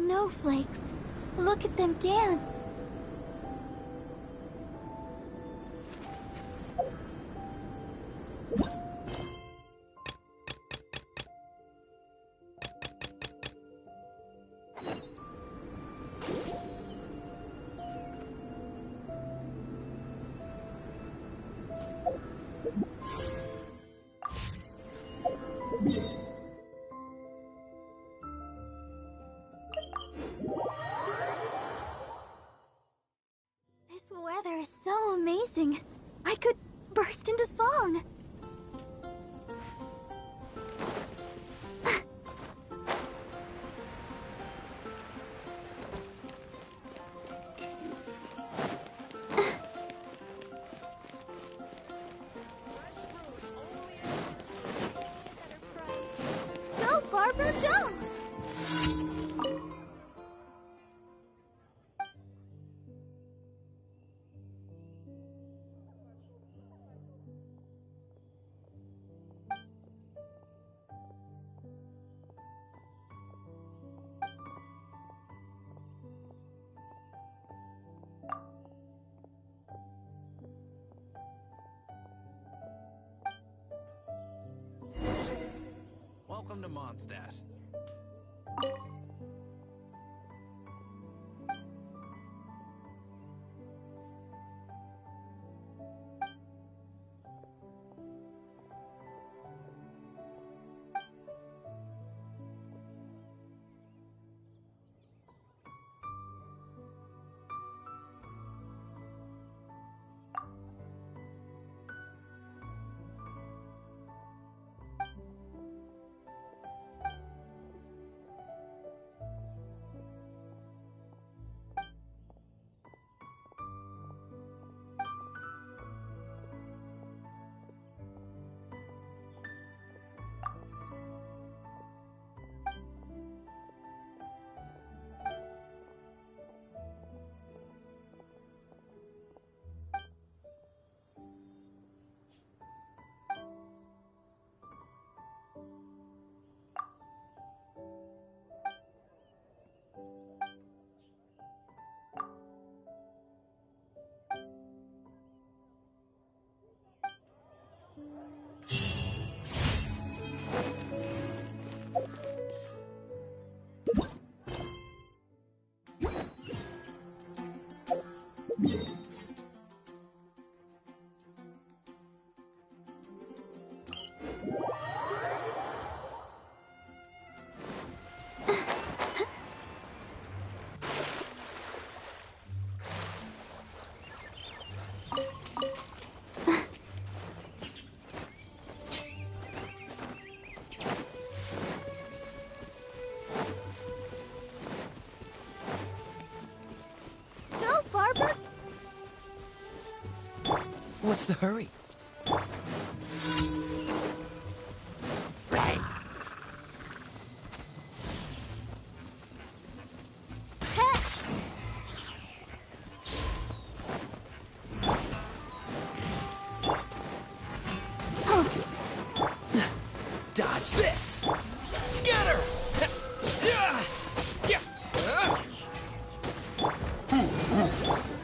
Snowflakes. Look at them dance. This weather is so amazing. I could burst into song. Go, Barber, go! Welcome to Mondstadt. What's the hurry? Dodge this! Scatter!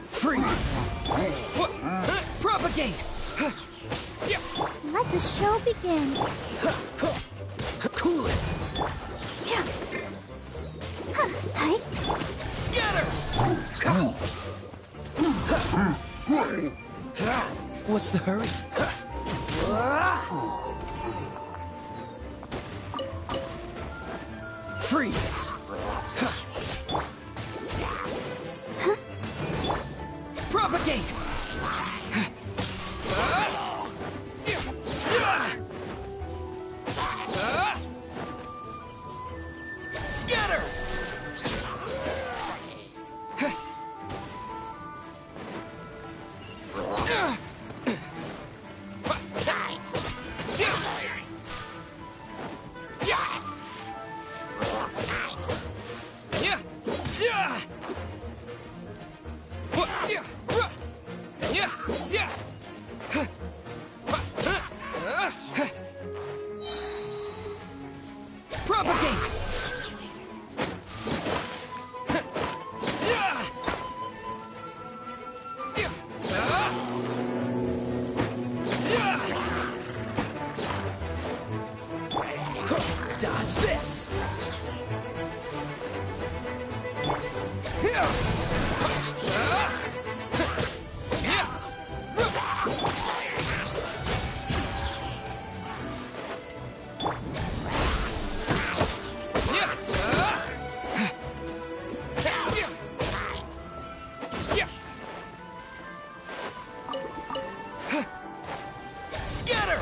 Freeze! Propagate! Let the show begin. Cool it! Hi. Scatter! What's the hurry? Freeze! Propagate! Scatter! Propagate! Dodge this! Scatter!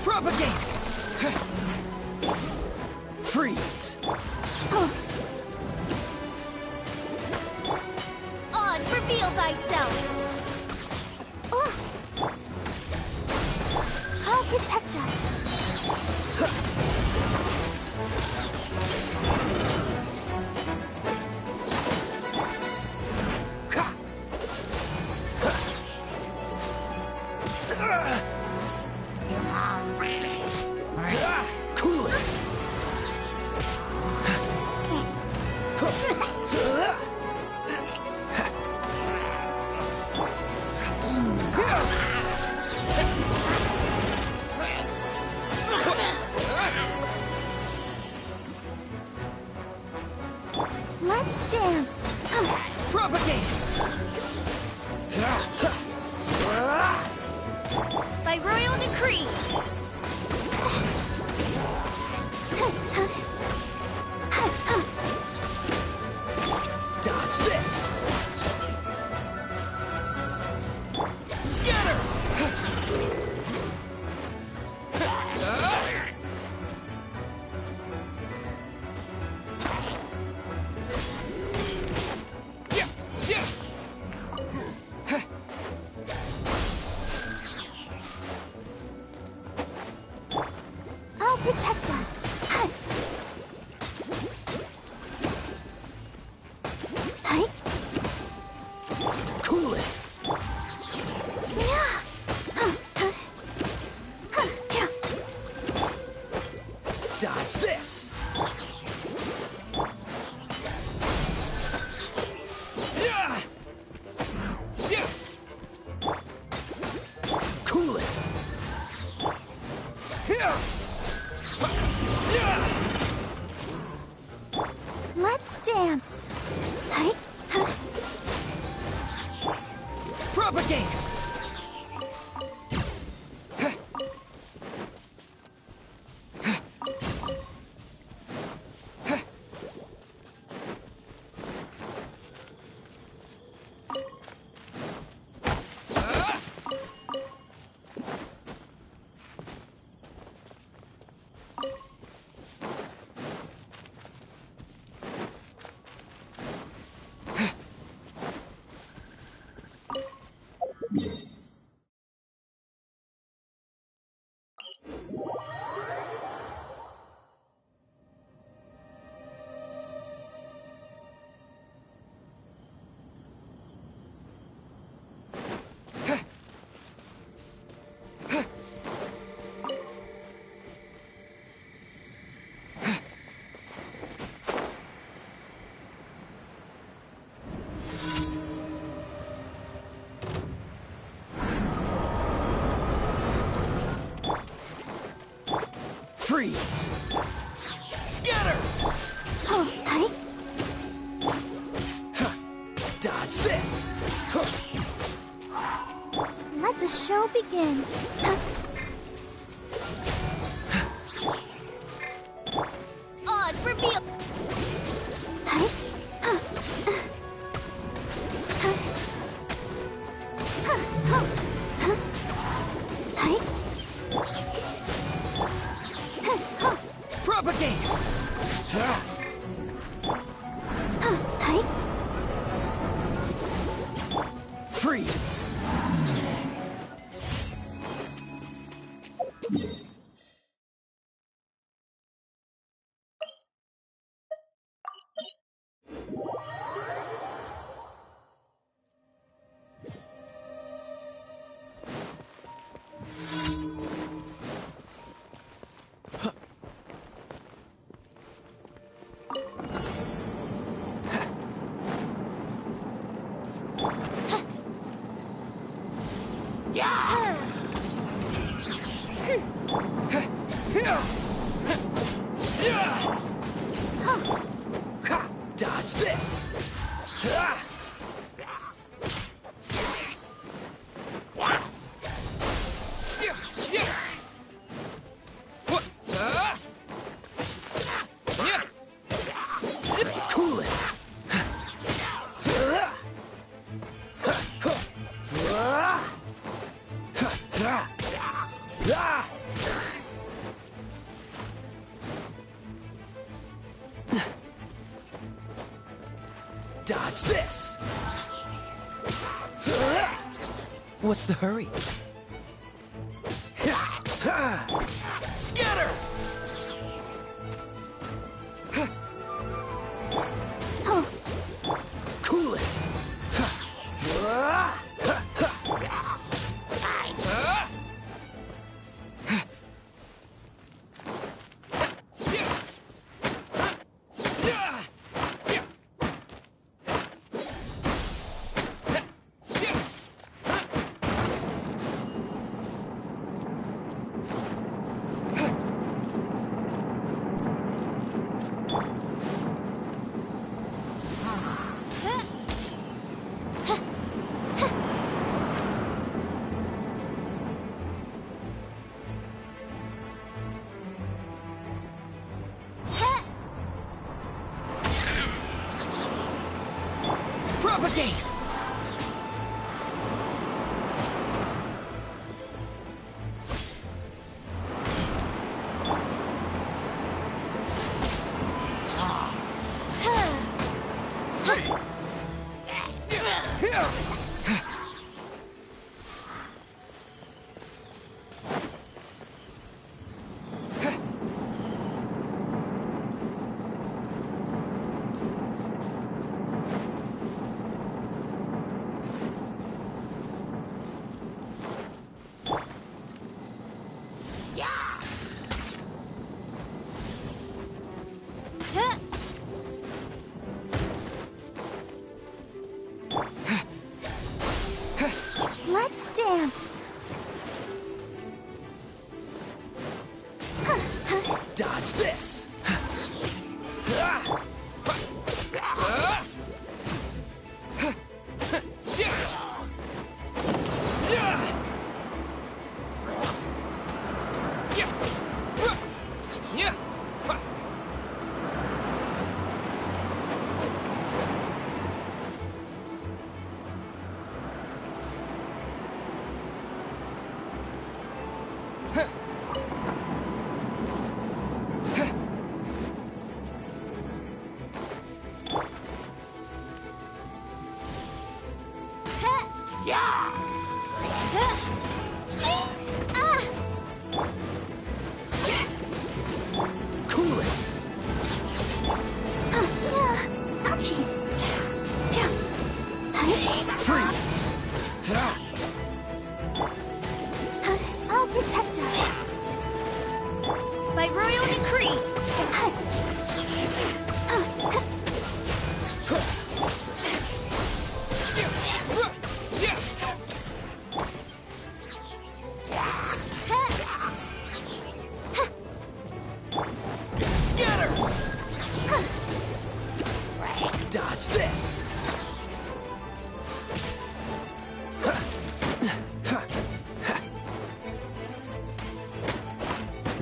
Propagate! Freeze! Oz, reveal thyself! I'll protect us. Cool it! Let's dance. Propagate! By royal decree. Dodge this! Scatter! I'll protect us. Hi. Cool it! Dodge this! Cool it! Let's dance. Hi. Propagate! Freeze! Scatter! Oh, hi. Dodge this! Let the show begin. Oz, reveal. Hi. Propagate! Hi. Freeze! Dodge this! What's the hurry? Scatter! Cool it! Propagate! Let's dance. Dodge this! Cool it! Freeze! I'll protect us. By royal decree. Scatter! Dodge this!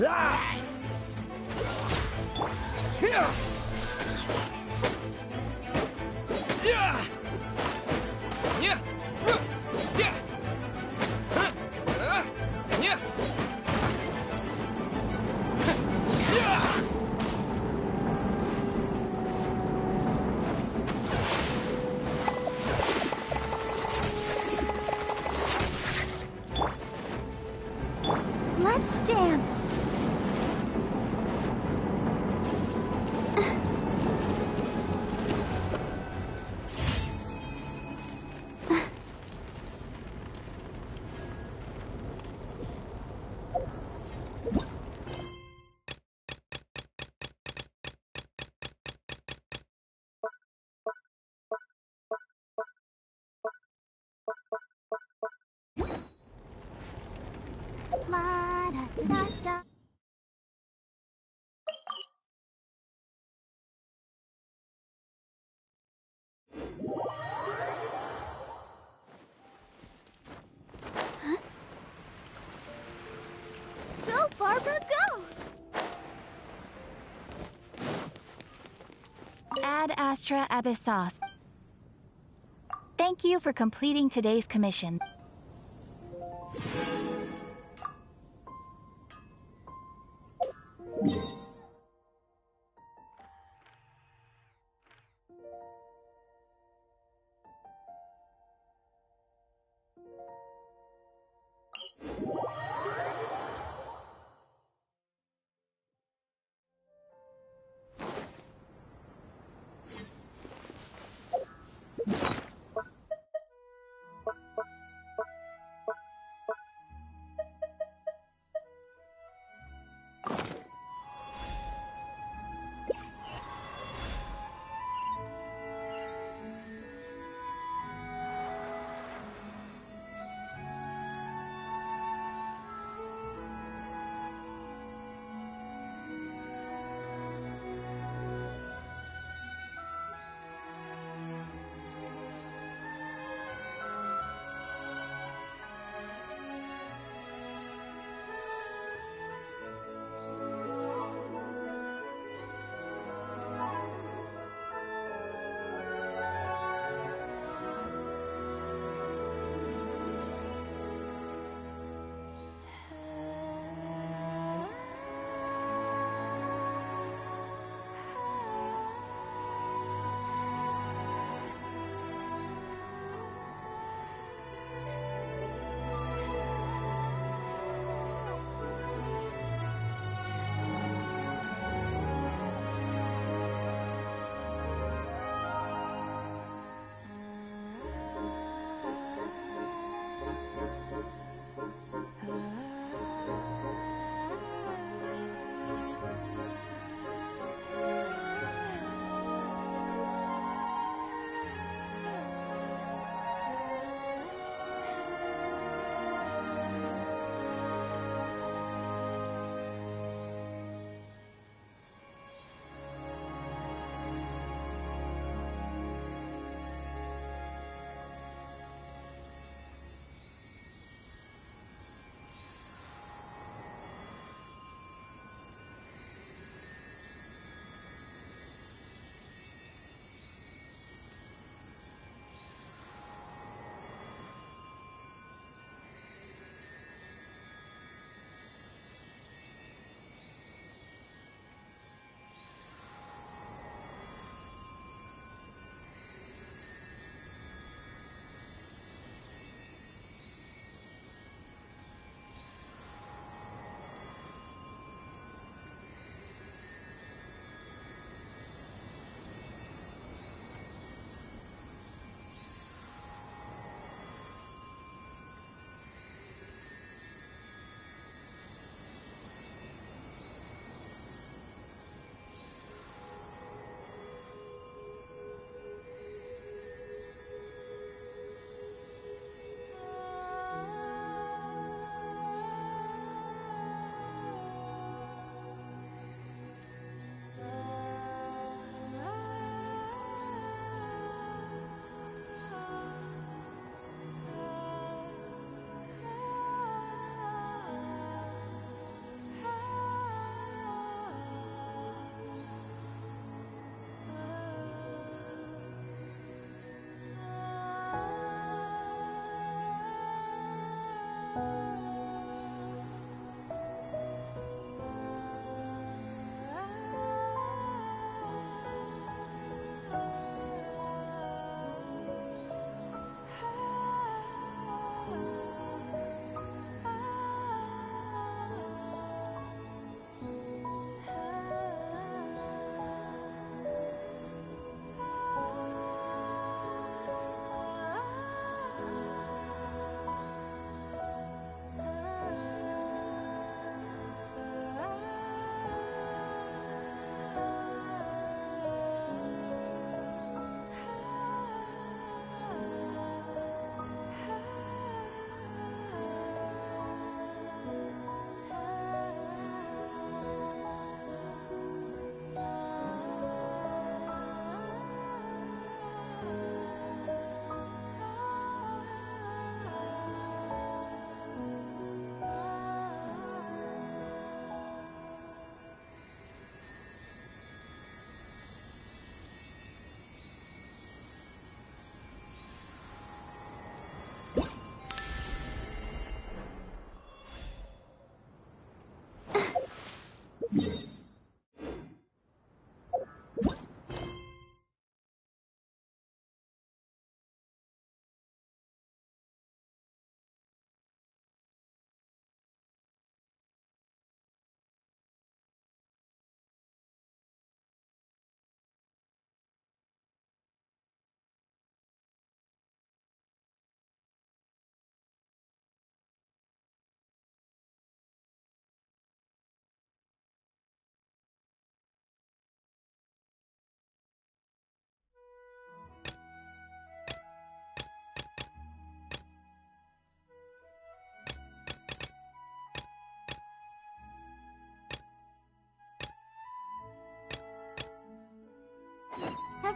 Ah! Yeah! Yeah! Yeah! Yeah! Yeah! Yeah! Let's dance. La da da da. Go, Barbara, go! Ad Astra Abyssos. Thank you for completing today's commission.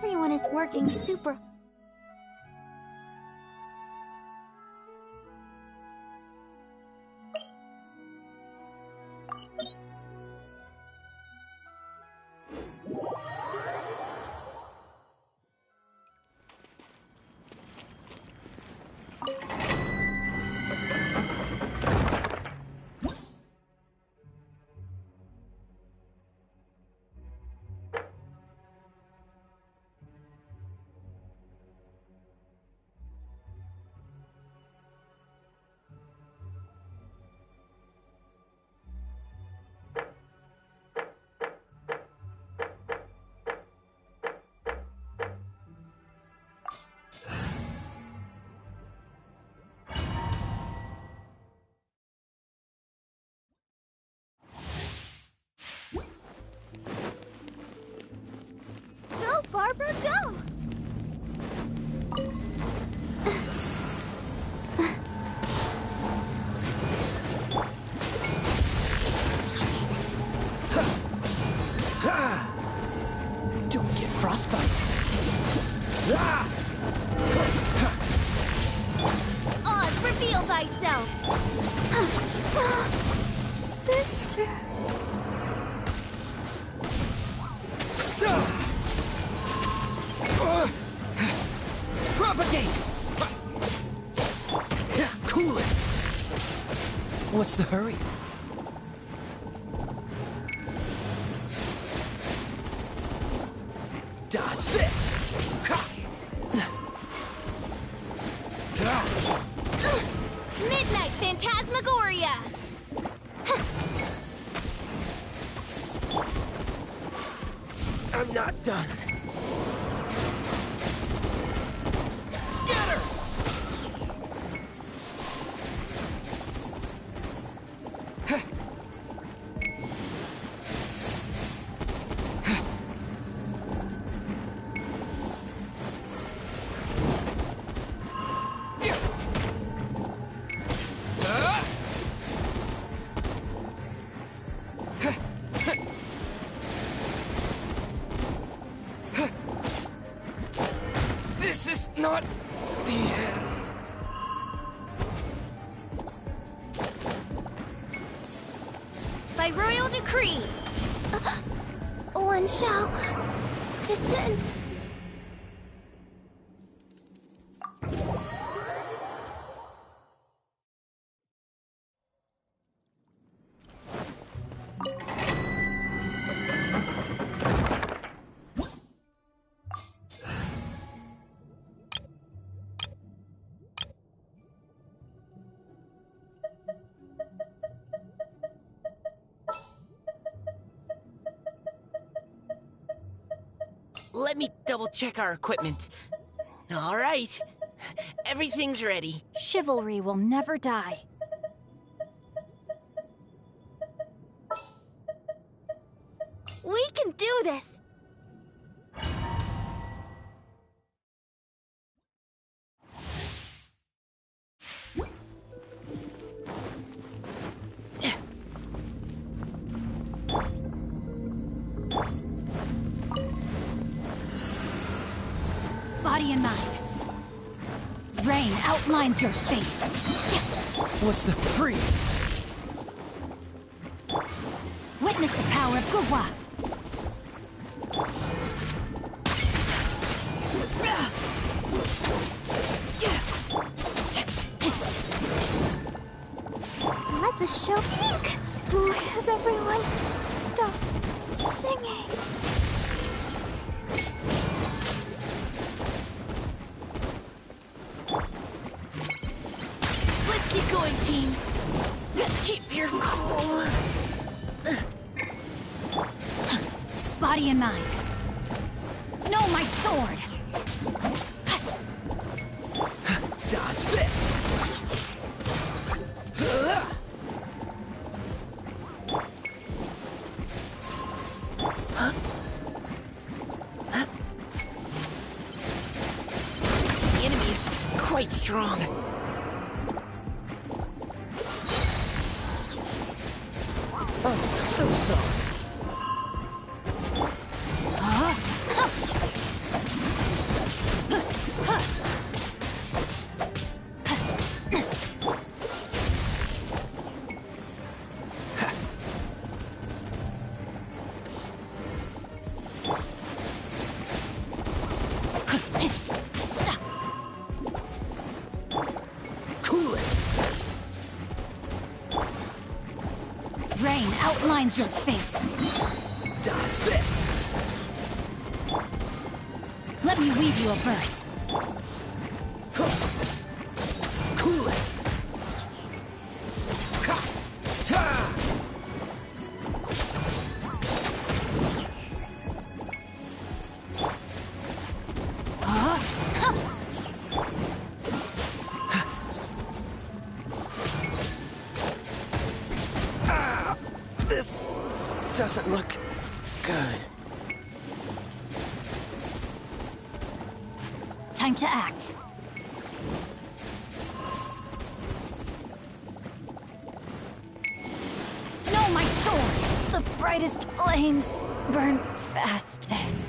Everyone is working super... Go, Barbara, go! Don't get frostbite. Oz, reveal thyself! Sister... Propagate! Cool it. What's the hurry? Dodge this. Midnight Phantasmagoria! I'm not done. Scatter! This is not the end. By royal decree! One shall... descend. Let me double-check our equipment. All right. Everything's ready. Chivalry will never die. We can do this! Body and mind. Rain outlines your fate. What's the freeze? Witness the power of 𝘾𝙗𝙖𝙣. Let the show... Eek! Has everyone stopped singing? Let's keep going, team. Keep your cool. Body and mind. Know my sword. Dodge this. The enemy is quite strong. Oh, so sorry. outlines your fate. Dodge this! Let me weave you a verse. Cool it! Ha! Ha! This doesn't look good. Time to act. No, my sword! The brightest flames burn fastest.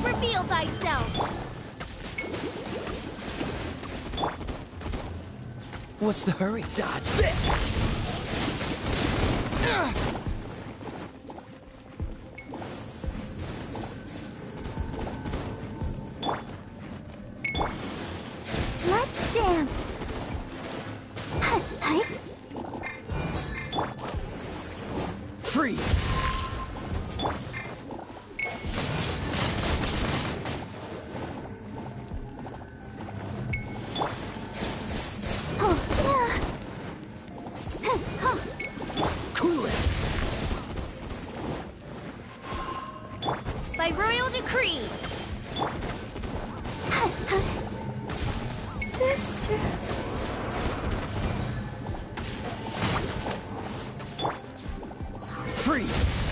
Reveal thyself! What's the hurry? Dodge this! Let's dance! Hi. Freeze! Cool it! By royal decree! Sister... Freeze!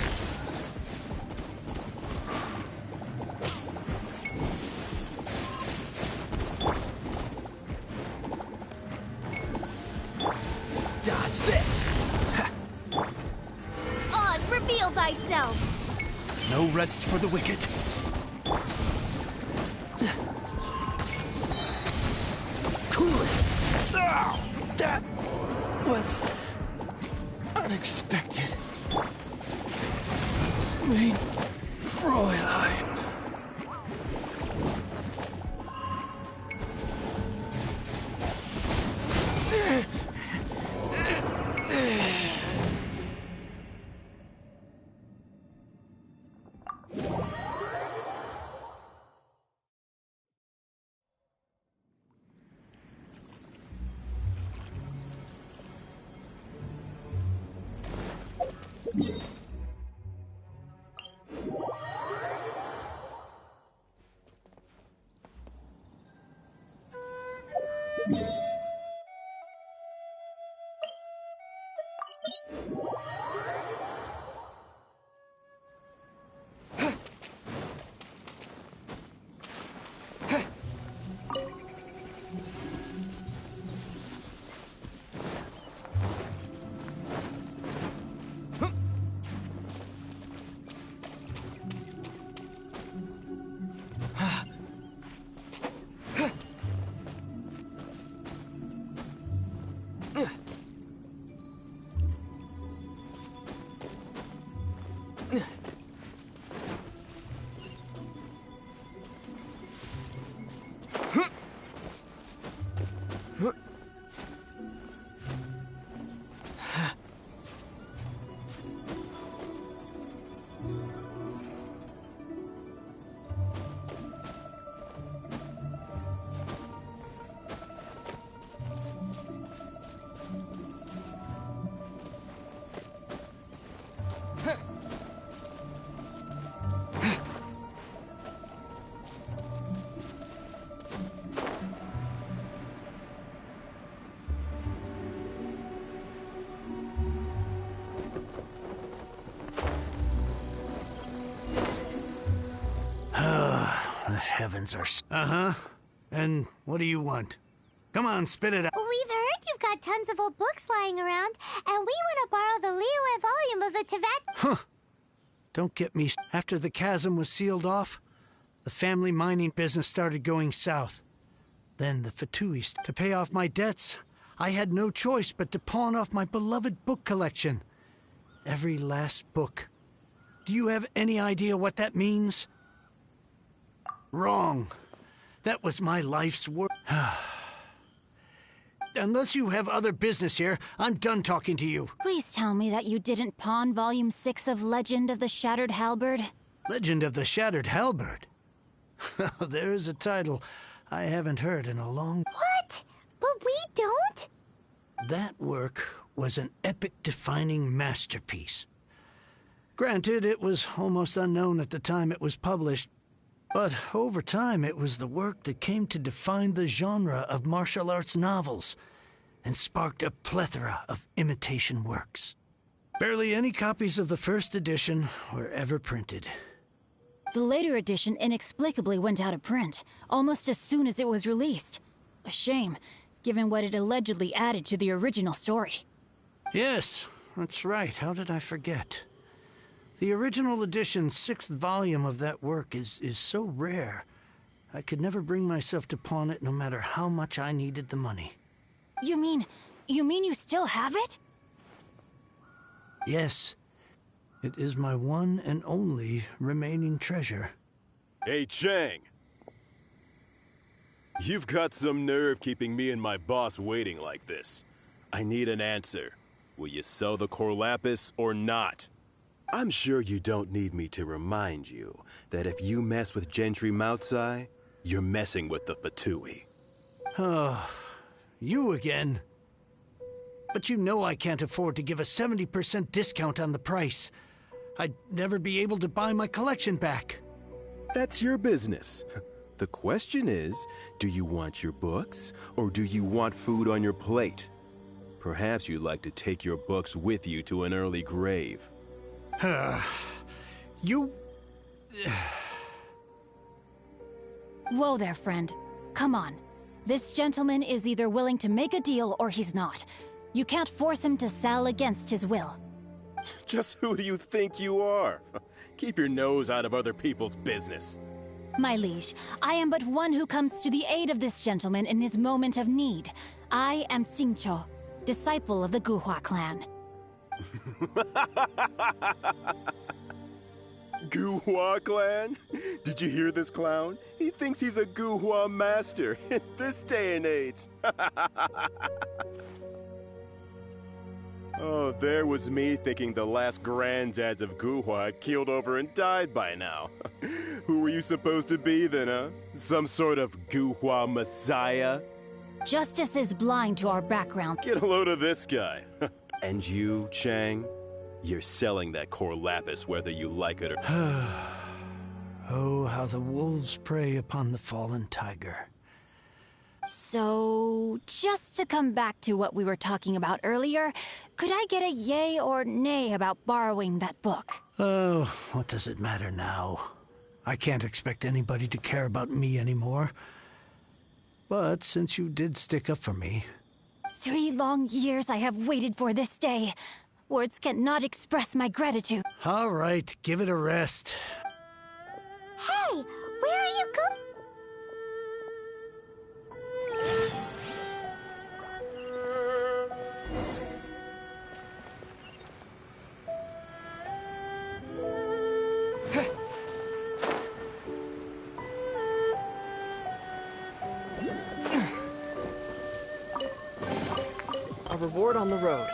Dodge this! Oz, reveal thyself! No rest for the wicked. Cool it! Ah, that was unexpected. Mein Fräulein. The heavens are... Uh-huh. And what do you want? Come on, spit it out. We've heard you've got tons of old books lying around, and we want to borrow the 𝘖𝙗𝙗 volume of the Teyvat. Huh. Don't get me... After the chasm was sealed off, the family mining business started going south. Then the 𝘖𝙗𝙗. To pay off my debts, I had no choice but to pawn off my beloved book collection. Every last book. Do you have any idea what that means? Wrong. That was my life's work. Unless you have other business here, I'm done talking to you. Please tell me that you didn't pawn Volume 6 of Legend of the Shattered Halberd. Legend of the Shattered Halberd? There's a title I haven't heard in a long... What? But we don't? That work was an epic-defining masterpiece. Granted, it was almost unknown at the time it was published, but over time it was the work that came to define the genre of martial arts novels and sparked a plethora of imitation works. Barely any copies of the first edition were ever printed. The later edition inexplicably went out of print, almost as soon as it was released. A shame, given what it allegedly added to the original story. Yes, that's right. How did I forget? The original edition's 6th volume of that work is so rare, I could never bring myself to pawn it no matter how much I needed the money. You mean you still have it? Yes. It is my one and only remaining treasure. Hey, Chang! You've got some nerve keeping me and my boss waiting like this. I need an answer. Will you sell the 𝘾𝙗𝙗 or not? I'm sure you don't need me to remind you that if you mess with Genshinimpact, you're messing with the 𝘖𝙗𝙗. Oh, you again. But you know I can't afford to give a 70% discount on the price. I'd never be able to buy my collection back. That's your business. The question is, do you want your books, or do you want food on your plate? Perhaps you'd like to take your books with you to an early grave. You... Whoa there, friend. Come on. This gentleman is either willing to make a deal or he's not. You can't force him to sell against his will. Just who do you think you are? Keep your nose out of other people's business. My liege, I am but one who comes to the aid of this gentleman in his moment of need. I am 𝘲𝙁𝙗, disciple of the 𝘲𝙗𝙗 clan. 𝘲𝙗𝙗 clan? Did you hear this clown? He thinks he's a 𝘲𝙗𝙗 master in this day and age. Oh, there was me thinking the last granddads of 𝘲𝙗𝙗 had keeled over and died by now. Who were you supposed to be then, huh? Some sort of 𝘲𝙗𝙗 messiah? Justice is blind to our background. Get a load of this guy. And you, Chang? You're selling that 𝘾𝙗𝙗 whether you like it or... Oh, how the wolves prey upon the fallen tiger. So, just to come back to what we were talking about earlier, could I get a yay or nay about borrowing that book? Oh, what does it matter now? I can't expect anybody to care about me anymore. But since you did stick up for me... 3 long years I have waited for this day. Words cannot express my gratitude. All right, give it a rest. Hey, where are you going? A reward on the road.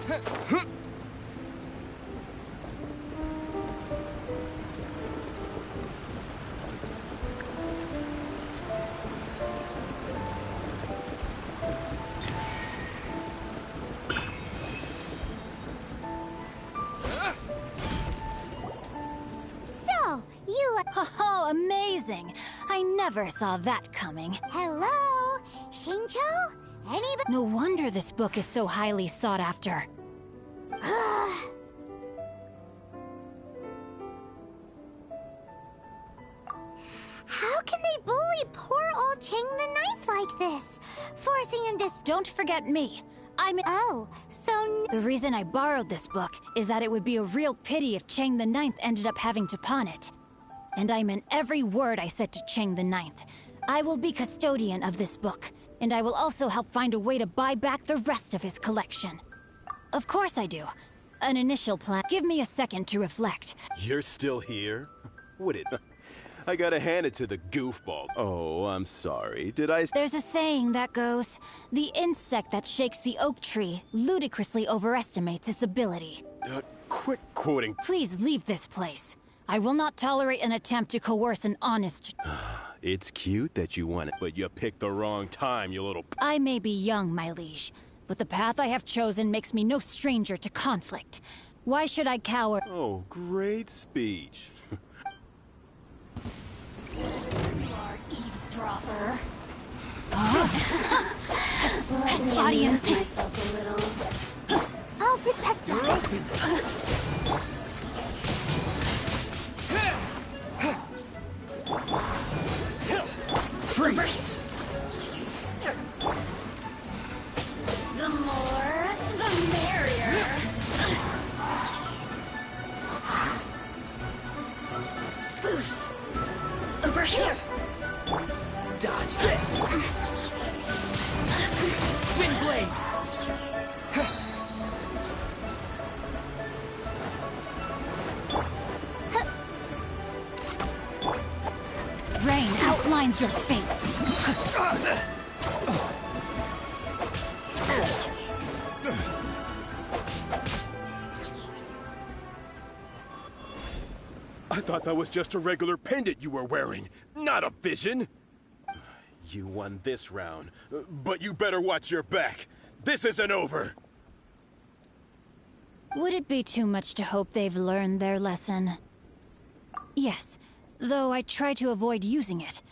So, you... Oh, amazing! I never saw that coming. Hello? Shincho? Anybody? No wonder this book is so highly sought after. How can they bully poor old Chang the Ninth like this? Forcing him to... Don't forget me. Oh, so... The reason I borrowed this book is that it would be a real pity if Chang the Ninth ended up having to pawn it. And I meant every word I said to Chang the Ninth. I will be custodian of this book, and I will also help find a way to buy back the rest of his collection. Of course I do. An initial plan. Give me a second to reflect. You're still here? Would it? I gotta hand it to the goofball. Oh, I'm sorry. Did I... There's a saying that goes, the insect that shakes the oak tree ludicrously overestimates its ability. Quit quoting. Please leave this place. I will not tolerate an attempt to coerce an honest... It's cute that you want it, but you picked the wrong time, you little... I may be young, my liege, but the path I have chosen makes me no stranger to conflict. Why should I cower? Oh, great speech. Eavesdropper. Let me amuse myself a little. I'll protect us. Freeze! The more, the merrier. Over here. Dodge this! Windblade! Rain outlines your fate. I thought that was just a regular pendant you were wearing, not a vision. You won this round, but you better watch your back. This isn't over. Would it be too much to hope they've learned their lesson? Yes, though I try to avoid using it.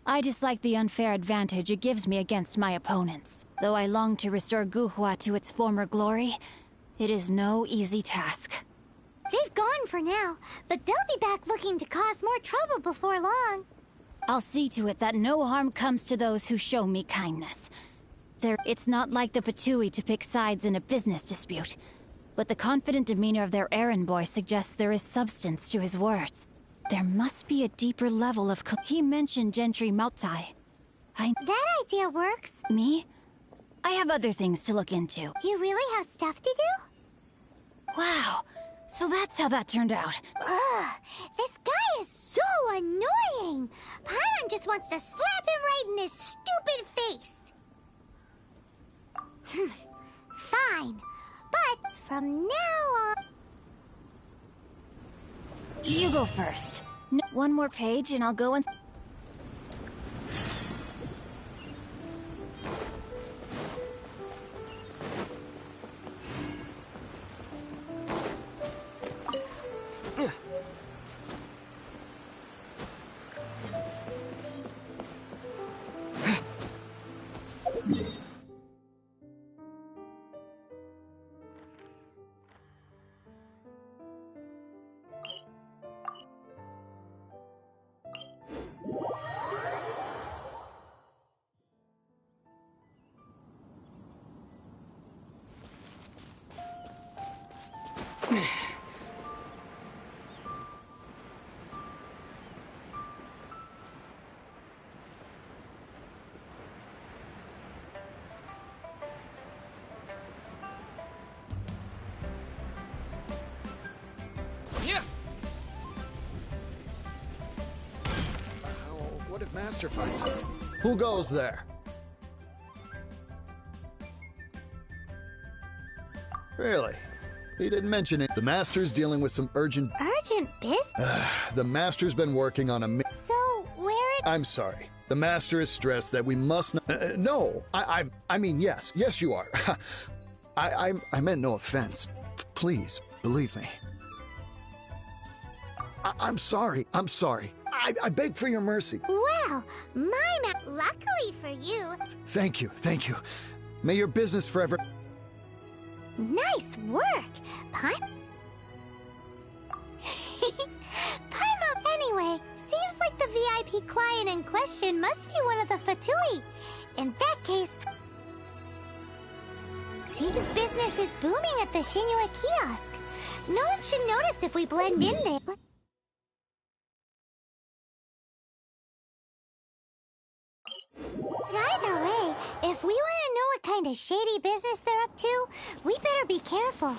I dislike the unfair advantage it gives me against my opponents. Though I long to restore Guhua to its former glory, it is no easy task. They've gone for now, but they'll be back looking to cause more trouble before long. I'll see to it that no harm comes to those who show me kindness. It's not like the Patui to pick sides in a business dispute, but the confident demeanor of their errand boy suggests there is substance to his words. There must be a deeper level of He mentioned Genshinimpact. That idea works. Me? I have other things to look into. You really have stuff to do? Wow, so that's how that turned out. Ugh, this guy is so annoying. Paimon just wants to slap him right in his stupid face. Fine, but from now on... You go first. One more page and I'll go and... What if Master finds him? Who goes there? Really? He didn't mention it. The Master's dealing with some urgent... Urgent business? The Master's been working on a... So, where it... I'm sorry. The Master is stressed that we must not... no, I mean, yes. Yes, you are. I meant no offense. Please, believe me. I'm sorry. I'm sorry. I beg for your mercy. Well, luckily for you... Thank you. Thank you. May your business forever... Nice work, Paimon. Anyway, seems like the VIP client in question must be one of the Fatui. In that case... Seems business is booming at the Shinua kiosk. No one should notice if we blend in there. But either way, if we want to know what kind of shady business they're up to, we better be careful.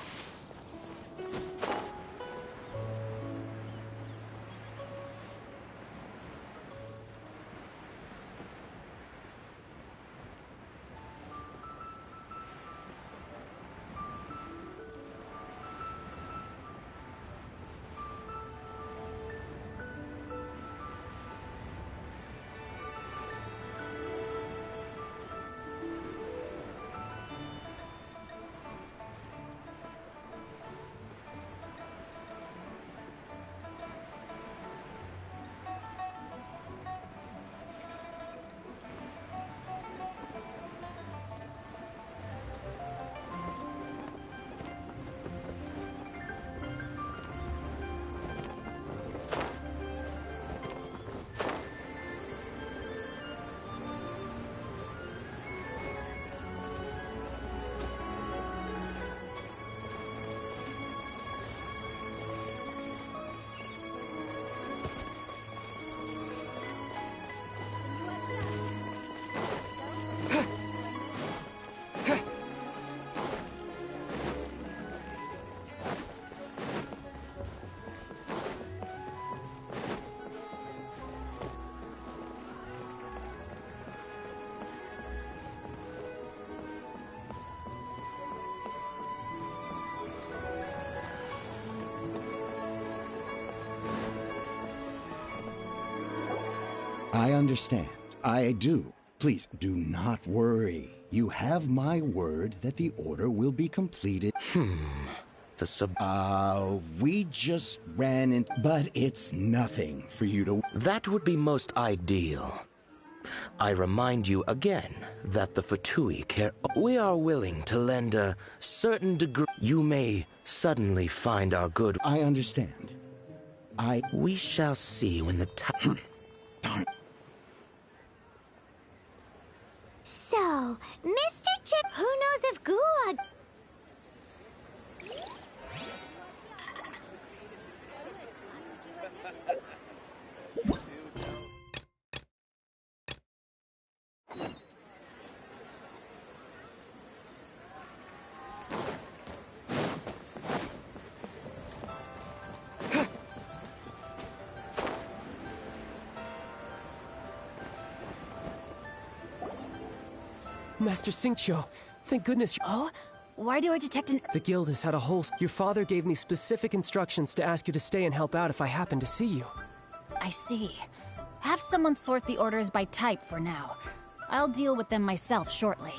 I understand. I do. Please, do not worry. You have my word that the order will be completed. We just ran in... But it's nothing for you to... That would be most ideal. I remind you again that the Fatui care... We are willing to lend a certain degree... You may suddenly find our good... I understand. We shall see when the time... Darn. So, Mr. Chip, who knows if Gulag... Master Xingqiu, thank goodness. Oh? Why do I detect an... The guild has had a whole... Your father gave me specific instructions to ask you to stay and help out if I happen to see you. I see. Have someone sort the orders by type for now. I'll deal with them myself shortly.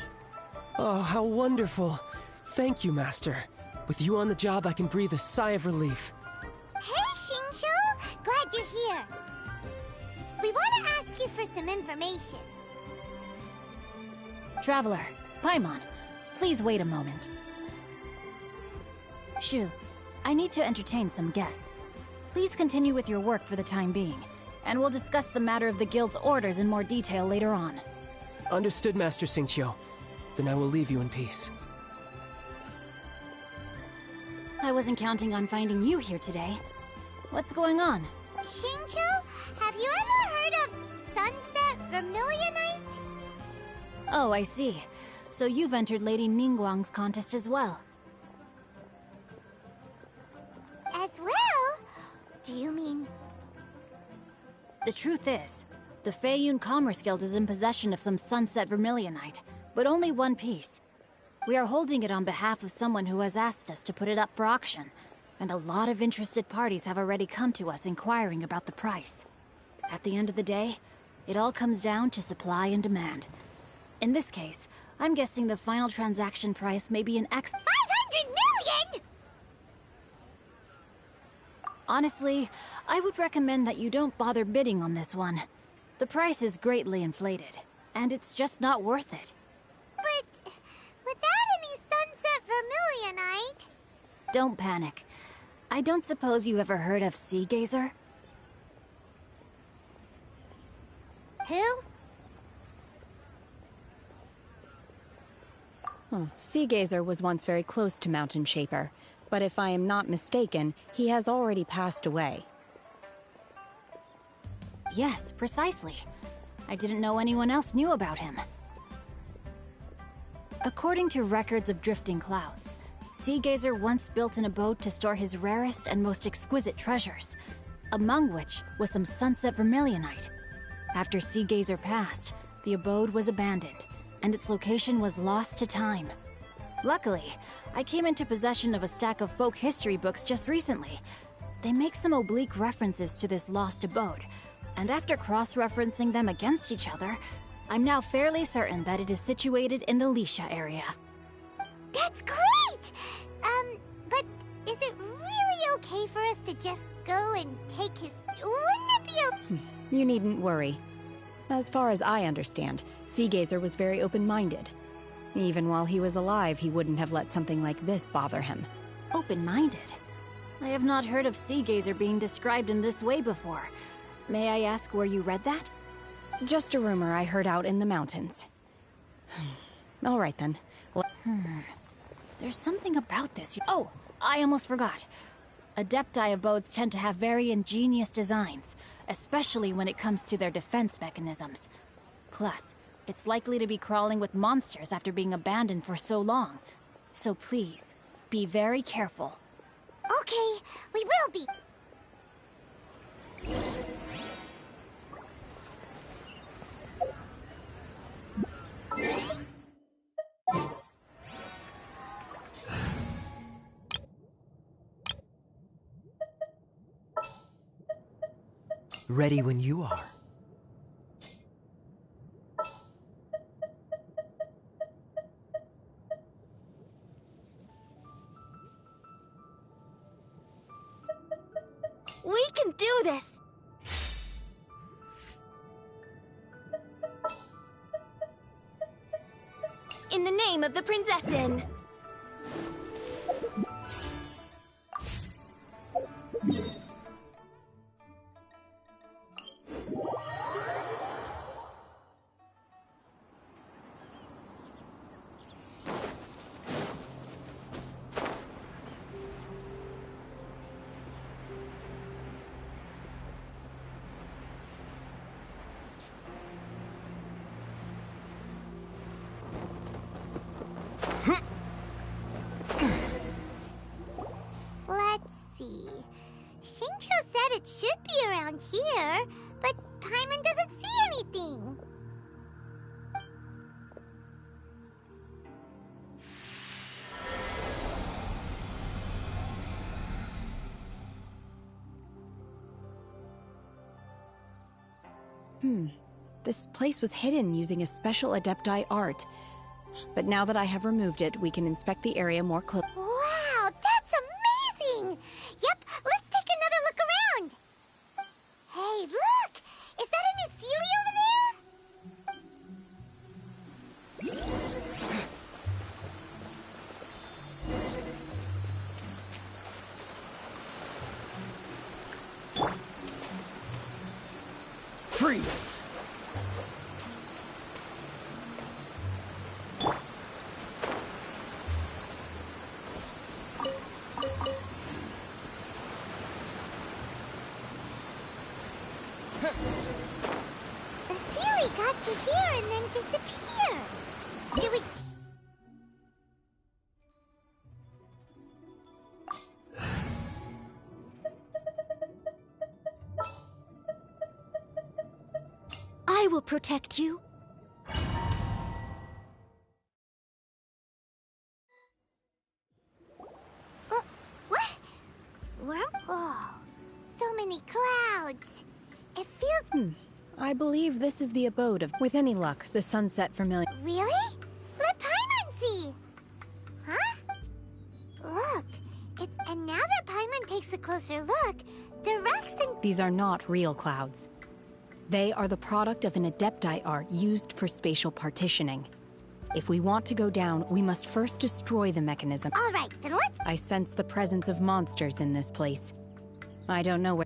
Oh, how wonderful. Thank you, Master. With you on the job, I can breathe a sigh of relief. Hey, Xingqiu! Glad you're here. We want to ask you for some information. Traveler, Paimon, please wait a moment. Shu, I need to entertain some guests. Please continue with your work for the time being, and we'll discuss the matter of the guild's orders in more detail later on. Understood, Master Xingqiu. Then I will leave you in peace. I wasn't counting on finding you here today. What's going on? Xingqiu, have you ever heard of Sunset Vermilionite? Oh, I see. So you've entered Lady Ningguang's contest as well. As well? Do you mean... The truth is, the Feiyun Commerce Guild is in possession of some Sunset Vermilionite, but only one piece. We are holding it on behalf of someone who has asked us to put it up for auction, and a lot of interested parties have already come to us inquiring about the price. At the end of the day, it all comes down to supply and demand. In this case, I'm guessing the final transaction price may be an X. 500 million?! Honestly, I would recommend that you don't bother bidding on this one. The price is greatly inflated, and it's just not worth it. But without any sunset vermilionite... Don't panic. I don't suppose you ever heard of 𝘖𝙎𝙗𝙗? Who? 𝘖𝙎𝙗𝙗 was once very close to Mountain Shaper, but if I am not mistaken, he has already passed away. Yes, precisely. I didn't know anyone else knew about him. According to records of drifting clouds, 𝘖𝙎𝙗𝙗 once built an abode to store his rarest and most exquisite treasures, among which was some sunset vermilionite. After 𝘖𝙎𝙗𝙗 passed, the abode was abandoned, and its location was lost to time. Luckily, I came into possession of a stack of folk history books just recently. They make some oblique references to this lost abode, and after cross-referencing them against each other, I'm now fairly certain that it is situated in the 𝘲𝙗 area. That's great! But is it really okay for us to just go and take his... Wouldn't it be You needn't worry. As far as I understand, 𝘖𝙎𝙗𝙗 was very open-minded. Even while he was alive, he wouldn't have let something like this bother him. Open-minded? I have not heard of 𝘖𝙎𝙗𝙗 being described in this way before. May I ask where you read that? Just a rumor I heard out in the mountains. All right then. There's something about this. Oh, I almost forgot. Adepti abodes tend to have very ingenious designs, especially when it comes to their defense mechanisms. Plus, it's likely to be crawling with monsters after being abandoned for so long. So please, be very careful. Okay, we will be. Ready when you are. We can do this! In the name of the Prinzessin! Let's see. Xingqiu said it should be around here, but Paimon doesn't see anything. This place was hidden using a special Adepti art. But now that I have removed it, we can inspect the area more closely. Wow, that's amazing! Yep, let's take another look around. Hey, look! Is that a new Sealy over there? Freeze! The Sealy got to here and then disappeared. Should we... I will protect you. Oh, so many clouds. It feels... I believe this is the abode of... With any luck, the sunset familiar... Really? Let Paimon see! Huh? Look, it's... And now that Paimon takes a closer look, the rocks and... These are not real clouds. They are the product of an Adepti art used for spatial partitioning. If we want to go down, we must first destroy the mechanism. All right, then let's... I sense the presence of monsters in this place. I don't know where...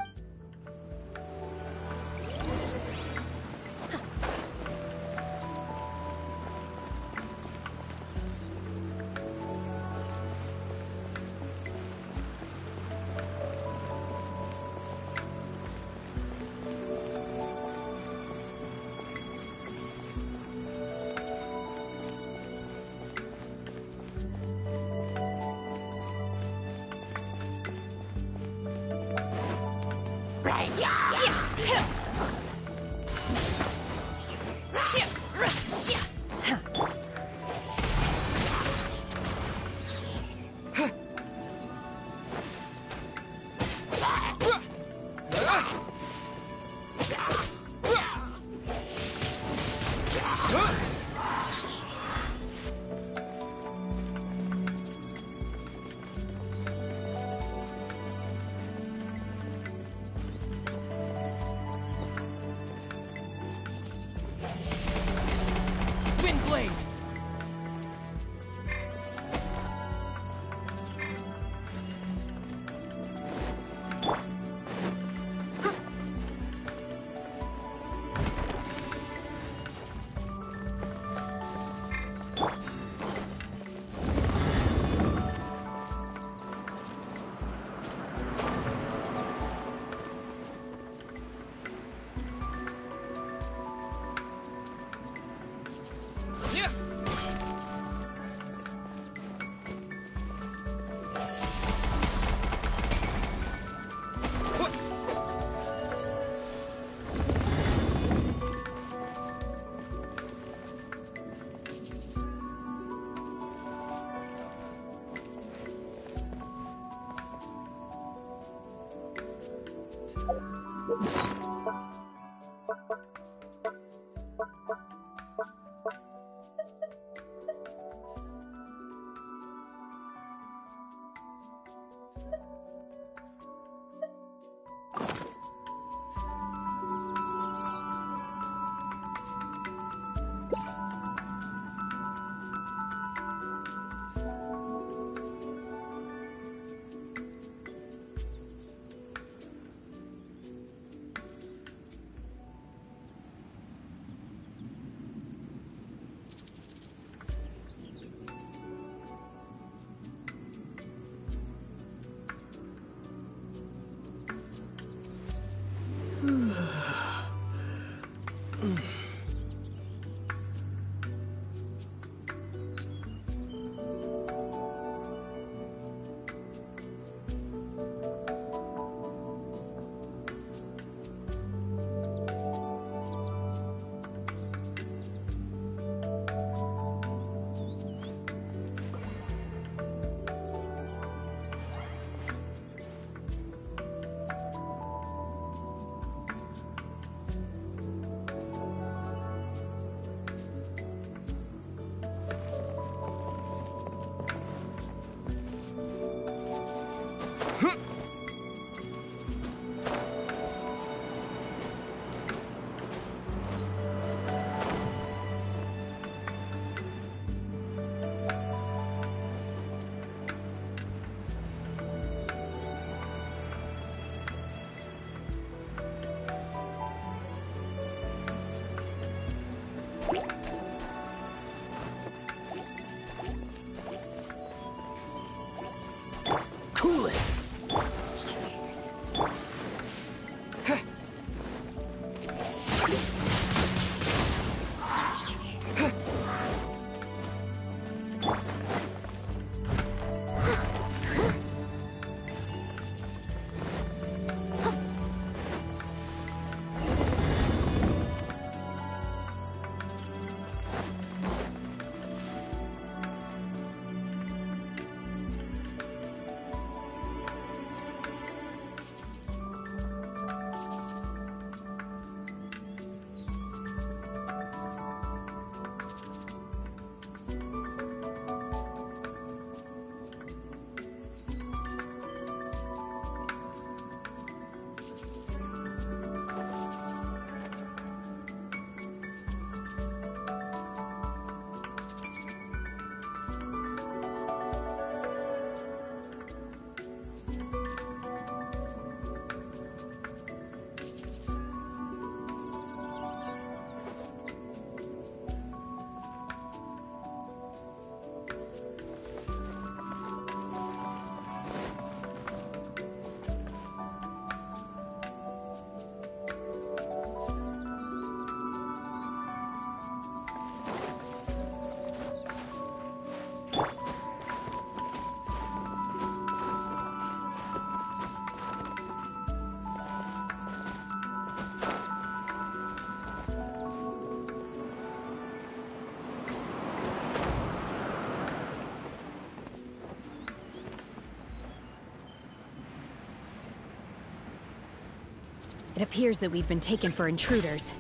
It appears that we've been taken for intruders.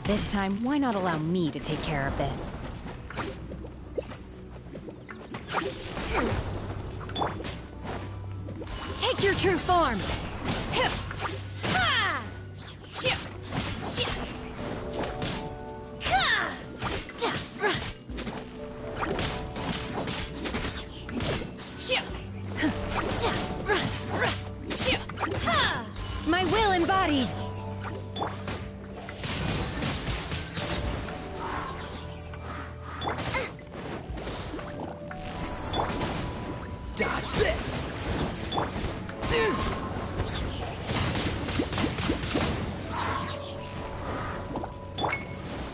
This time, why not allow me to take care of this? Take your true form! My will embodied! Dodge this!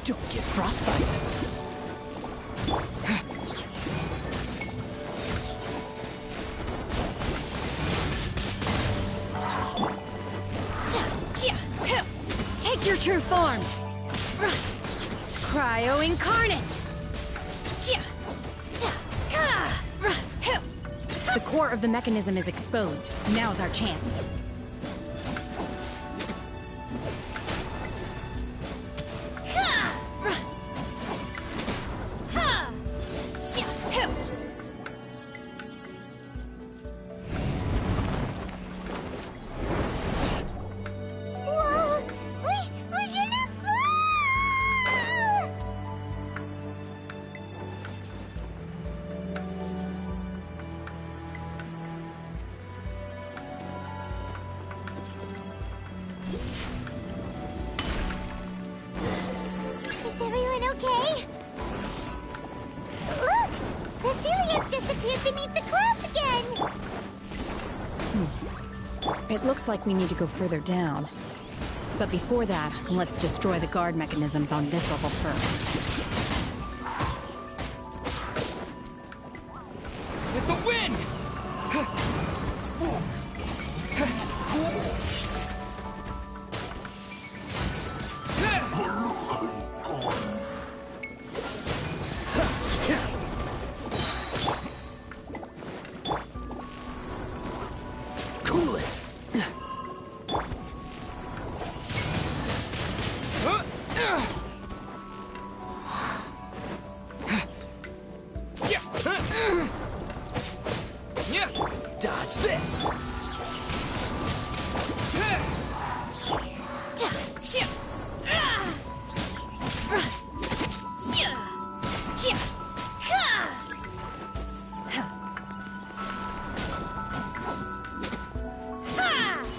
Don't get frostbite. Take your true form! Cryo incarnate! The core of the mechanism is exposed. Now's our chance. Whoa! We're gonna fall! Is everyone okay? Look! The Celiac disappeared beneath the clouds again! It looks like we need to go further down. But before that, let's destroy the guard mechanisms on this level first. With the wind! Cool it! Dodge this!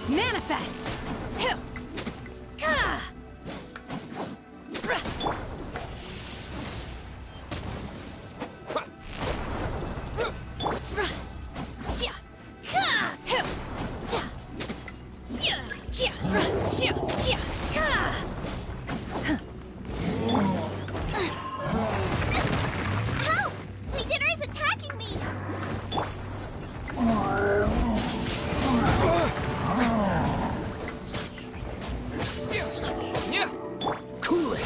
Manifest! Help! Regener is attacking me! Cool it!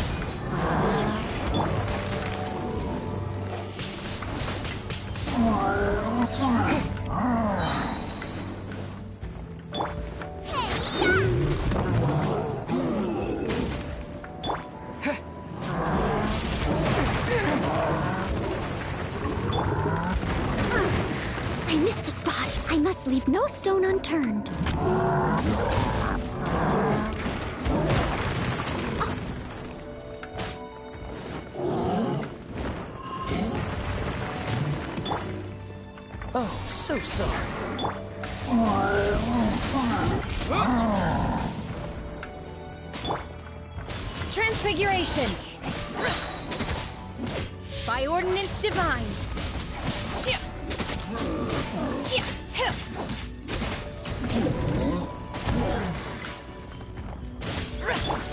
I missed a spot. I must leave no stone unturned. Oh, so sorry. Transfiguration! By ordinance divine!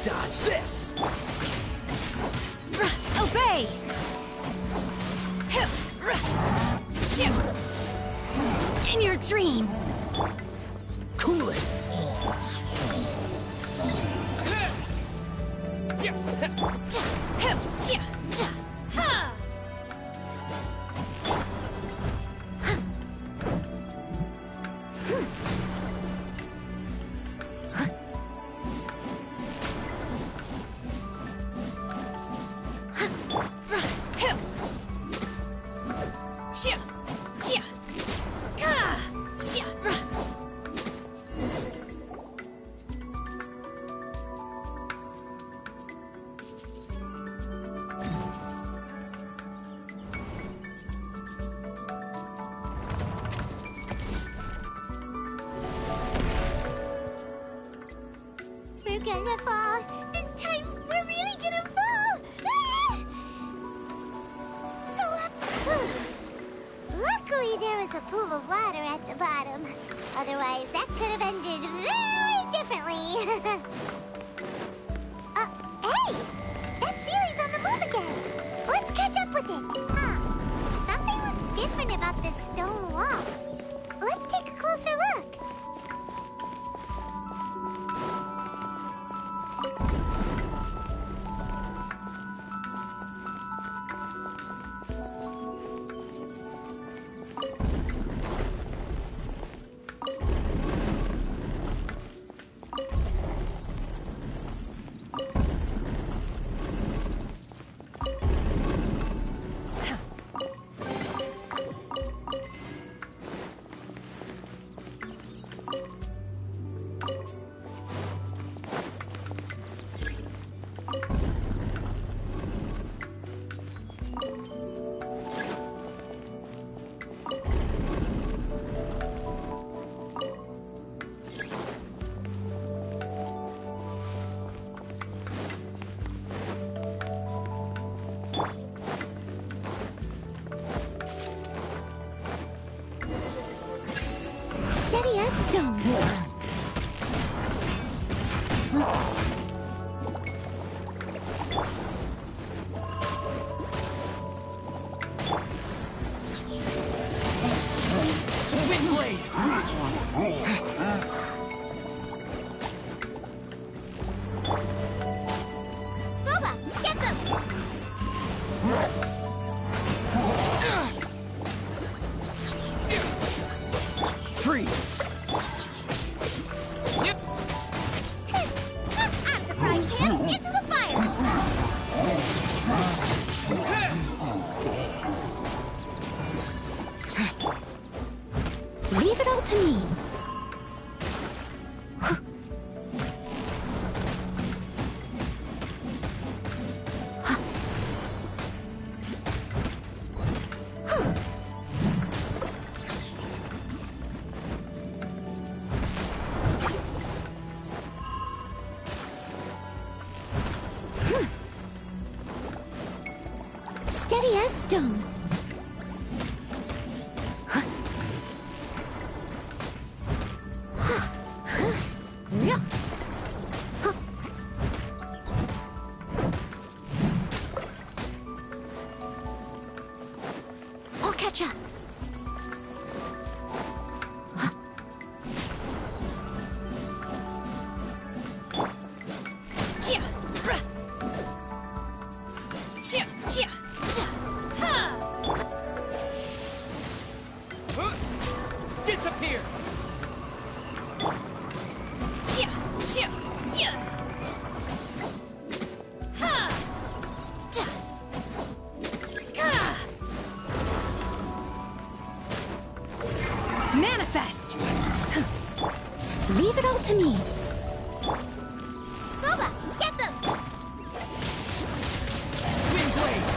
Dodge this! Obey! In your dreams! Cool it! We're gonna fall. This time, we're really gonna fall. Ah! Luckily, there was a pool of water at the bottom. Otherwise, that could have ended very differently. Hey! That Sealy's on the move again. Let's catch up with it. Huh. Something looks different about this stone wall. Let's take a closer look. Steady as stone. Windblade! Boba, get them! Freeze! Out of the frying pan, into the fire! Leave it all to me. Steady as stone. I'll catch up. Disappear! Manifest! Leave it all to me. Boba, get them! Windblade!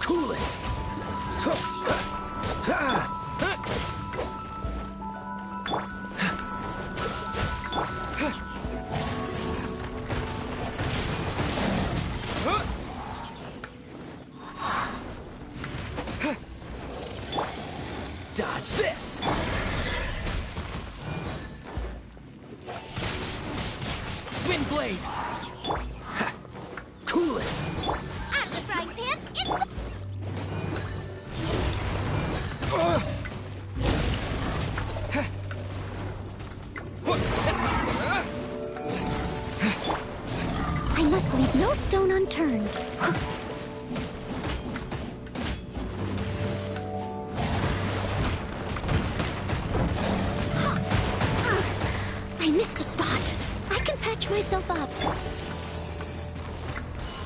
Cool it! Dodge this! Windblade! Cool it! Out of the frying pan, into the... I must leave no stone unturned. I missed a spot. I can patch myself up.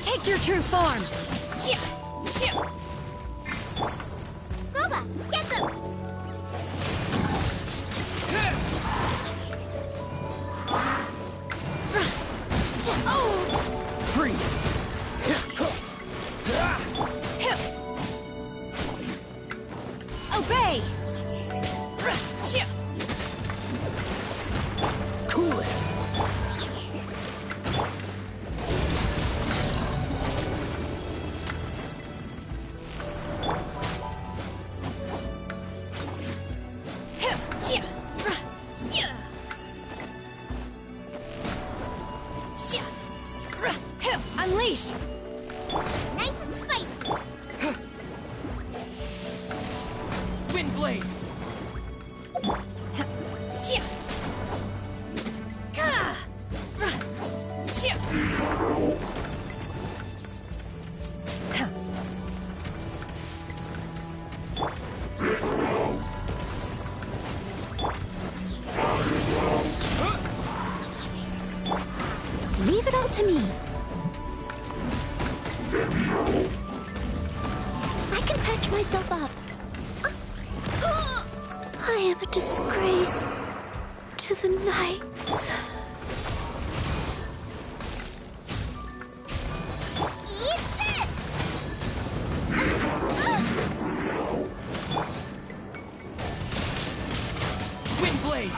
Take your true form! Nova! Get them! Freeze! Obey! Cool it! Unleash! Nice and spicy! Wind blade! Leave it all to me. I can patch myself up. I am a disgrace to the knights. Eat this! Wind blade!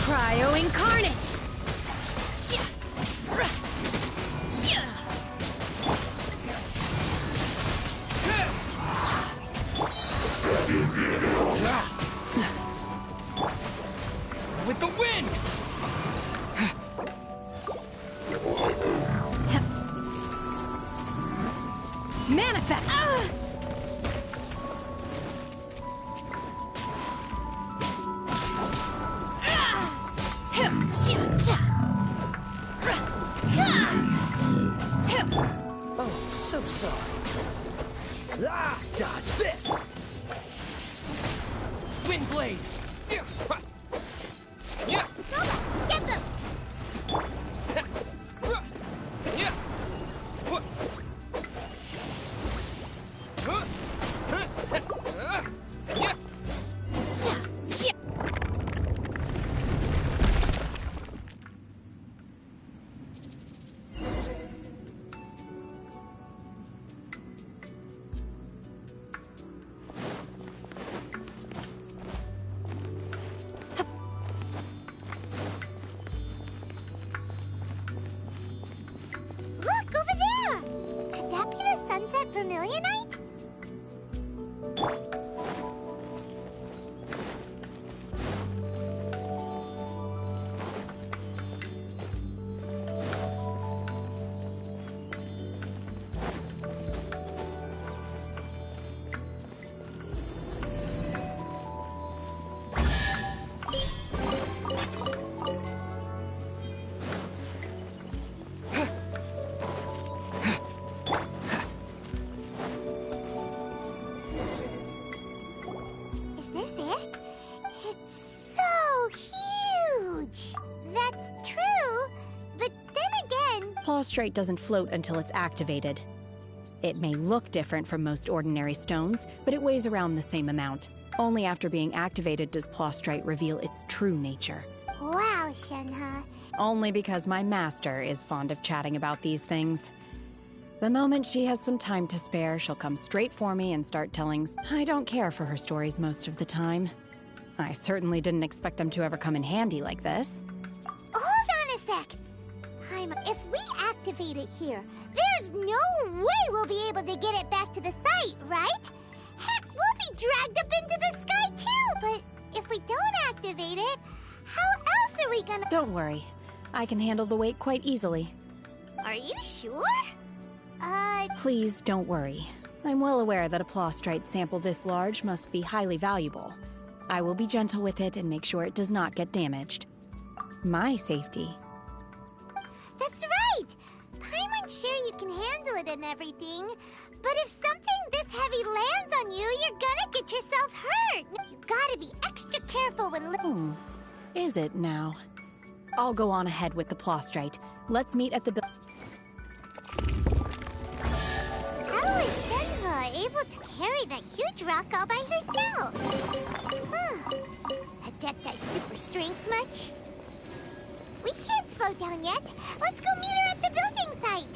Cryo incarnate! With the wind! Manifest! Oh, so sorry. Ah, dodge this! Wind blade! Yeah! Nova, get them! Yeah! Look, over there! Could that be the Sunset Vermilionite? Is this it? It's so huge! That's true, but then again... Plaustrite doesn't float until it's activated. It may look different from most ordinary stones, but it weighs around the same amount. Only after being activated does Plaustrite reveal its true nature. Wow, Shenhe. Only because my master is fond of chatting about these things. The moment she has some time to spare, she'll come straight for me and start telling. I don't care for her stories most of the time. I certainly didn't expect them to ever come in handy like this. Hold on a sec. If we activate it here, there's no way we'll be able to get it back to the site, right? Heck, we'll be dragged up into the sky too, but if we don't activate it, how else are we gonna... Don't worry. I can handle the weight quite easily. Are you sure? Please don't worry. I'm well aware that a Plaustrite sample this large must be highly valuable. I will be gentle with it and make sure it does not get damaged. My safety. That's right! Paimon's sure you can handle it and everything, but if something this heavy lands on you, you're gonna get yourself hurt! You gotta be extra careful when Is it now? I'll go on ahead with the Plaustrite. Let's meet at the able to carry that huge rock all by herself. Huh. Adepti super strength much? We can't slow down yet. Let's go meet her at the building site.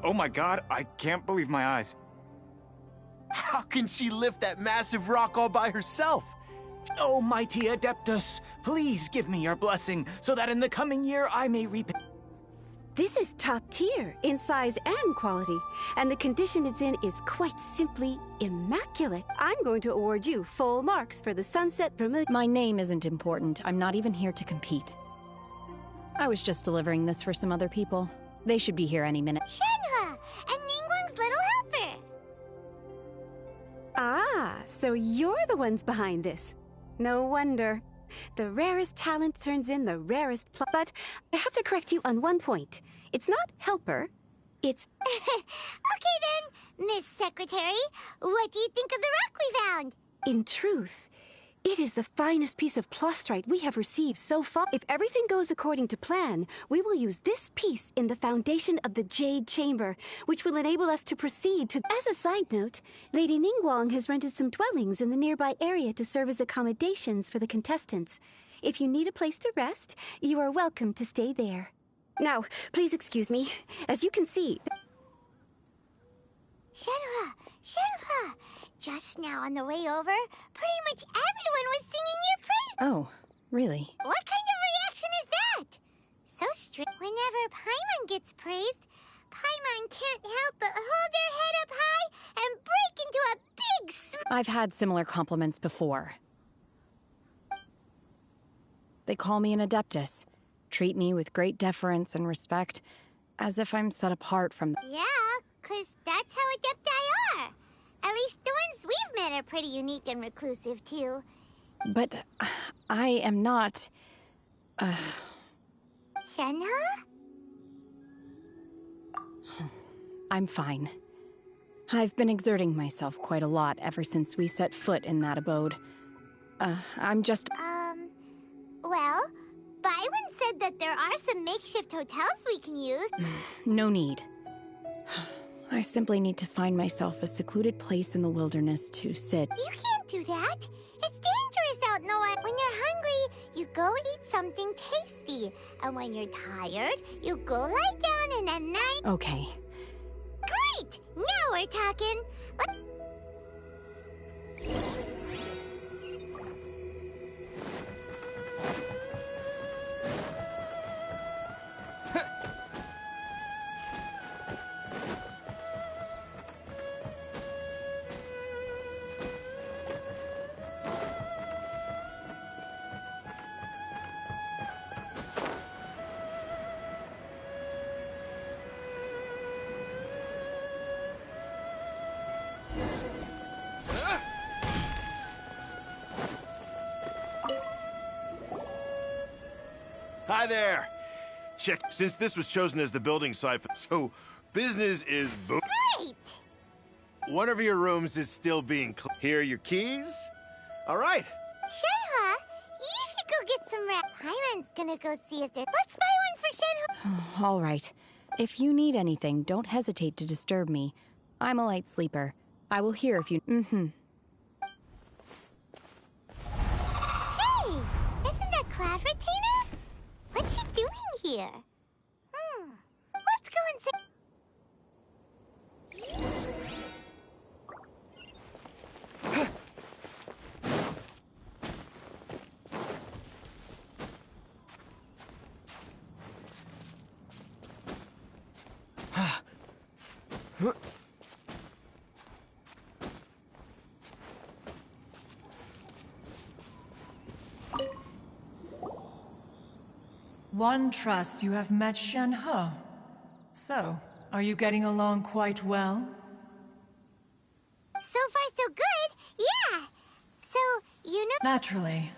Oh my god, I can't believe my eyes. How can she lift that massive rock all by herself? Oh, mighty Adeptus, please give me your blessing so that in the coming year I may reap it. This is top tier in size and quality, and the condition it's in is quite simply immaculate. I'm going to award you full marks for the Sunset Vermilion. My name isn't important. I'm not even here to compete. I was just delivering this for some other people. They should be here any minute. Shenhe, and Ningguang's little helper. Ah, so you're the ones behind this. No wonder. The rarest talent turns in the rarest but I have to correct you on one point. It's not helper, it's... Okay then, Miss Secretary, what do you think of the rock we found? In truth, it is the finest piece of plastrite we have received so far. If everything goes according to plan, we will use this piece in the foundation of the Jade Chamber, which will enable us to proceed to... As a side note, Lady Ningguang has rented some dwellings in the nearby area to serve as accommodations for the contestants. If you need a place to rest, you are welcome to stay there. Now, please excuse me. As you can see... Shenhe, just now on the way over, pretty much everyone was singing your praise. Oh, really? What kind of reaction is that? So strict. Whenever Paimon gets praised, Paimon can't help but hold her head up high and break into a big smile. I've had similar compliments before. They call me an Adeptus, treat me with great deference and respect, as if I'm set apart from them. Yeah, 'cause that's how Adepti are. At least the ones we've met are pretty unique and reclusive, too. But I am not... Shenhe? I'm fine. I've been exerting myself quite a lot ever since we set foot in that abode. I'm just... Well, Byron said that there are some makeshift hotels we can use. No need. I simply need to find myself a secluded place in the wilderness to sit. You can't do that. It's dangerous out in the wild. When you're hungry, you go eat something tasty. And when you're tired, you go lie down and at night... Okay. Great! Now we're talking. Hi there! Check, since this was chosen as the building site, so Business is Great! One of your rooms is still being Here are your keys. All right. Shenhe, you should go get some rest. Paimon's gonna go see if there. Let's buy one for Shenhe. All right. If you need anything, don't hesitate to disturb me. I'm a light sleeper. I will hear if you... Hey! Isn't that Cloud Retainer? What's she doing here? Let's go and see... One trusts you have met Shenhe. So, are you getting along quite well? So far, so good. Yeah. So, you know... Naturally.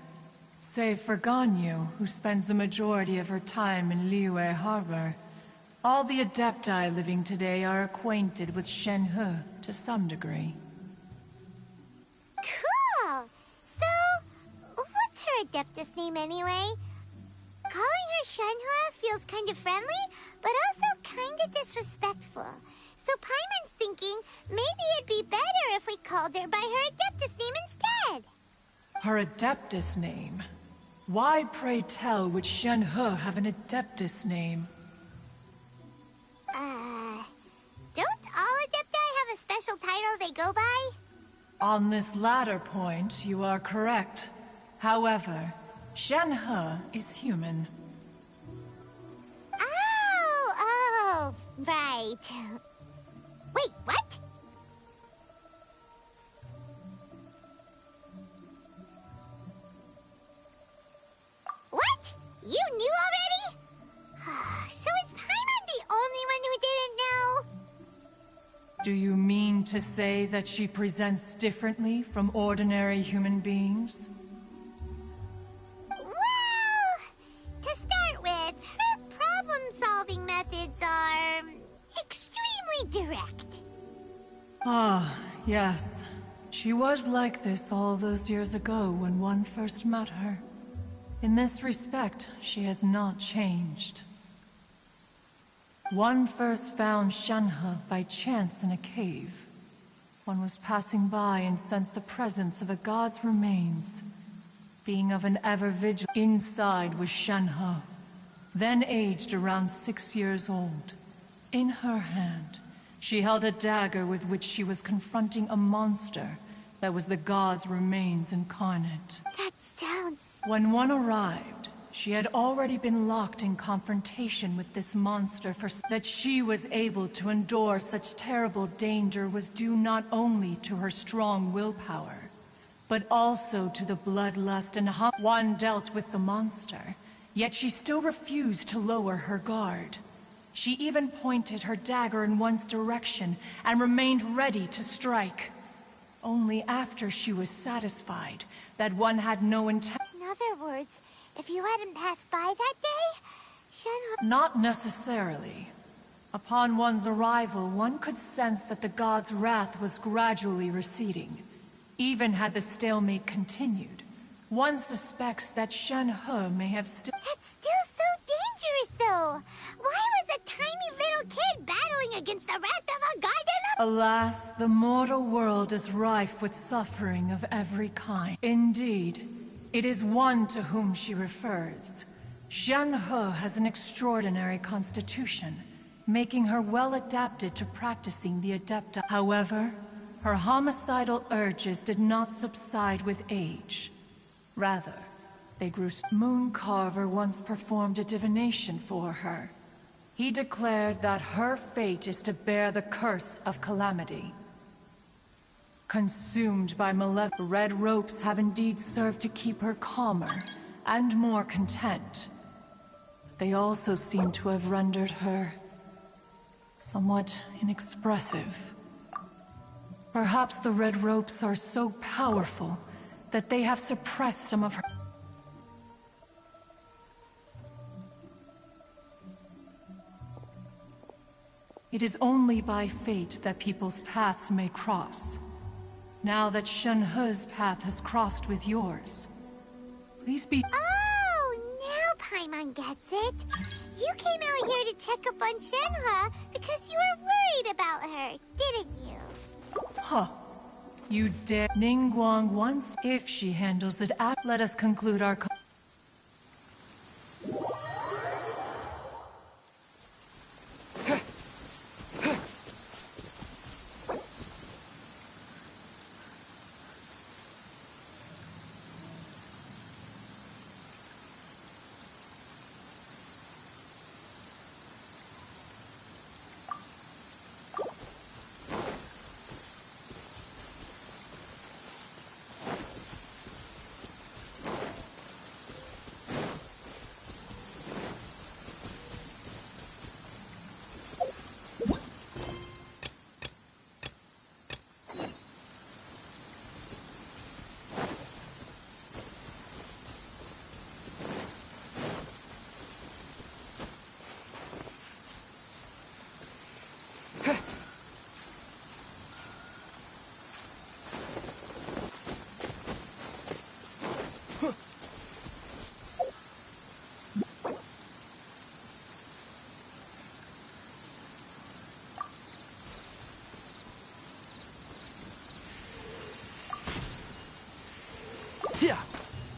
Save for Ganyu, who spends the majority of her time in Liyue Harbor. All the Adepti living today are acquainted with Shenhe to some degree. Cool! So, what's her Adeptus name anyway? Calling her Shenhe feels kind of friendly, but also kind of disrespectful. So Paimon's thinking maybe it'd be better if we called her by her Adeptus name instead. Her Adeptus name? Why, pray tell, would Shenhe have an Adeptus name? Don't all Adepti have a special title they go by? On this latter point, you are correct. However, Shenhe is human. Oh, right. Wait, what? What? You knew already? So is Paimon the only one who didn't know? Do you mean to say that she presents differently from ordinary human beings? Well, to start with, her problem-solving methods are extremely direct. Ah, yes. She was like this all those years ago when one first met her. In this respect, she has not changed. One first found Shenhe by chance in a cave. One was passing by and sensed the presence of a god's remains. Being of an ever-vigilant, inside was Shenhe, then aged around 6 years old. In her hand, she held a dagger with which she was confronting a monster that was the god's remains incarnate. That sounds... When one arrived, she had already been locked in confrontation with this monster for that she was able to endure such terrible danger was due not only to her strong willpower, but also to the bloodlust and one dealt with the monster, yet she still refused to lower her guard. She even pointed her dagger in one's direction and remained ready to strike. Only after she was satisfied that one had no intent. In other words, if you hadn't passed by that day, Shenhe... Not necessarily. Upon one's arrival, one could sense that the god's wrath was gradually receding. Even had the stalemate continued, one suspects that Shenhe may have still... That's still so dangerous, though! Why was a tiny little kid battling against the wrath of a god and a... Alas, the mortal world is rife with suffering of every kind. Indeed, it is one to whom she refers. Shenhe has an extraordinary constitution, making her well adapted to practicing the Adepta. However, her homicidal urges did not subside with age. Rather, they grew. Mooncarver once performed a divination for her. He declared that her fate is to bear the curse of calamity. Consumed by malevolent, red ropes have indeed served to keep her calmer and more content. They also seem to have rendered her somewhat inexpressive. Perhaps the red ropes are so powerful that they have suppressed some of her... It is only by fate that people's paths may cross. Now that Qianhe's path has crossed with yours, please be— Oh, now Paimon gets it. You came out here to check up on Qianhe because you were worried about her, didn't you? Huh. You dare— Ningguang once, if she handles it at— Let us conclude our—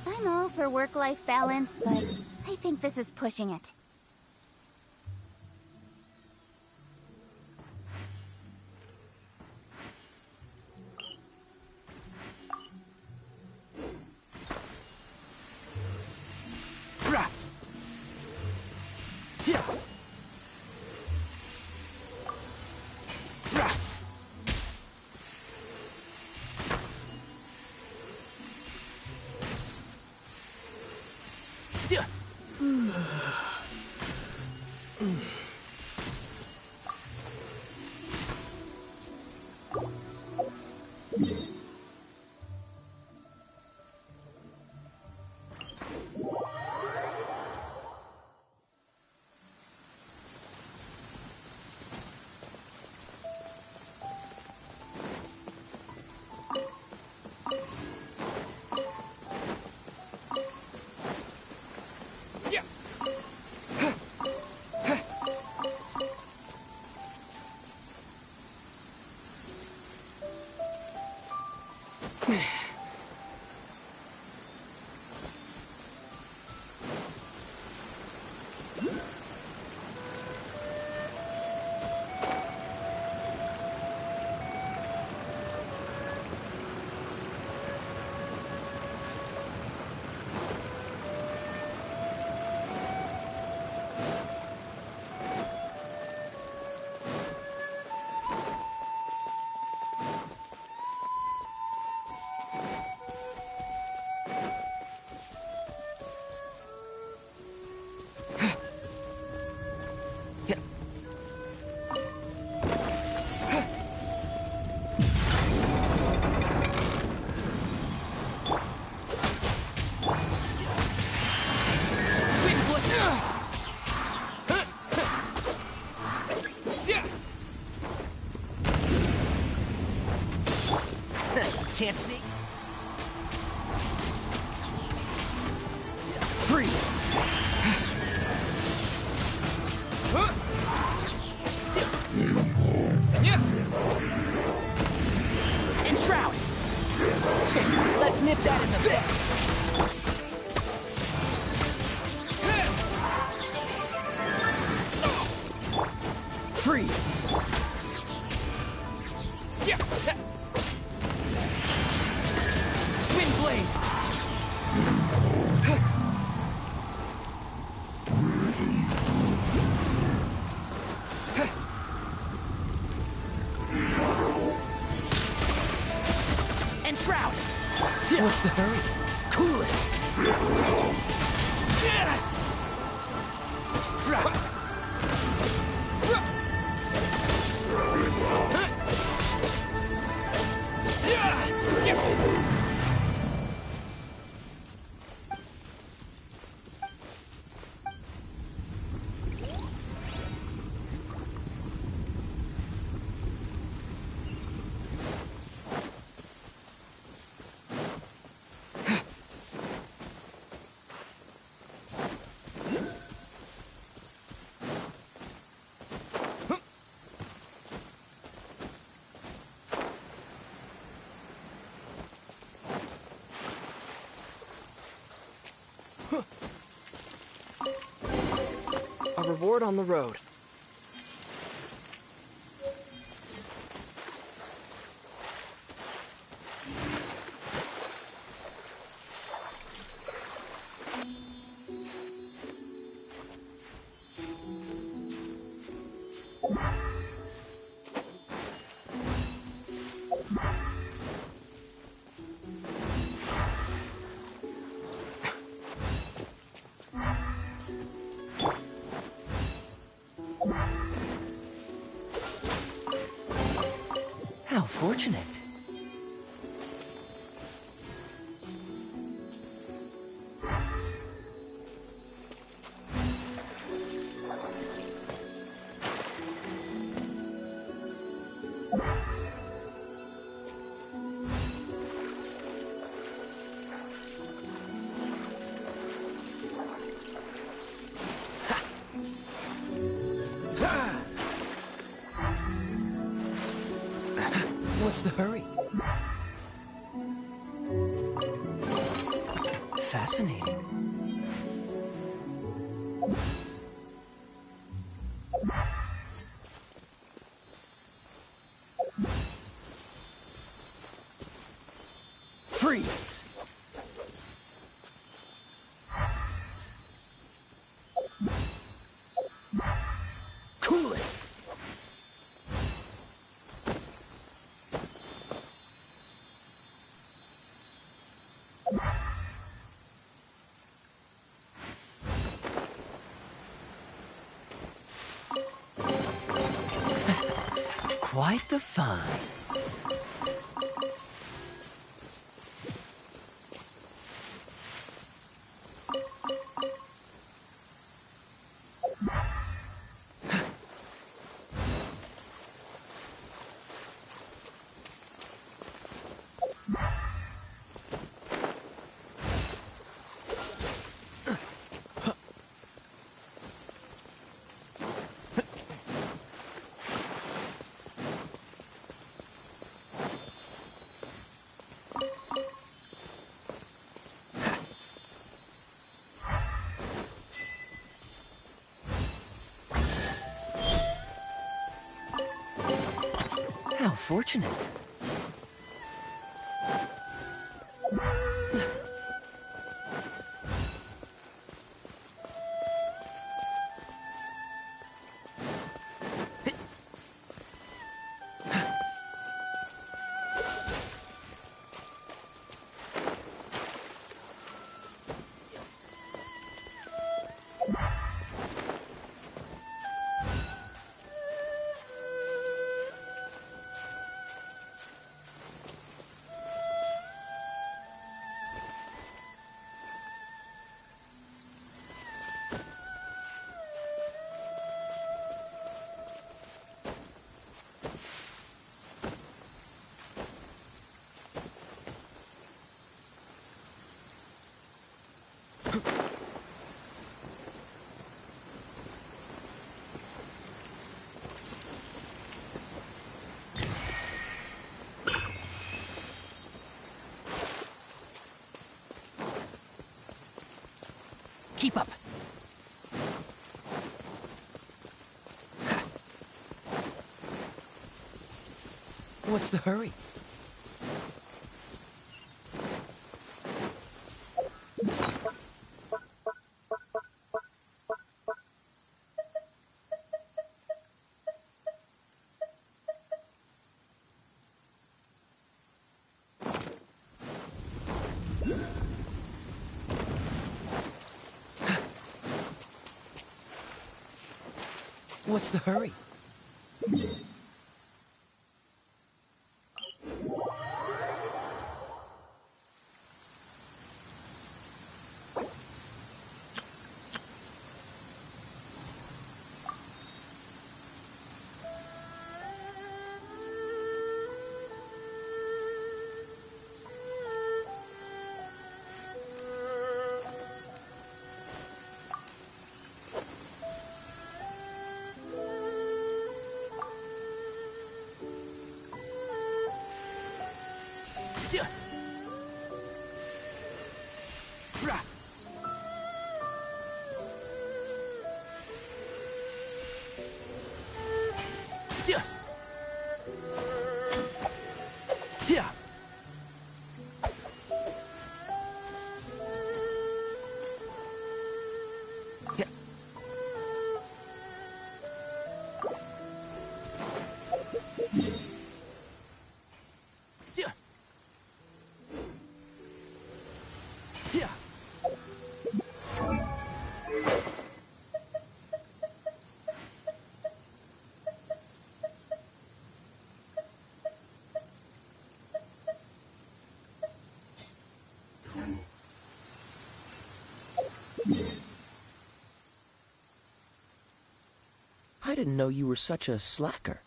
I'm all for work-life balance, but I think this is pushing it. Can't see. Freeze! Enshroud! Let's nip that in the bit. Freeze! Windblade! Enshroud! What's the hurry? Cool it! A reward on the road. How fortunate. What's the hurry? Fascinating. Freeze! Cool it! Quite the fun. How fortunate. Keep up. What's the hurry? What's the hurry? I didn't know you were such a slacker.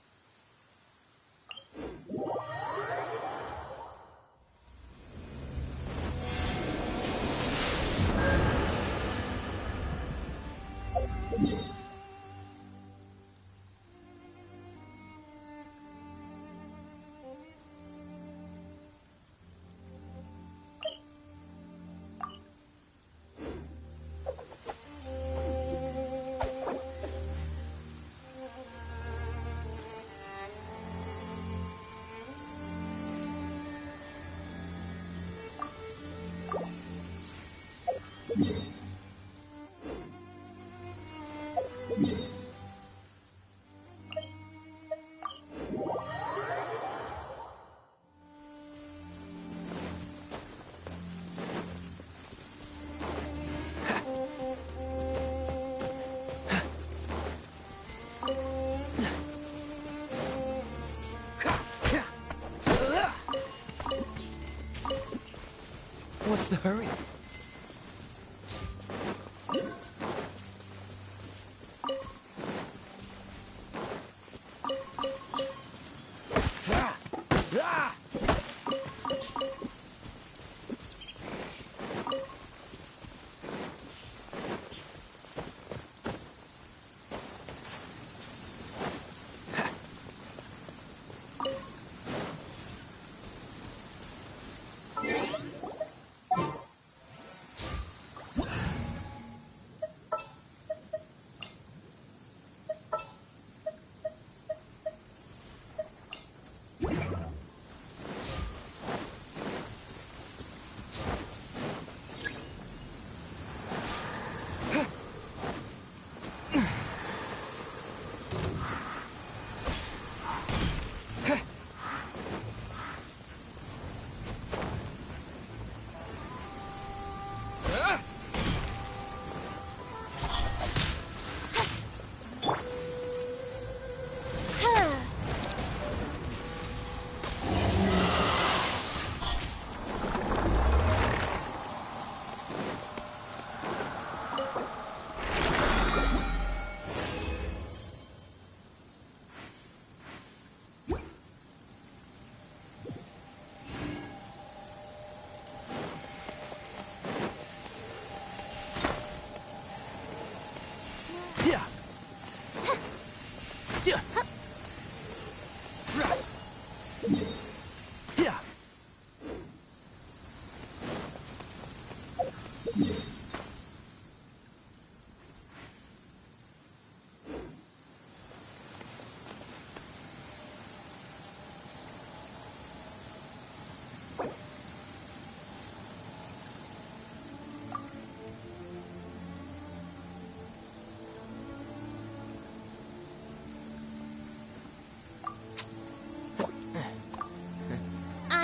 What's the hurry?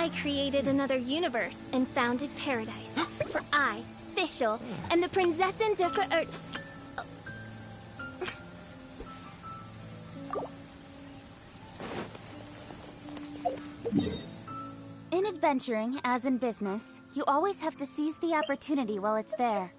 I created another universe and founded paradise. For I, Fischl, am the Prinzessin der Verirrten. In adventuring, as in business, you always have to seize the opportunity while it's there.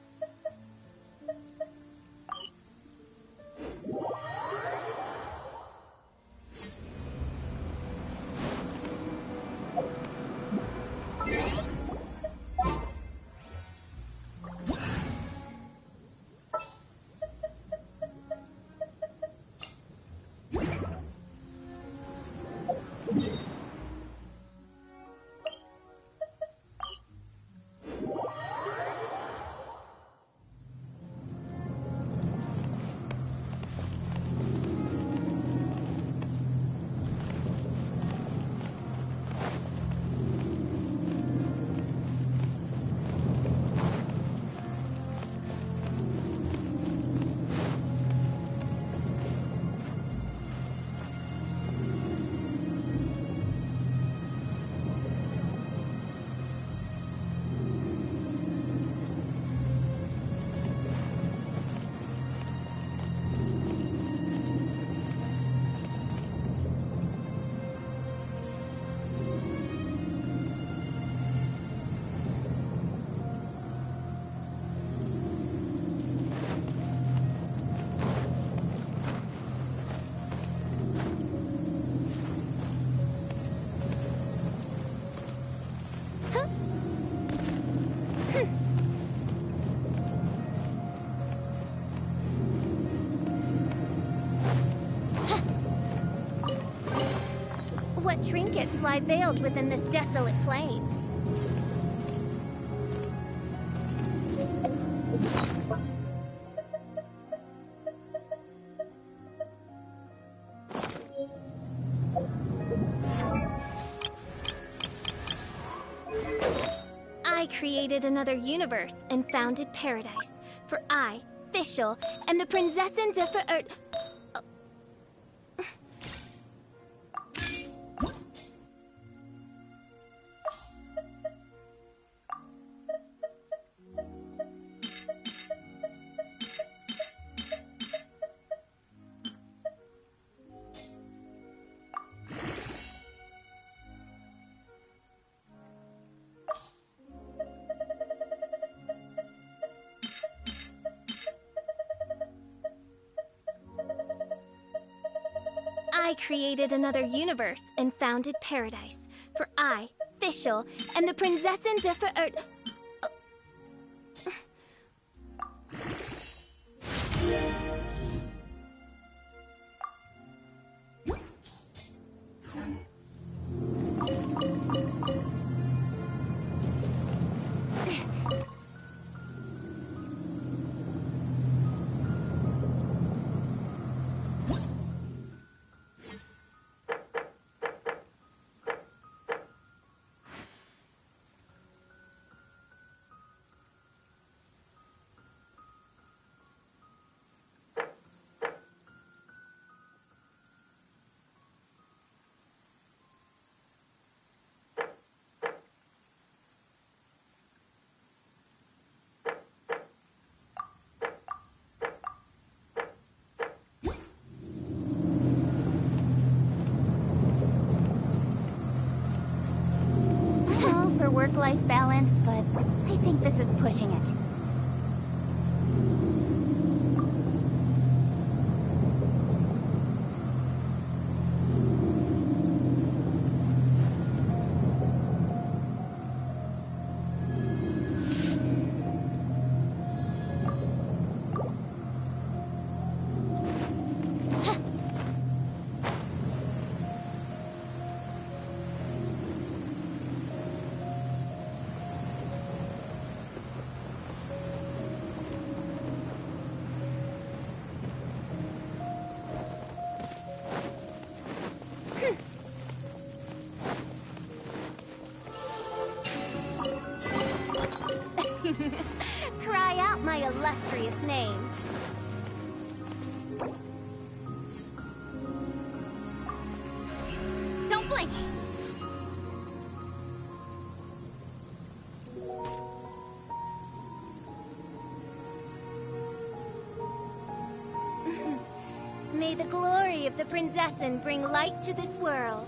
what trinkets lie veiled within this desolate plain. I created another universe and founded paradise for I, 𝘾𝙗𝙗, and the Prinzessin 𝘍𝙪𝙡𝙯. I created another universe and founded paradise for I, 𝘾𝙗𝙗, and the Prinzessin 𝘍𝙪𝙡𝙯. For work-life balance, but I think this is pushing it. Cry out my illustrious name. Don't blink! May the glory of the Prinzessin bring light to this world.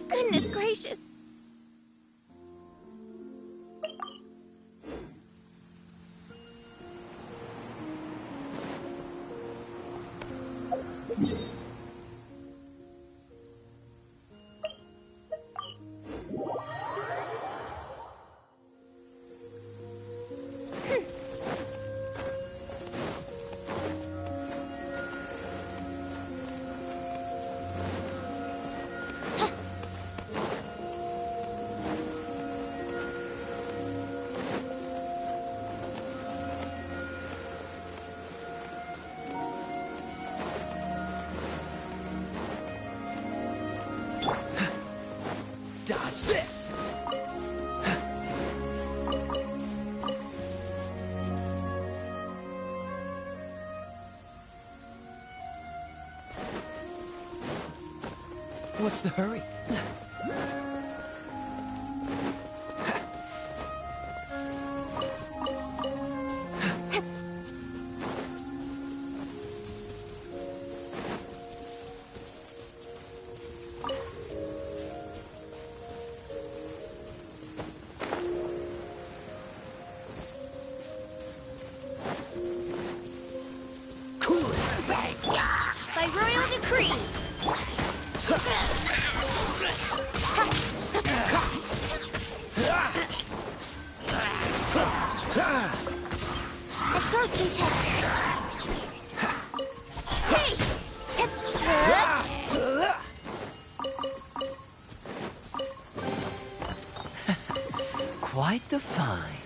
Goodness gracious! Dodge this! What's the hurry? By royal decree. A sword contest. Hey! Quite the find.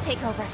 Take over.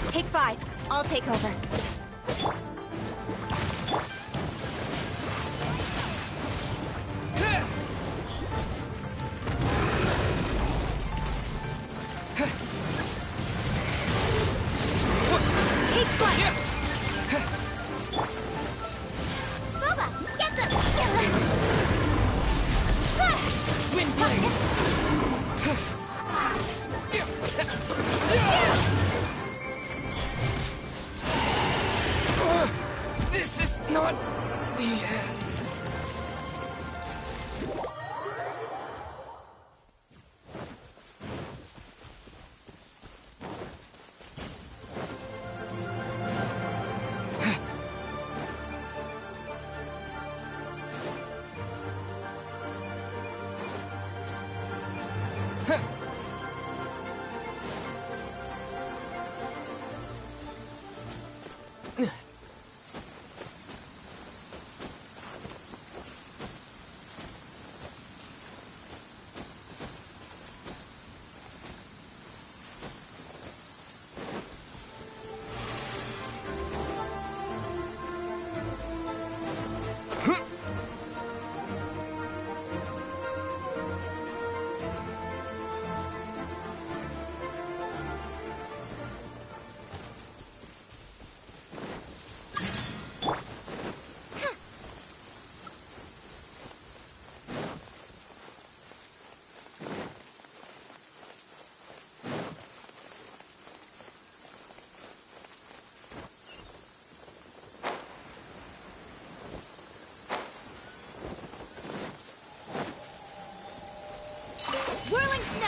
Take 5. I'll take over. Take flight! Booba, get them! Wind blade!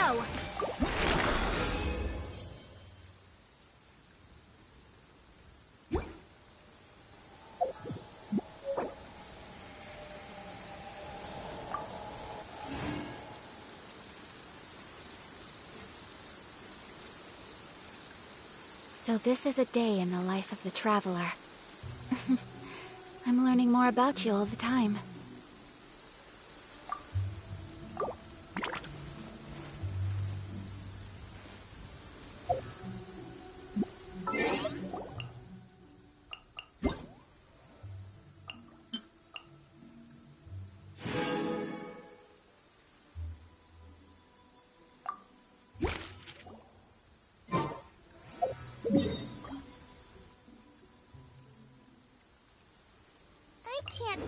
go! So this is a day in the life of the Traveler. I'm learning more about you all the time. I can't...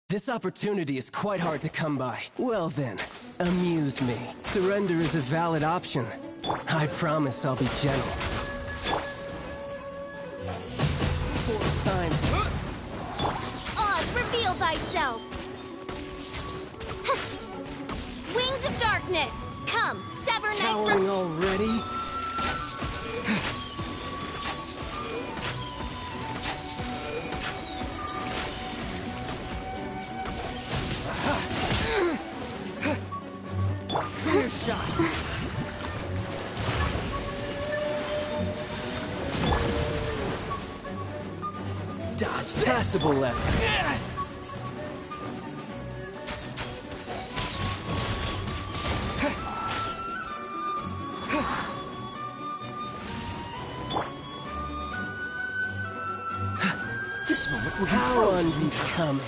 This opportunity is quite hard to come by. Well then, amuse me. Surrender is a valid option. I promise I'll be gentle. Fourth time. Oz, reveal thyself! Wings of darkness! Come, sever night from... Cowering already? Clear shot. Dodge this. Passable left. This moment will be How frozen. unbecoming.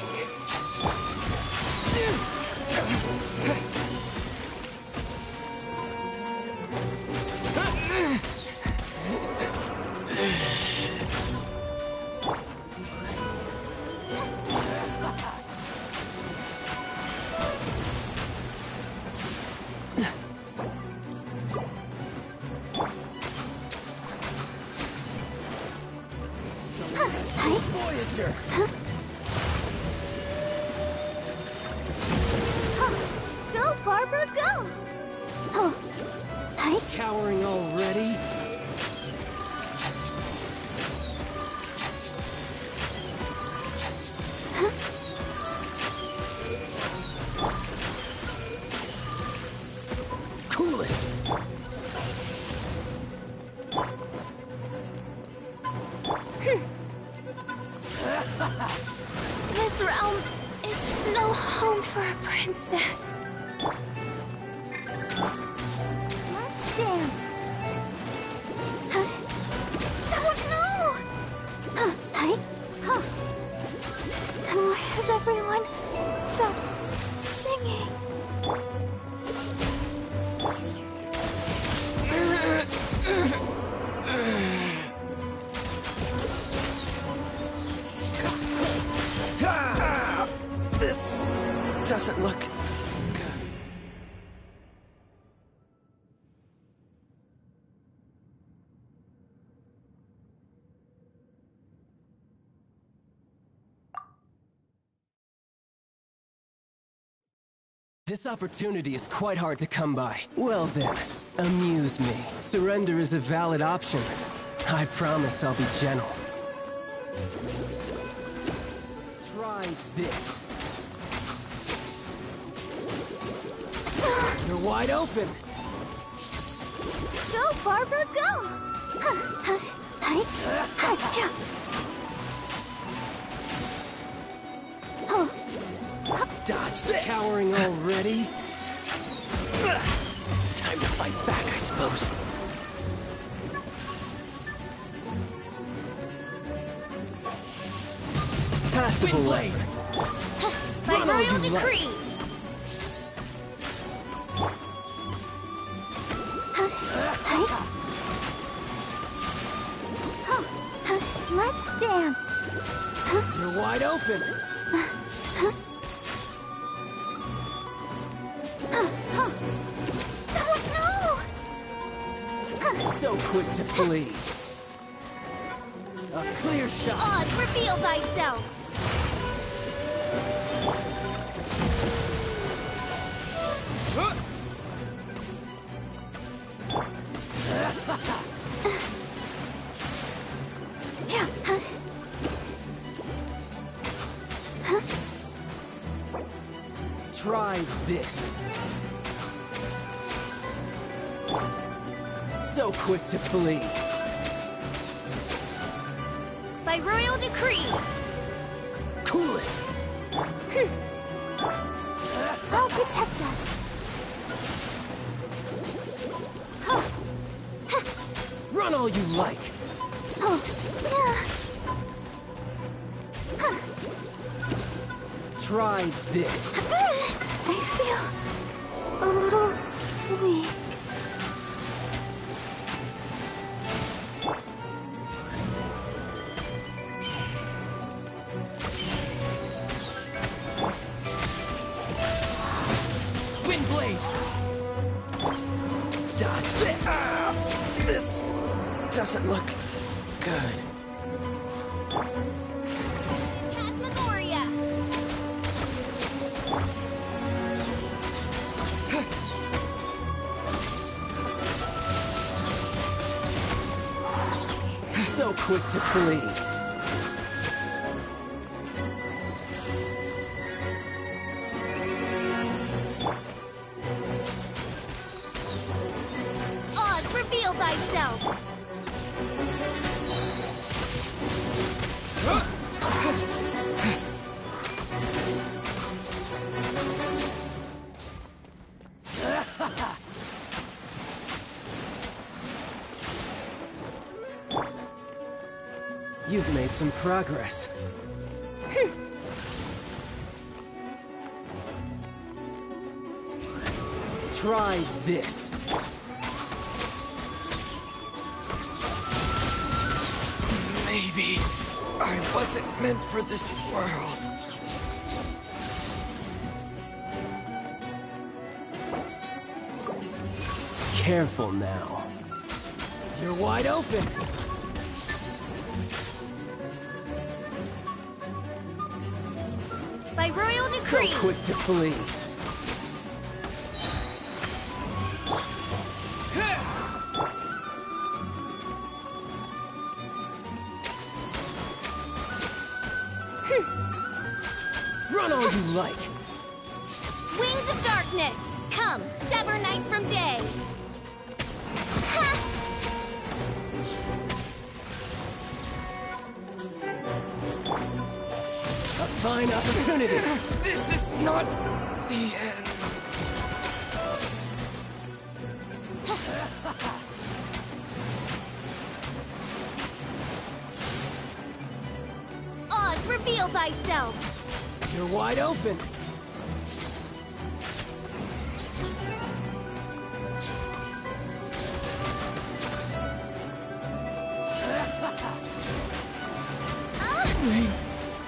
Voyager. Go, Barbara, go! Oh, hi. Cowering already? Cool it. This realm is no home for a princess. Let's dance. Oh, no! Hi. Huh. Why has everyone stopped singing? This doesn't look good. This opportunity is quite hard to come by. Well then, amuse me. Surrender is a valid option. I promise I'll be gentle. Try this. You're wide open. Go, Barbara, go! Hi. Oh. Dodge this. Cowering already? Time to fight back, I suppose. Passable blade. By royal decree! Let's dance. You're wide open. Oh, no! So quick to flee. A clear shot. Oz, reveal thyself! Try this. So quick to flee. By royal decree! Cool it. I'll protect us. Run all you like. Oh, Try this. I feel a little weak. doesn't look good. Phantasmagoria! So quick to flee. Oz, reveal thyself! You've made some progress. Try this. Maybe I wasn't meant for this world. Careful now. You're wide open. By royal decree! So quick to flee. Run all you like. Wings of darkness! Come, sever night from day! Ha! A fine opportunity. This is not the end. Oz, reveal thyself! You're wide open.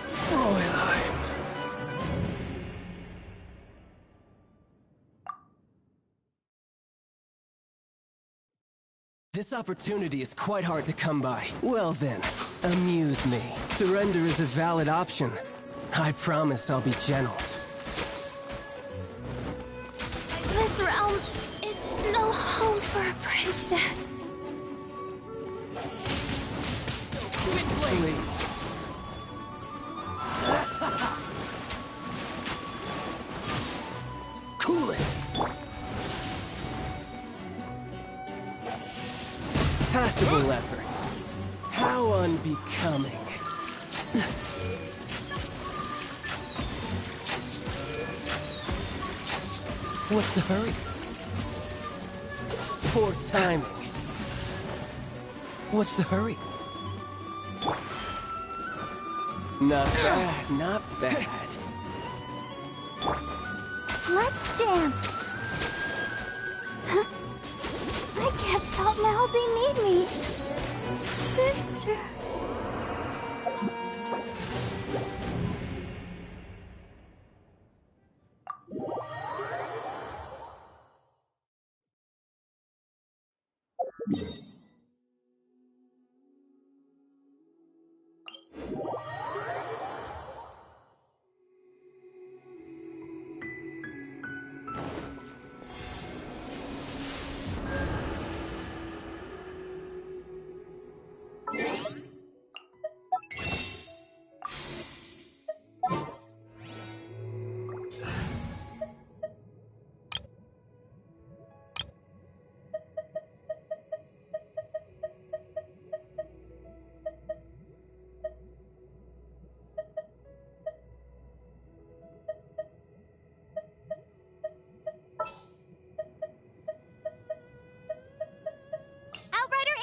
Fräulein. This opportunity is quite hard to come by. Well then, amuse me. Surrender is a valid option. I promise I'll be gentle. This realm is no home for a princess. Quickly! Cool it! Passable effort. How unbecoming. What's the hurry? Poor timing. What's the hurry? Not bad, not bad. Let's dance. Huh? I can't stop now. They need me. Sister.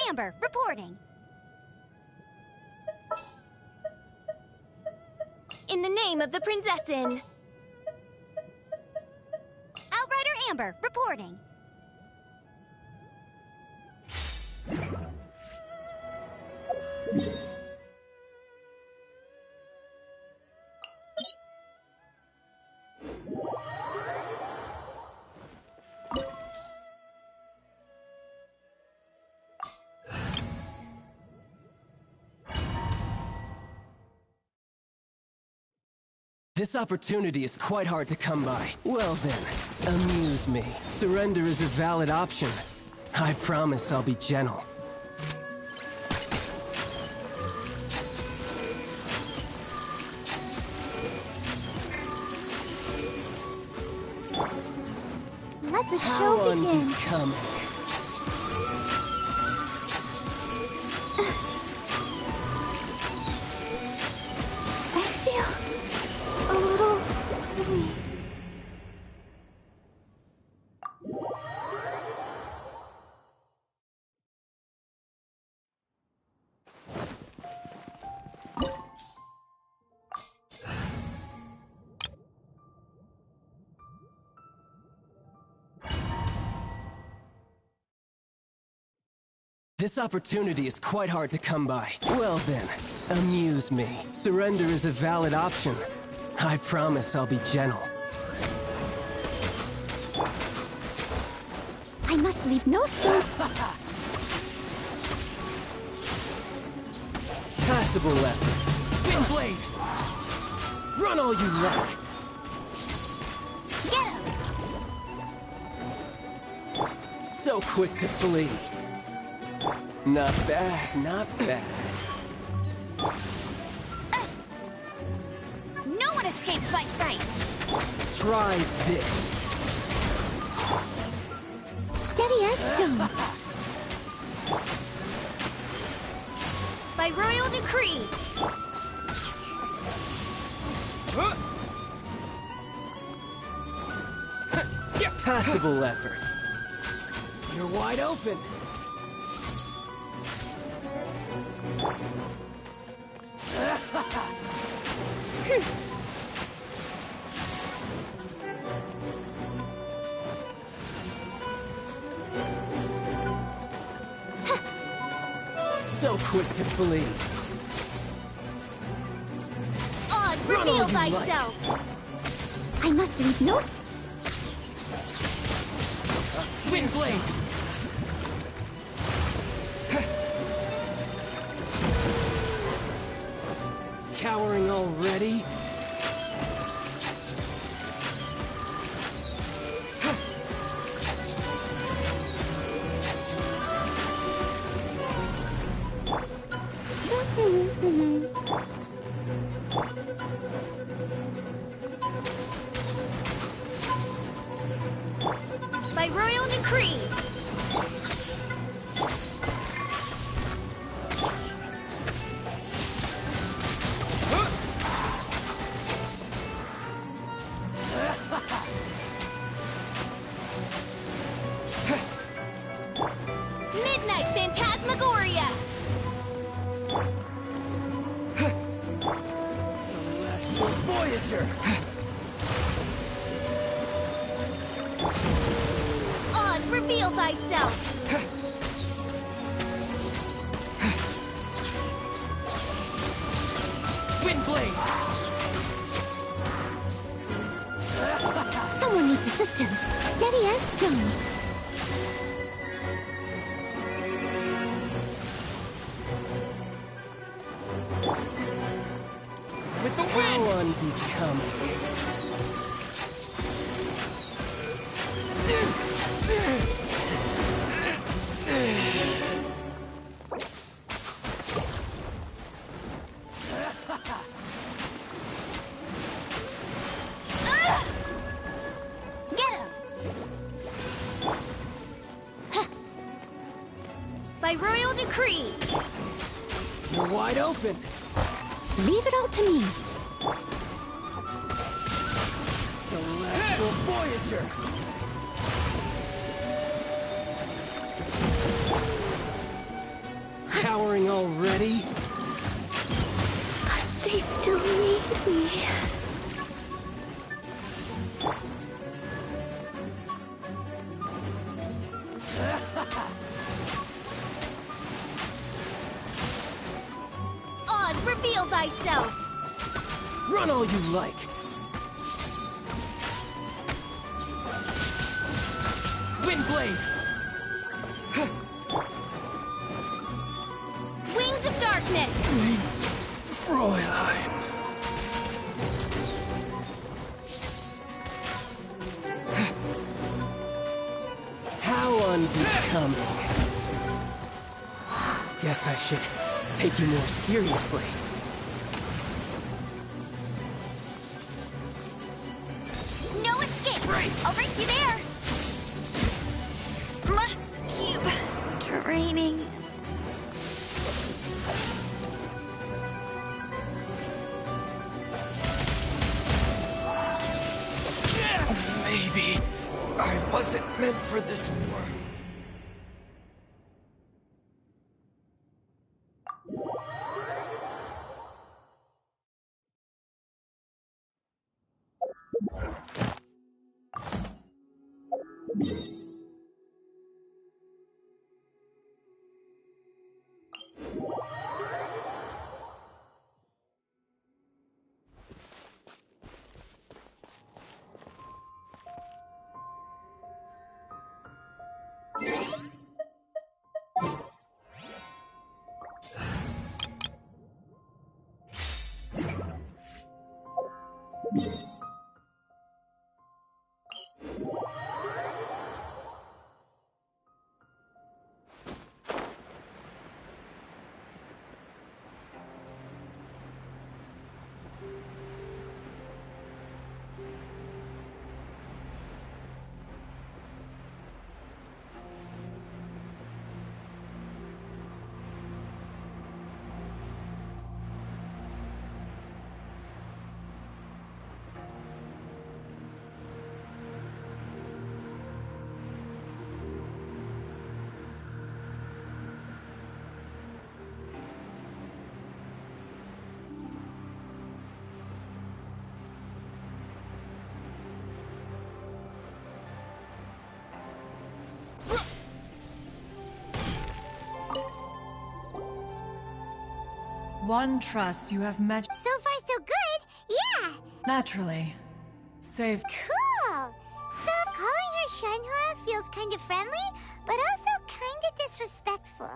Amber, reporting. In the name of the Prinzessin. Outrider Amber, reporting. This opportunity is quite hard to come by. Well then, amuse me. Surrender is a valid option. I promise I'll be gentle. Let the show begin. Unbecoming. I feel a little weak. This opportunity is quite hard to come by. Well then, amuse me. Surrender is a valid option. I promise I'll be gentle. I must leave no stone. Passable effort. Windblade! Run all you like! Get him! So quick to flee. Not bad, not bad. No one escapes my sights! Try this. Steady as stone. By royal decree. Passable effort. You're wide open. So quick to flee. Odds, reveal thyself. I must leave no... Windblade! Cowering already? By royal decree. Midnight Phantasmagoria. Celestial Voyager! Oz, reveal thyself. Windblade! Someone needs assistance. Steady as stone. With the wind! How unbecoming. Get him! By royal decree. You're wide open. Leave it all to me. Celestial Voyager! Cowering already? They still need me. Oz, reveal thyself. Run all you like. Windblade! Wings of darkness. Fräulein. guess I should take you more seriously. No escape! Right. I'll race you there! Must keep training. Maybe I wasn't meant for this war. One trusts you have met. So far, so good. Yeah. Naturally. Save. Cool. So calling her Shenhe feels kind of friendly, but also kind of disrespectful.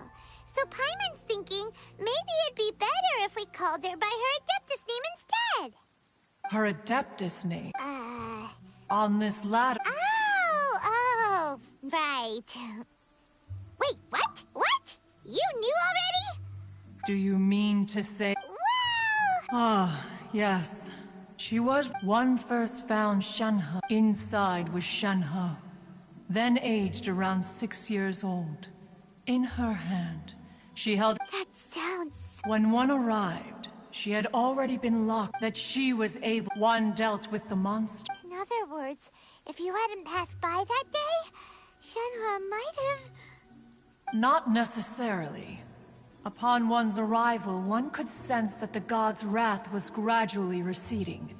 So Paimon's thinking maybe it'd be better if we called her by her Adeptus name instead. Her Adeptus name? On this ladder. Oh, right. Wait, what? What? You knew already? Do you mean to say? Ah, yes. She was one first found Shenhe. Inside was Shenhe. Then aged around 6 years old. In her hand, she held. That sounds. When one arrived, she had already been locked. That she was able. One dealt with the monster. In other words, if you hadn't passed by that day, Shenhe might have. Not necessarily. Upon one's arrival, one could sense that the god's wrath was gradually receding.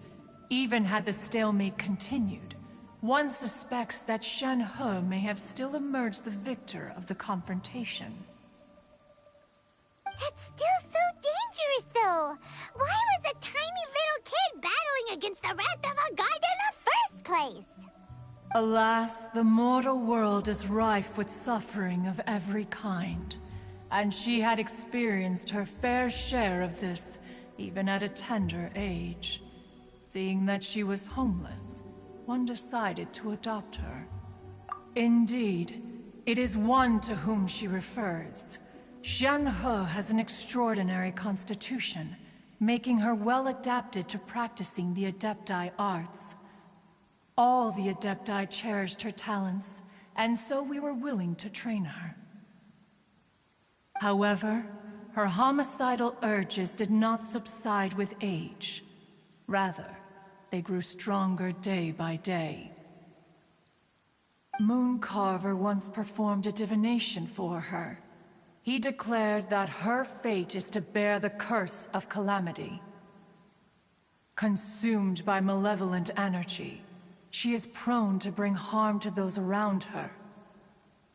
Even had the stalemate continued, one suspects that Shenhe may have still emerged the victor of the confrontation. That's still so dangerous, though! Why was a tiny little kid battling against the wrath of a god in the first place? Alas, the mortal world is rife with suffering of every kind. And she had experienced her fair share of this, even at a tender age. Seeing that she was homeless, one decided to adopt her. Indeed, it is one to whom she refers. Shenhe has an extraordinary constitution, making her well adapted to practicing the Adepti arts. All the Adepti cherished her talents, and so we were willing to train her. However, her homicidal urges did not subside with age. Rather, they grew stronger day by day. Mooncarver once performed a divination for her. He declared that her fate is to bear the curse of calamity. Consumed by malevolent energy, she is prone to bring harm to those around her.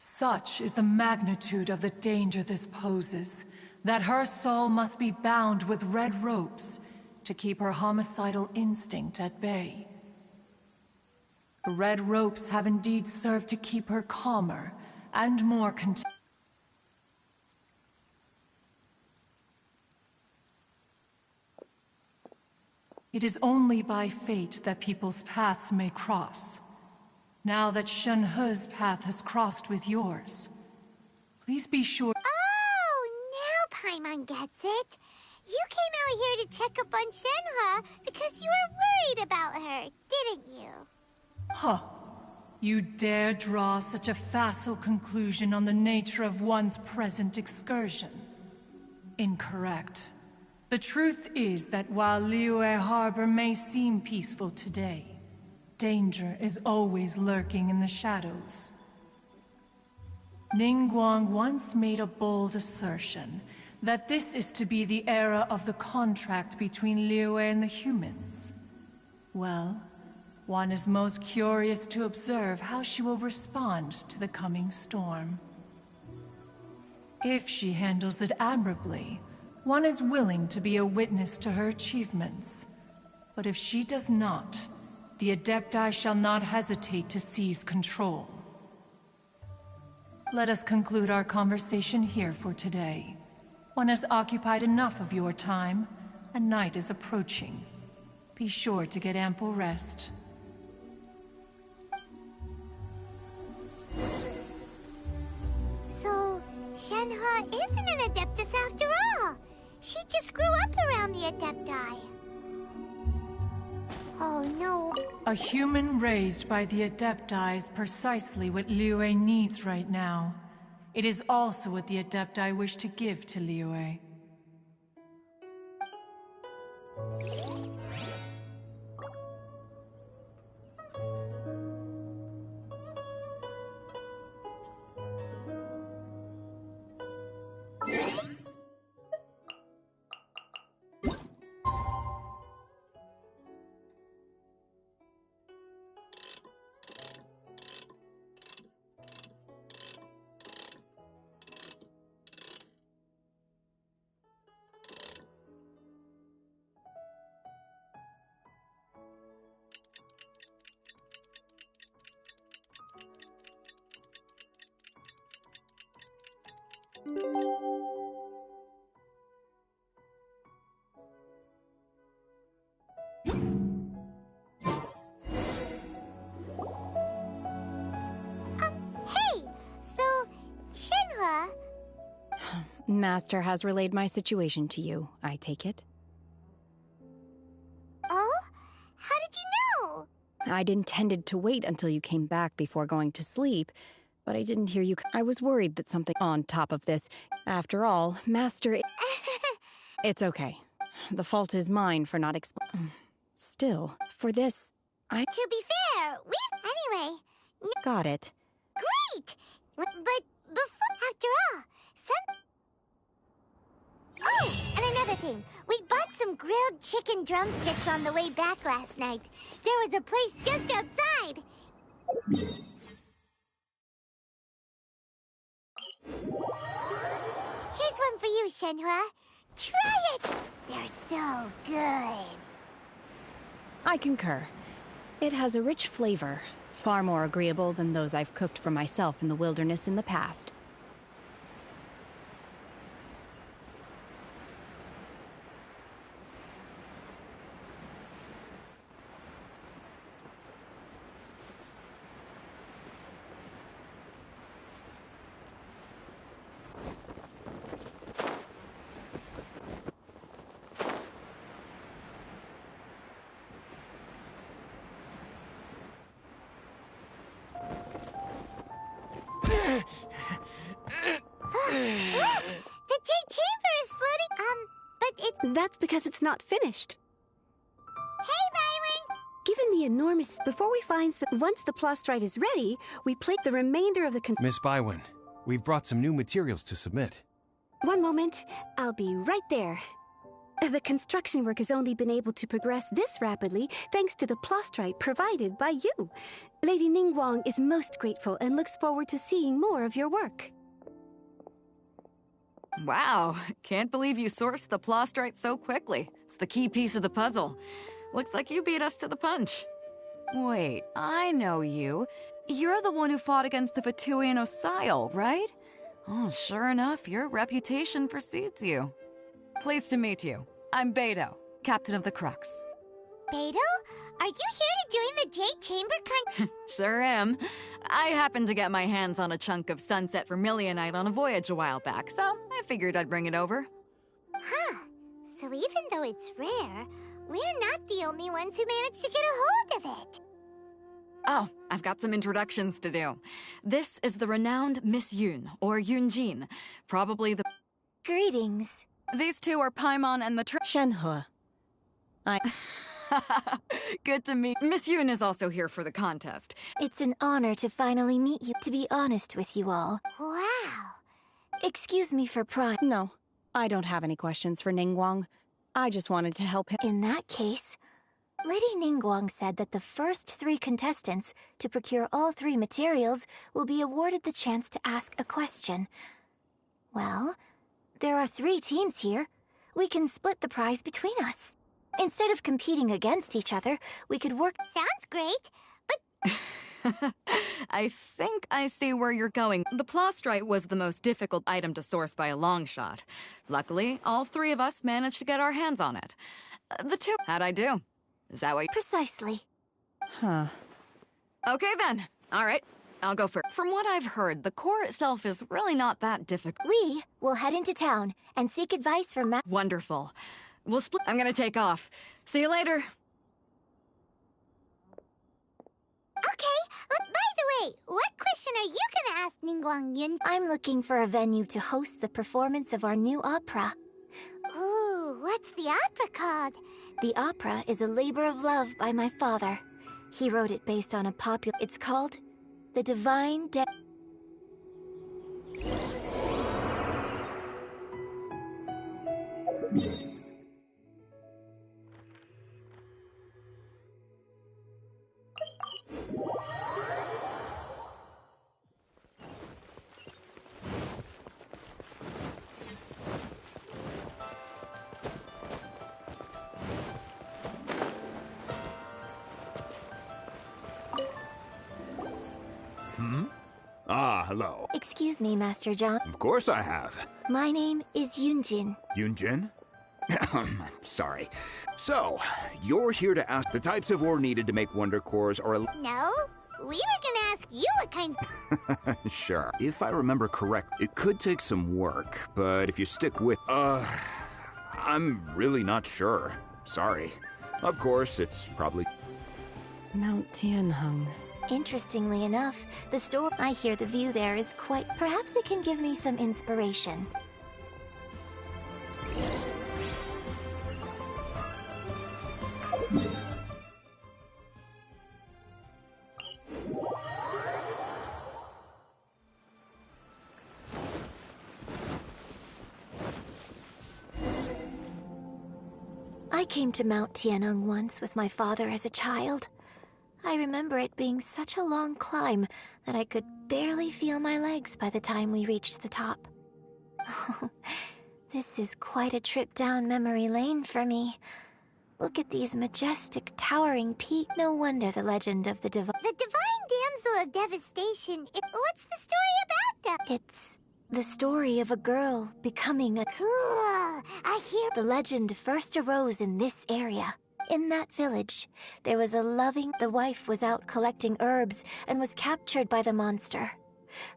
Such is the magnitude of the danger this poses, that her soul must be bound with red ropes to keep her homicidal instinct at bay. The red ropes have indeed served to keep her calmer and more content. It is only by fate that people's paths may cross. Now that Shenhe's path has crossed with yours, please be sure. Oh, now check up on Shenhua because you were worried about her, didn't you? Huh. You dare draw such a facile conclusion on the nature of one's present excursion? Incorrect. The truth is that while Liyue Harbor may seem peaceful today, danger is always lurking in the shadows. Ningguang once made a bold assertion that this is to be the era of the contract between Liyue and the humans. Well, one is most curious to observe how she will respond to the coming storm. If she handles it admirably, one is willing to be a witness to her achievements. But if she does not, the Adepti shall not hesitate to seize control. Let us conclude our conversation here for today. One has occupied enough of your time, and night is approaching. Be sure to get ample rest. So, Shenhua isn't an Adeptus after all. She just grew up around the Adepti. Oh no. A human raised by the Adepti is precisely what Liyue needs right now. It is also what the Adepti wish to give to Liyue. Hey! So, Shenhua... Master has relayed my situation to you, I take it? Oh? How did you know? I'd intended to wait until you came back before going to sleep, but I didn't hear you. I was worried that something on top of this. After all, Master... It's okay. The fault is mine for not Still, for this, To be fair, Anyway... Got it. Great! But before... After all, Oh! And another thing. We bought some grilled chicken drumsticks on the way back last night. There was a place just outside. Here's one for you, Shenhua. Try it! They're so good. I concur. It has a rich flavor, far more agreeable than those I've cooked for myself in the wilderness in the past. The Jade Chamber is floating, but it's... That's because it's not finished. Hey, Byron! Given the enormous... Before we find... Once the plastrite is ready, we plate the remainder of the... Miss Bywin, we've brought some new materials to submit. One moment. I'll be right there. The construction work has only been able to progress this rapidly thanks to the plastrite provided by you. Lady Ningguang is most grateful and looks forward to seeing more of your work. Wow, can't believe you sourced the plastrite so quickly. It's the key piece of the puzzle. Looks like you beat us to the punch. Wait, I know you. You're the one who fought against the Fatui and Osile, right? Oh, sure enough, your reputation precedes you. Pleased to meet you. I'm Beidou, captain of the Crux. Beidou? Are you here to join the Jade Chamber Sure am. I happened to get my hands on a chunk of sunset vermilionite on a voyage a while back, so I figured I'd bring it over. Huh. So even though it's rare, we're not the only ones who managed to get a hold of it. Oh, I've got some introductions to do. This is the renowned Miss Yoon, or Yoonjin, probably the... Greetings. These two are Paimon and the Shenhe. Good to meet. Miss Yoon is also here for the contest. It's an honor to finally meet you, to be honest with you all. Wow. Excuse me for prying. No, I don't have any questions for Ningguang. I just wanted to help him. In that case, Lady Ningguang said that the first 3 contestants to procure all 3 materials will be awarded the chance to ask a question. Well, there are 3 teams here. We can split the prize between us. Instead of competing against each other, we could work— Sounds great, but... I think I see where you're going. The plastrite was the most difficult item to source by a long shot. Luckily, all 3 of us managed to get our hands on it. How'd I do? Is that what you— Precisely. Huh. Okay then. All right. I'll go first. From what I've heard, the core itself is really not that difficult. We will head into town and seek advice from Wonderful. We'll split. I'm gonna take off. See you later. Okay, by the way, what question are you gonna ask Ningguang Yun? I'm looking for a venue to host the performance of our new opera. Ooh, what's the opera called? The opera is a labor of love by my father. He wrote it based on a popular... It's called The Divine Ah, hello. Excuse me, Master John. Of course I have. My name is Yoonjin. Yoonjin? Sorry. So, you're here to ask the types of ore needed to make wonder cores or... No, we were gonna ask you what kinds... Sure. If I remember correct, it could take some work, but if you stick with... I'm really not sure. Sorry. Of course, it's probably... Mount Tianheng. Interestingly enough, the store— I hear the view there is quite— Perhaps it can give me some inspiration. I came to Mount Tianheng once with my father as a child. I remember it being such a long climb that I could barely feel my legs by the time we reached the top. Oh, this is quite a trip down memory lane for me. Look at these majestic, towering peaks. No wonder the legend of the Divine Damsel of Devastation. What's the story about that? It's the story of a girl becoming a... Cool. I hear... The legend first arose in this area. In that village, there was a loving... The wife was out collecting herbs and was captured by the monster.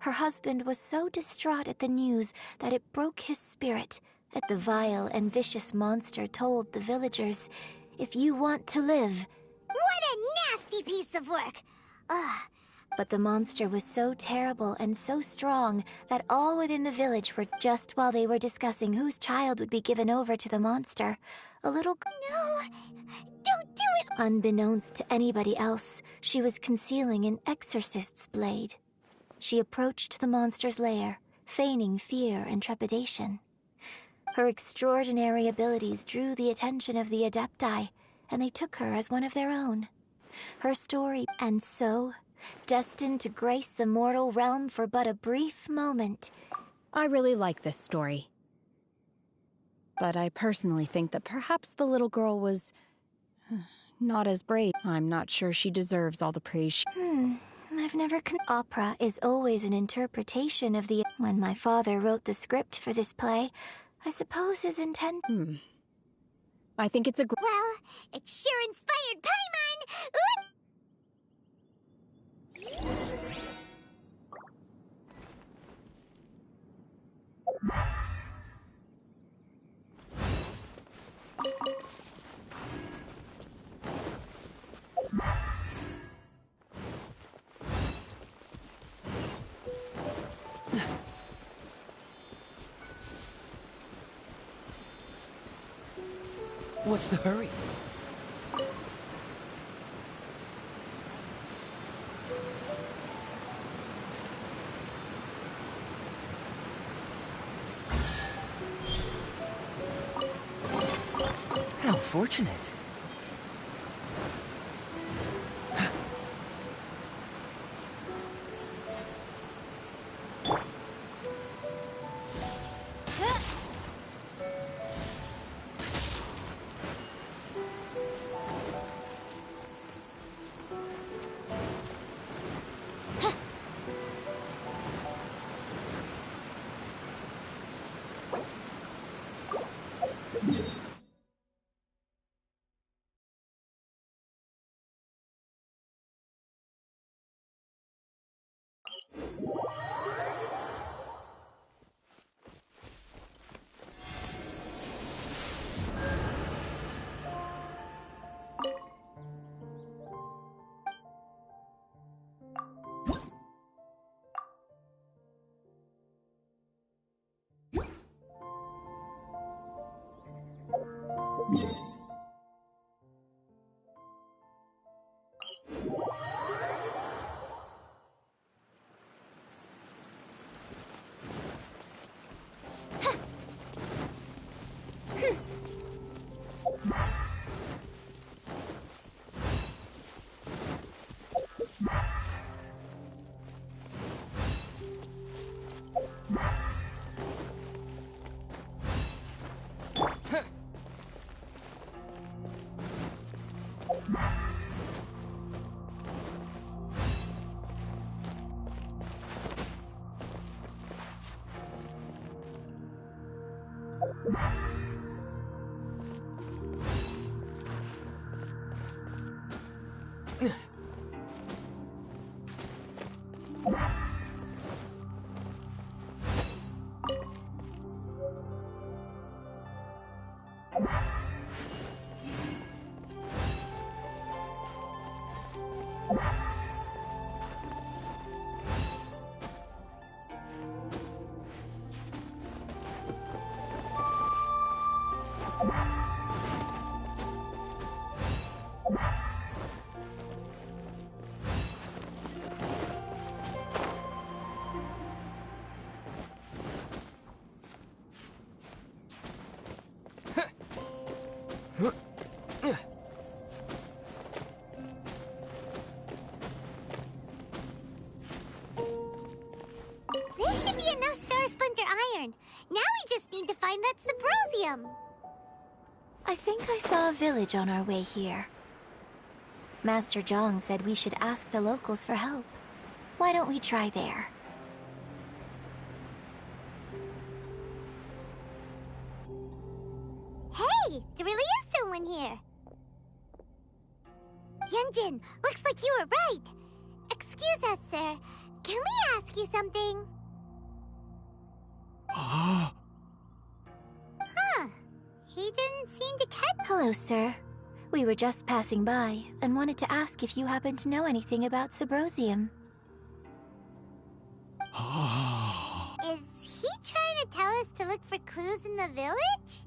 Her husband was so distraught at the news that it broke his spirit. The vile and vicious monster told the villagers, "If you want to live..." What a nasty piece of work! Ugh. But the monster was so terrible and so strong that all within the village were... Just while they were discussing whose child would be given over to the monster, a little... No! Don't do it! Unbeknownst to anybody else, she was concealing an exorcist's blade. She approached the monster's lair, feigning fear and trepidation. Her extraordinary abilities drew the attention of the Adepti, and they took her as one of their own. Her story, and so, destined to grace the mortal realm for but a brief moment. I really like this story. But I personally think that perhaps the little girl was... not as brave. I'm not sure she deserves all the praise she... I've never Opera is always an interpretation of the... When my father wrote the script for this play, I suppose his intent... I think it's a... Well, it sure inspired Paimon! What's the hurry? How fortunate. This should be enough Star Splinter Iron. Now we just need to find that Subrosium. I think I saw a village on our way here. Master Zhang said we should ask the locals for help. Why don't we try there? Hey, there really is someone here. Yunjin, looks like you were right. Excuse us, sir. Can we ask you something? Huh. He didn't seem to catch... Hello, sir. We were just passing by and wanted to ask if you happen to know anything about Subrosium. Is he trying to tell us to look for clues in the village?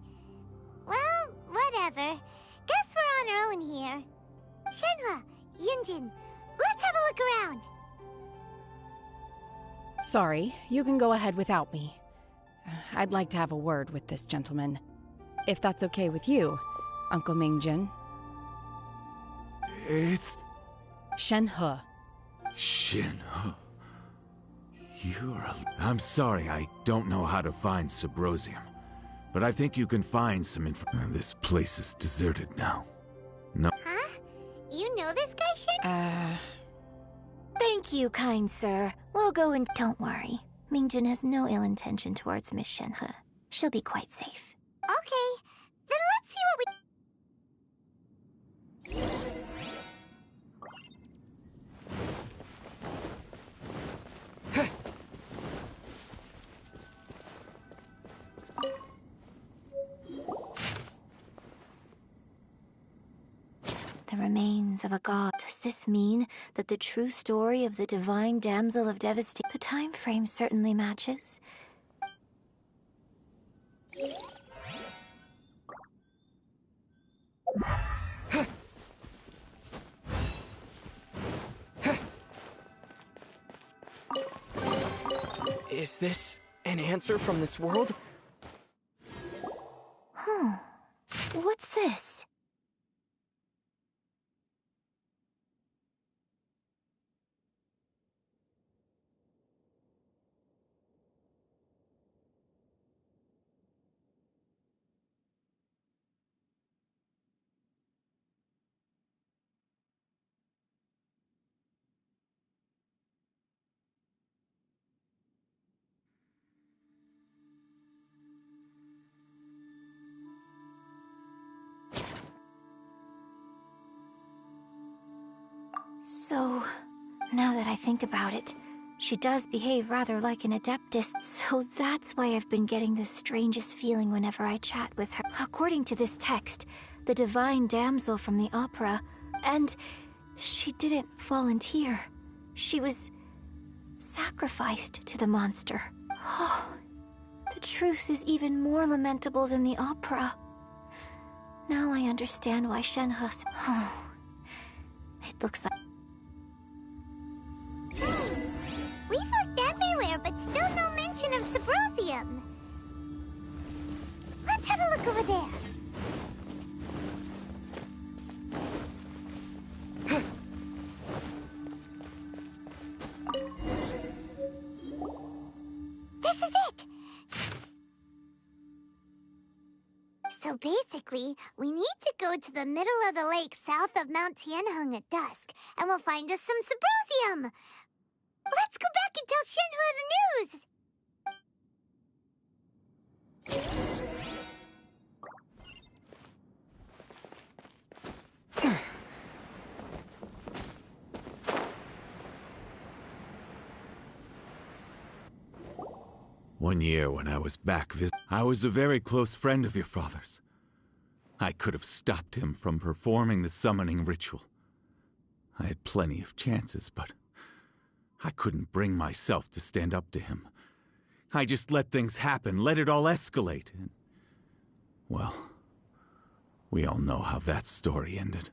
Well, whatever. Guess we're on our own here. Shenhua, Yunjin, let's have a look around. Sorry, you can go ahead without me. I'd like to have a word with this gentleman. If that's okay with you, Uncle Mingjin. It's... Shenhe. Shenhe. I'm sorry, I don't know how to find Subrosium. But I think you can find some This place is deserted now. No. Huh? You know this guy, Shen? Thank you, kind sir. We'll go and... Don't worry. Mingjin has no ill intention towards Miss Shenhe. She'll be quite safe. Okay, then let's see what we... The remains of a god. Does this mean that the true story of the divine damsel of devastation... The time frame certainly matches. Is this an answer from this world? Huh. What's this? So, now that I think about it, she does behave rather like an Adeptus, so that's why I've been getting the strangest feeling whenever I chat with her. According to this text, the divine damsel from the opera, and she didn't volunteer. She was sacrificed to the monster. Oh, the truth is even more lamentable than the opera. Now I understand why Shenhe's... Oh, it looks like... We've looked everywhere, but still no mention of Subrosium. Let's have a look over there. This is it! So basically, we need to go to the middle of the lake south of Mount Tianheng at dusk, and we'll find us some Subrosium! Let's go back and tell Shenhe the news! One year when I was back I was a very close friend of your father's. I could have stopped him from performing the summoning ritual. I had plenty of chances, but I couldn't bring myself to stand up to him. I just let things happen, let it all escalate. And, well, we all know how that story ended.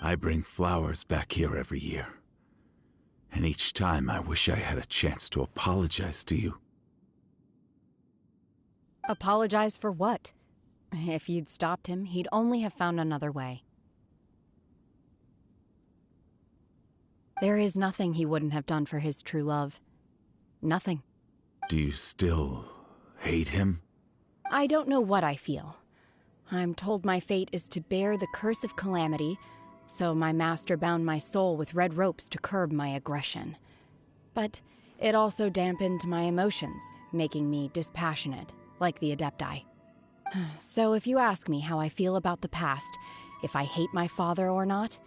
I bring flowers back here every year. And each time I wish I had a chance to apologize to you. Apologize for what? If you'd stopped him, he'd only have found another way. There is nothing he wouldn't have done for his true love. Nothing. Do you still hate him? I don't know what I feel. I'm told my fate is to bear the curse of calamity, so my master bound my soul with red ropes to curb my aggression. But it also dampened my emotions, making me dispassionate, like the Adepti. So if you ask me how I feel about the past, if I hate my father or not,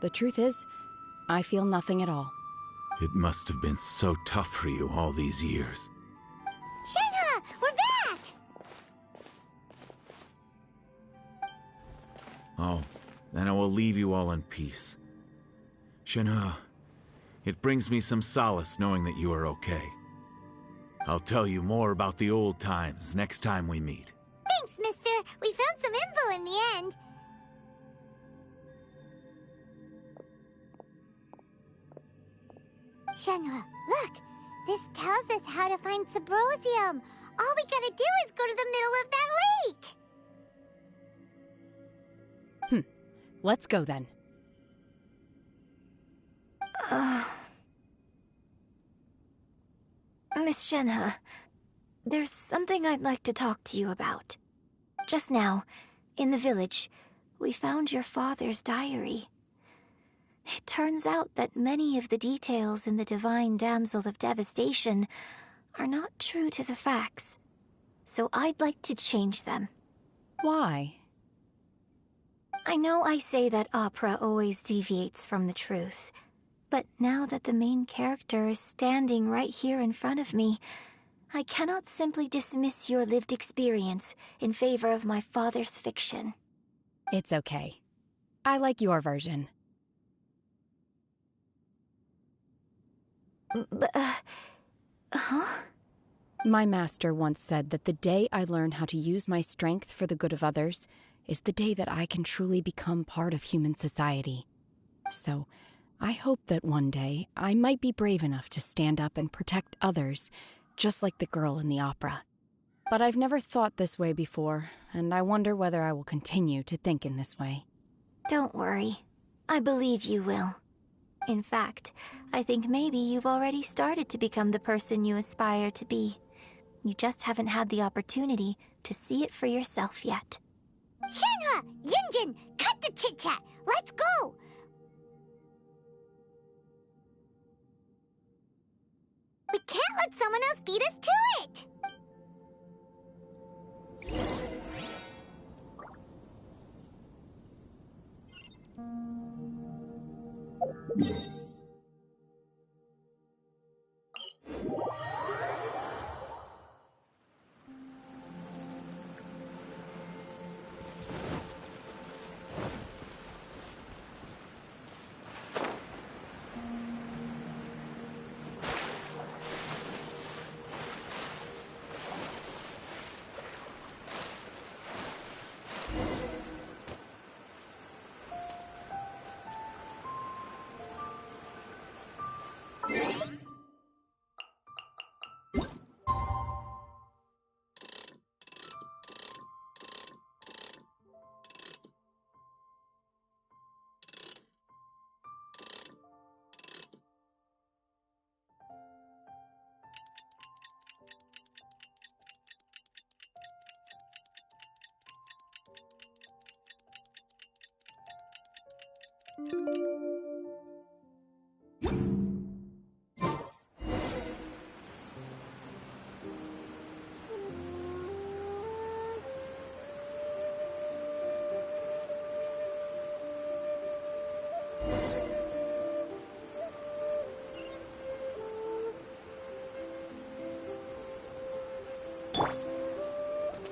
the truth is, I feel nothing at all. It must have been so tough for you all these years. Shenhe, we're back! Oh, then I will leave you all in peace. Shenhe, it brings me some solace knowing that you are okay. I'll tell you more about the old times next time we meet. Thanks, mister. We found some info in the end. Shenhe, look! This tells us how to find Subrosium. All we gotta do is go to the middle of that lake! Let's go then. Miss Shenhe, there's something I'd like to talk to you about. Just now, in the village, we found your father's diary. It turns out that many of the details in the Divine Damsel of Devastation are not true to the facts, so I'd like to change them. Why? I know I say that opera always deviates from the truth, but now that the main character is standing right here in front of me, I cannot simply dismiss your lived experience in favor of my father's fiction. It's okay. I like your version. Huh? My master once said that the day I learn how to use my strength for the good of others is the day that I can truly become part of human society. So, I hope that one day I might be brave enough to stand up and protect others, just like the girl in the opera. But I've never thought this way before, and I wonder whether I will continue to think in this way. Don't worry. I believe you will. In fact, I think maybe you've already started to become the person you aspire to be. You just haven't had the opportunity to see it for yourself yet. Shenhe! Yunjin! Cut the chit-chat! Let's go! We can't let someone else beat us to it!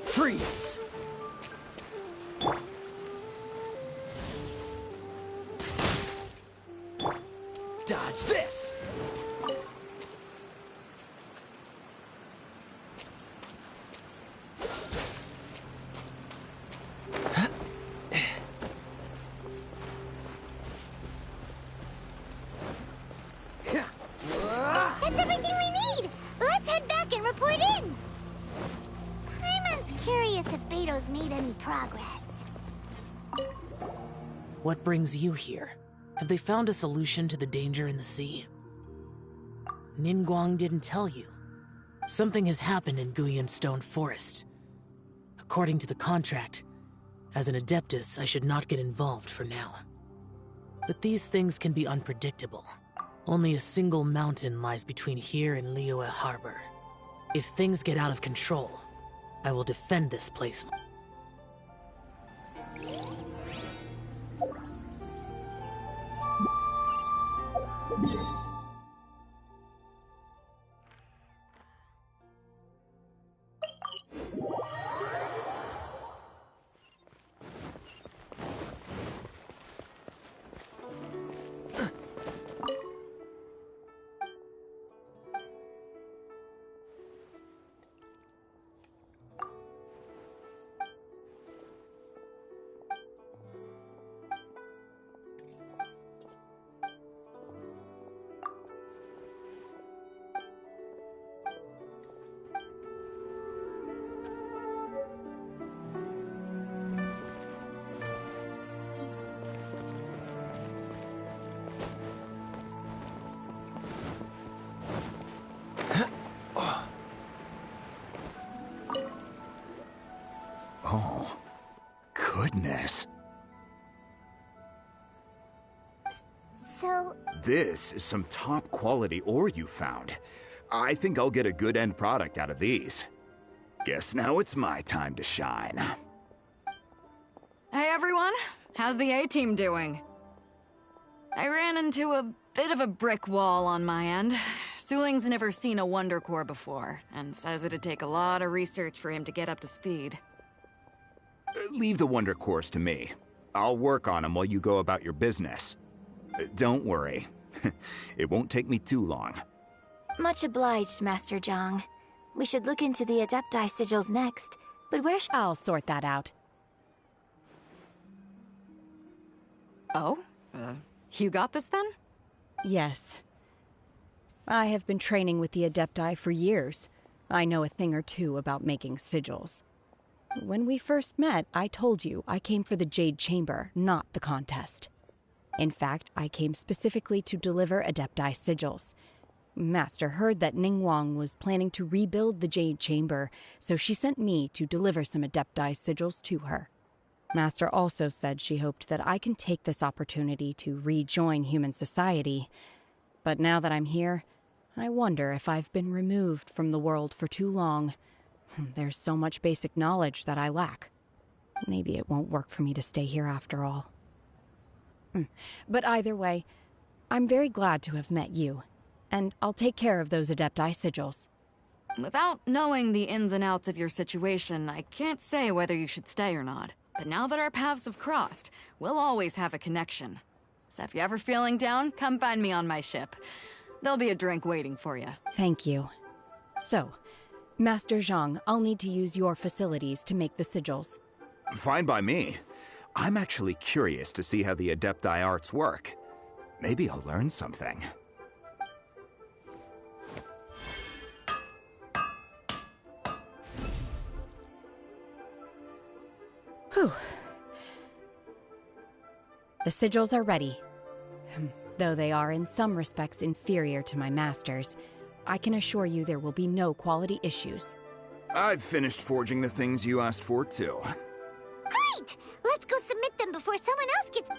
Freeze! Dodge this! That's everything we need! Let's head back and report in! Paimon's curious if Beto's made any progress. What brings you here? Have they found a solution to the danger in the sea? Ningguang didn't tell you. Something has happened in Guyan Stone Forest. According to the contract, as an Adeptus, I should not get involved for now. But these things can be unpredictable. Only a single mountain lies between here and Liyue Harbor. If things get out of control, I will defend this place. Oh, goodness. So... This is some top-quality ore you found. I think I'll get a good end product out of these. Guess now it's my time to shine. Hey everyone, how's the A-team doing? I ran into a bit of a brick wall on my end. Suling's never seen a Wonder Core before, and says it'd take a lot of research for him to get up to speed. Leave the Wonder Cores to me. I'll work on them while you go about your business. Don't worry. It won't take me too long. Much obliged, Master Zhang. We should look into the Adepti sigils next, but where I'll sort that out. Oh? You got this then? Yes. I have been training with the Adepti for years. I know a thing or two about making sigils. When we first met, I told you I came for the Jade Chamber, not the contest. In fact, I came specifically to deliver Adepti sigils. Master heard that Ningguang was planning to rebuild the Jade Chamber, so she sent me to deliver some Adepti sigils to her. Master also said she hoped that I can take this opportunity to rejoin human society. But now that I'm here, I wonder if I've been removed from the world for too long. There's so much basic knowledge that I lack. Maybe it won't work for me to stay here after all. But either way, I'm very glad to have met you, and I'll take care of those Adepti sigils. Without knowing the ins and outs of your situation, I can't say whether you should stay or not. But now that our paths have crossed, we'll always have a connection. So if you're ever feeling down, come find me on my ship. There'll be a drink waiting for you. Thank you. So, Master Zhang, I'll need to use your facilities to make the sigils. Fine by me. I'm actually curious to see how the Adepti arts work. Maybe I'll learn something. Whew. The sigils are ready. Though they are in some respects inferior to my master's, I can assure you there will be no quality issues. I've finished forging the things you asked for, too. Great! Let's go submit them before someone else gets...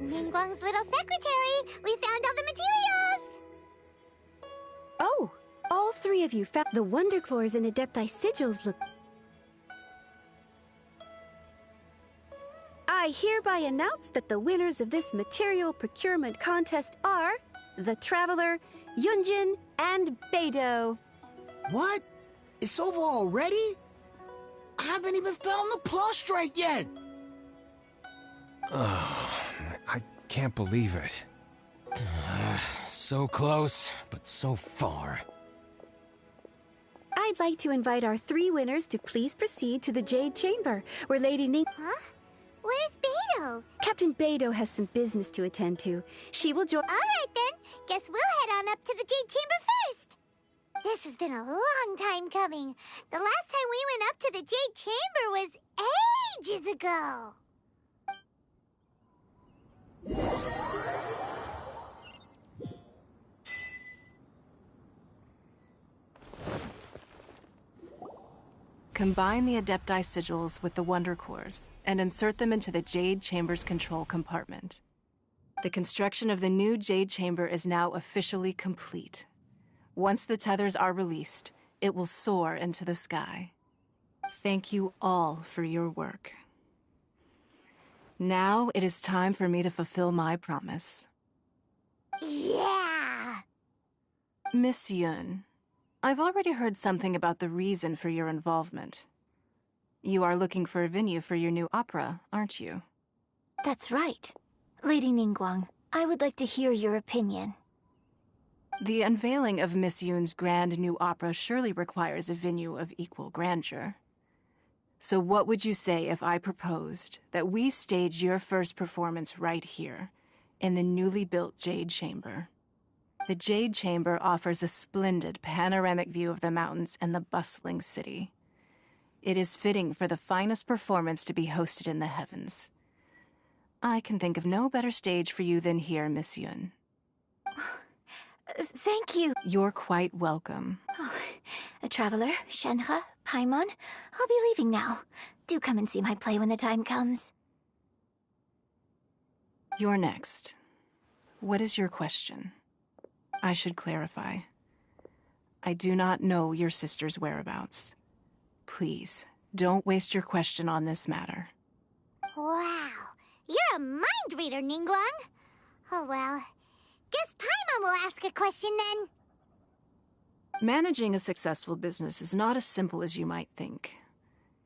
Ningguang's little secretary! We found all the materials! Oh! All three of you found the Wondercores and Adepti sigils look... I hereby announce that the winners of this material procurement contest are... the Traveler, Yunjin, and Beidou. What? It's over already? I haven't even found the Plustrite yet! I can't believe it. So close, but so far. I'd like to invite our three winners to please proceed to the Jade Chamber, where Lady Ning... Huh? Where's Beidou? Captain Beidou has some business to attend to. She will join... Alright then, guess we'll head on up to the Jade Chamber first. This has been a long time coming. The last time we went up to the Jade Chamber was ages ago. Combine the Adepti sigils with the Wonder Cores and insert them into the Jade Chamber's control compartment. The construction of the new Jade Chamber is now officially complete. Once the tethers are released, it will soar into the sky. Thank you all for your work. Now it is time for me to fulfill my promise. Yeah! Miss Yun, I've already heard something about the reason for your involvement. You are looking for a venue for your new opera, aren't you? That's right. Lady Ningguang, I would like to hear your opinion. The unveiling of Miss Yoon's grand new opera surely requires a venue of equal grandeur. So what would you say if I proposed that we stage your first performance right here, in the newly built Jade Chamber? The Jade Chamber offers a splendid panoramic view of the mountains and the bustling city. It is fitting for the finest performance to be hosted in the heavens. I can think of no better stage for you than here, Miss Yoon. Thank you. You're quite welcome. Oh, a traveler, 𝘾𝙗𝙗, 𝘾𝙗𝙗, I'll be leaving now. Do come and see my play when the time comes. You're next. What is your question? I should clarify. I do not know your sister's whereabouts. Please, don't waste your question on this matter. Wow, you're a mind reader, Ningguang. Oh well, guess Paimon will ask a question then. Managing a successful business is not as simple as you might think.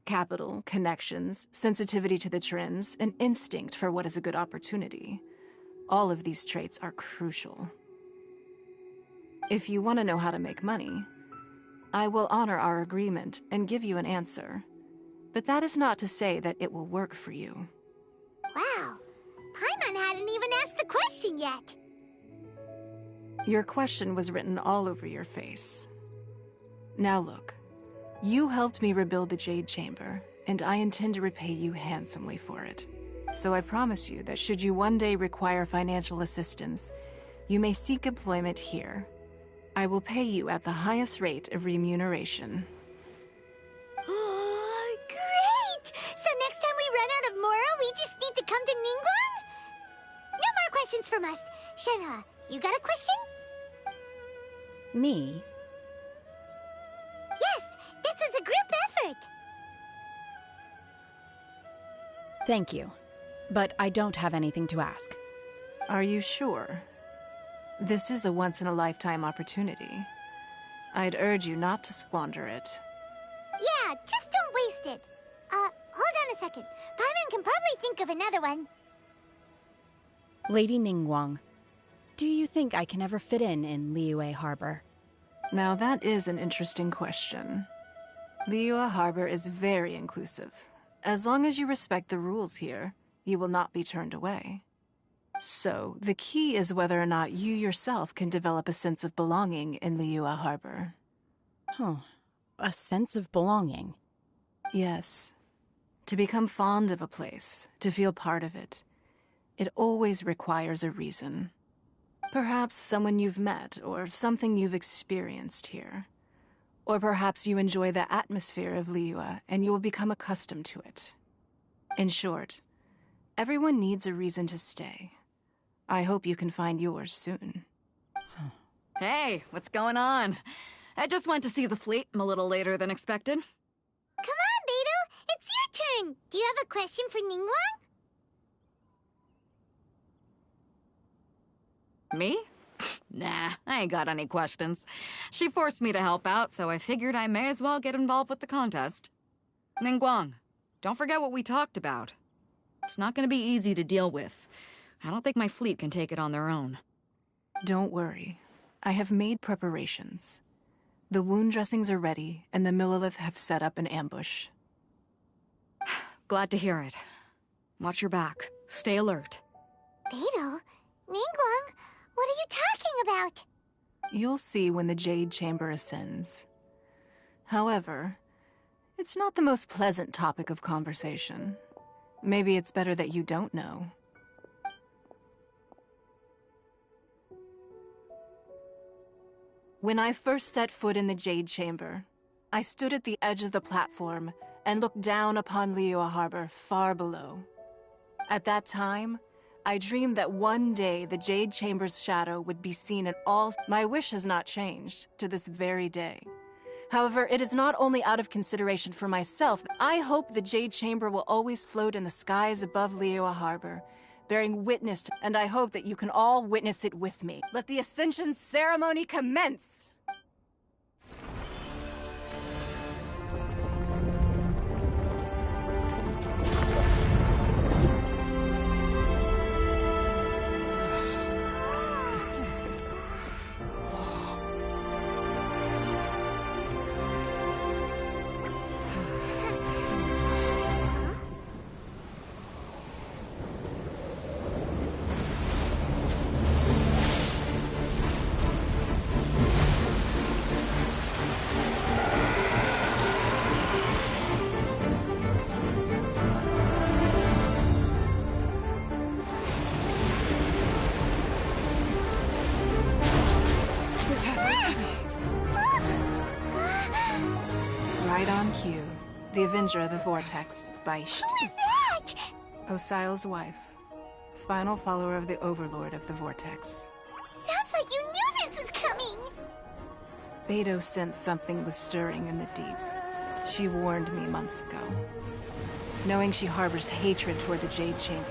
Capital, connections, sensitivity to the trends, and instinct for what is a good opportunity. All of these traits are crucial. If you want to know how to make money, I will honor our agreement and give you an answer. But that is not to say that it will work for you. Wow, Paimon hadn't even asked the question yet. Your question was written all over your face. Now look, you helped me rebuild the Jade Chamber, and I intend to repay you handsomely for it. So I promise you that should you one day require financial assistance, you may seek employment here. I will pay you at the highest rate of remuneration. Oh, great! So next time we run out of Moro, we just need to come to Ningguang? No more questions from us. 𝘾𝙗𝙗, you got a question? Me? Yes, this was a group effort. Thank you. But I don't have anything to ask. Are you sure? This is a once-in-a-lifetime opportunity. I'd urge you not to squander it. Yeah, just don't waste it. Hold on a second. Paimon can probably think of another one. Lady Ningguang, do you think I can ever fit in Liyue Harbor? Now that is an interesting question. Liyue Harbor is very inclusive. As long as you respect the rules here, you will not be turned away. So, the key is whether or not you yourself can develop a sense of belonging in Liyue Harbor. Huh. A sense of belonging? Yes. To become fond of a place, to feel part of it, it always requires a reason. Perhaps someone you've met, or something you've experienced here. Or perhaps you enjoy the atmosphere of Liyue, and you will become accustomed to it. In short, everyone needs a reason to stay. I hope you can find yours soon. Hey, what's going on? I just went to see the fleet. I'm a little later than expected. Come on, Beidou! It's your turn! Do you have a question for Ningguang? Me? Nah, I ain't got any questions. She forced me to help out, so I figured I may as well get involved with the contest. Ningguang, don't forget what we talked about. It's not gonna be easy to deal with. I don't think my fleet can take it on their own. Don't worry. I have made preparations. The wound dressings are ready, and the Millelith have set up an ambush. Glad to hear it. Watch your back. Stay alert. Beidou? Ningguang? What are you talking about? You'll see when the Jade Chamber ascends. However, it's not the most pleasant topic of conversation. Maybe it's better that you don't know. When I first set foot in the Jade Chamber, I stood at the edge of the platform and looked down upon Liyue Harbor far below. At that time, I dreamed that one day the Jade Chamber's shadow would be seen in all... My wish has not changed to this very day. However, it is not only out of consideration for myself. I hope the Jade Chamber will always float in the skies above Liyue Harbor, bearing witness to... And I hope that you can all witness it with me. Let the Ascension ceremony commence! Q, the Avenger of the Vortex, 𝘾𝙗. Who is that? 𝘲𝙪𝙧𝙤𝙀 wife. Final follower of the Overlord of the Vortex. Sounds like you knew this was coming! Beidou sensed something was stirring in the deep. She warned me months ago. Knowing she harbors hatred toward the Jade Chamber,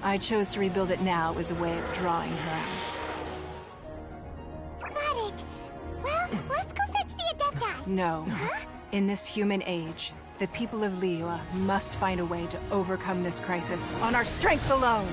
I chose to rebuild it now as a way of drawing her out. Got it. Well, let's go fetch the Adepti. No. Huh? In this human age, the people of Liyue must find a way to overcome this crisis on our strength alone!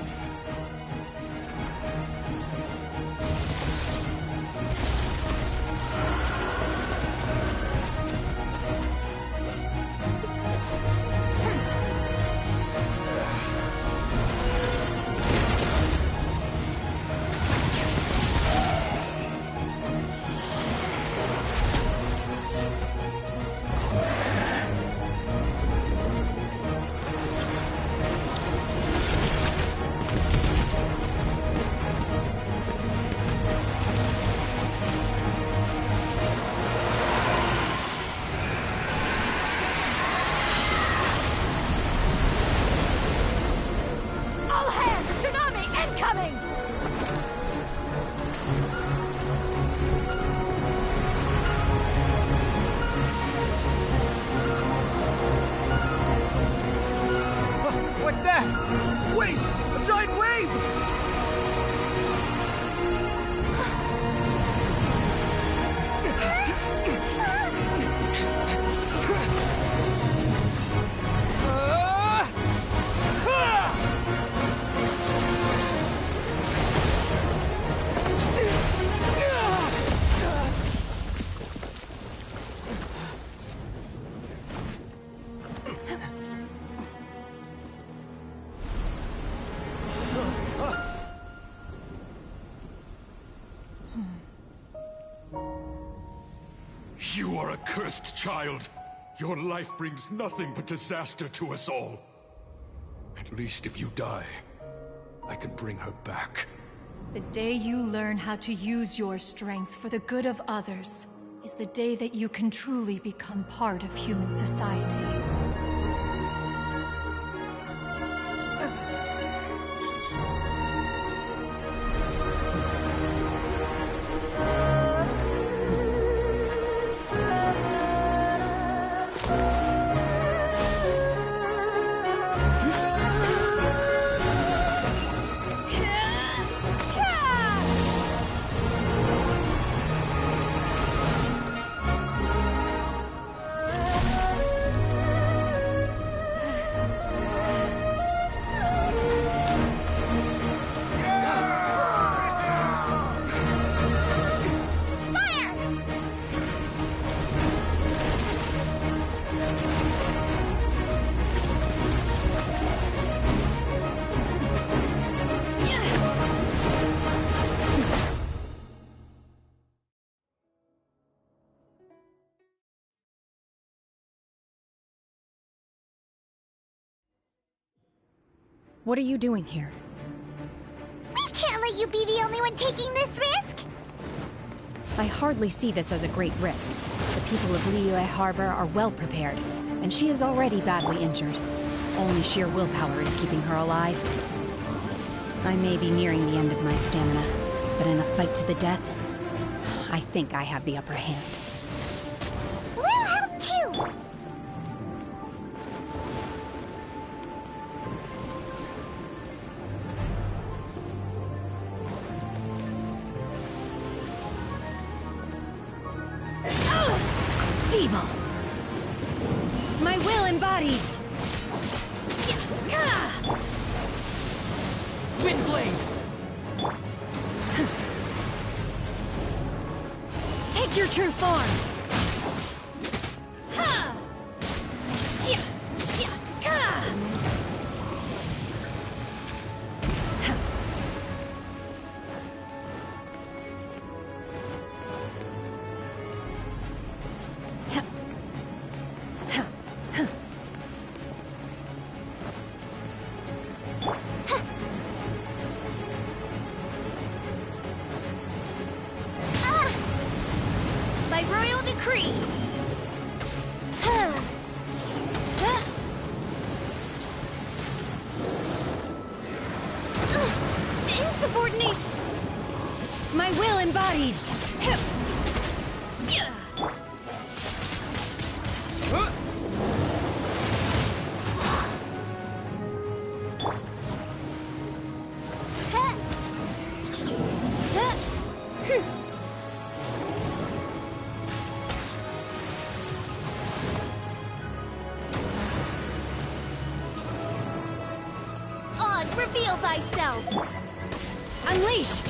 What's that? Wait! A giant wave! You are a cursed child. Your life brings nothing but disaster to us all. At least if you die, I can bring her back. The day you learn how to use your strength for the good of others is the day that you can truly become part of human society. What are you doing here? We can't let you be the only one taking this risk! I hardly see this as a great risk. The people of Liyue Harbor are well prepared, and she is already badly injured. Only sheer willpower is keeping her alive. I may be nearing the end of my stamina, but in a fight to the death, I think I have the upper hand. We'll help too! Feeble! My will embodied! Windblade! Take your true form! Ha! By royal decree. Insubordination! My will embodied! Hip! Oz, reveal thyself! Unleash!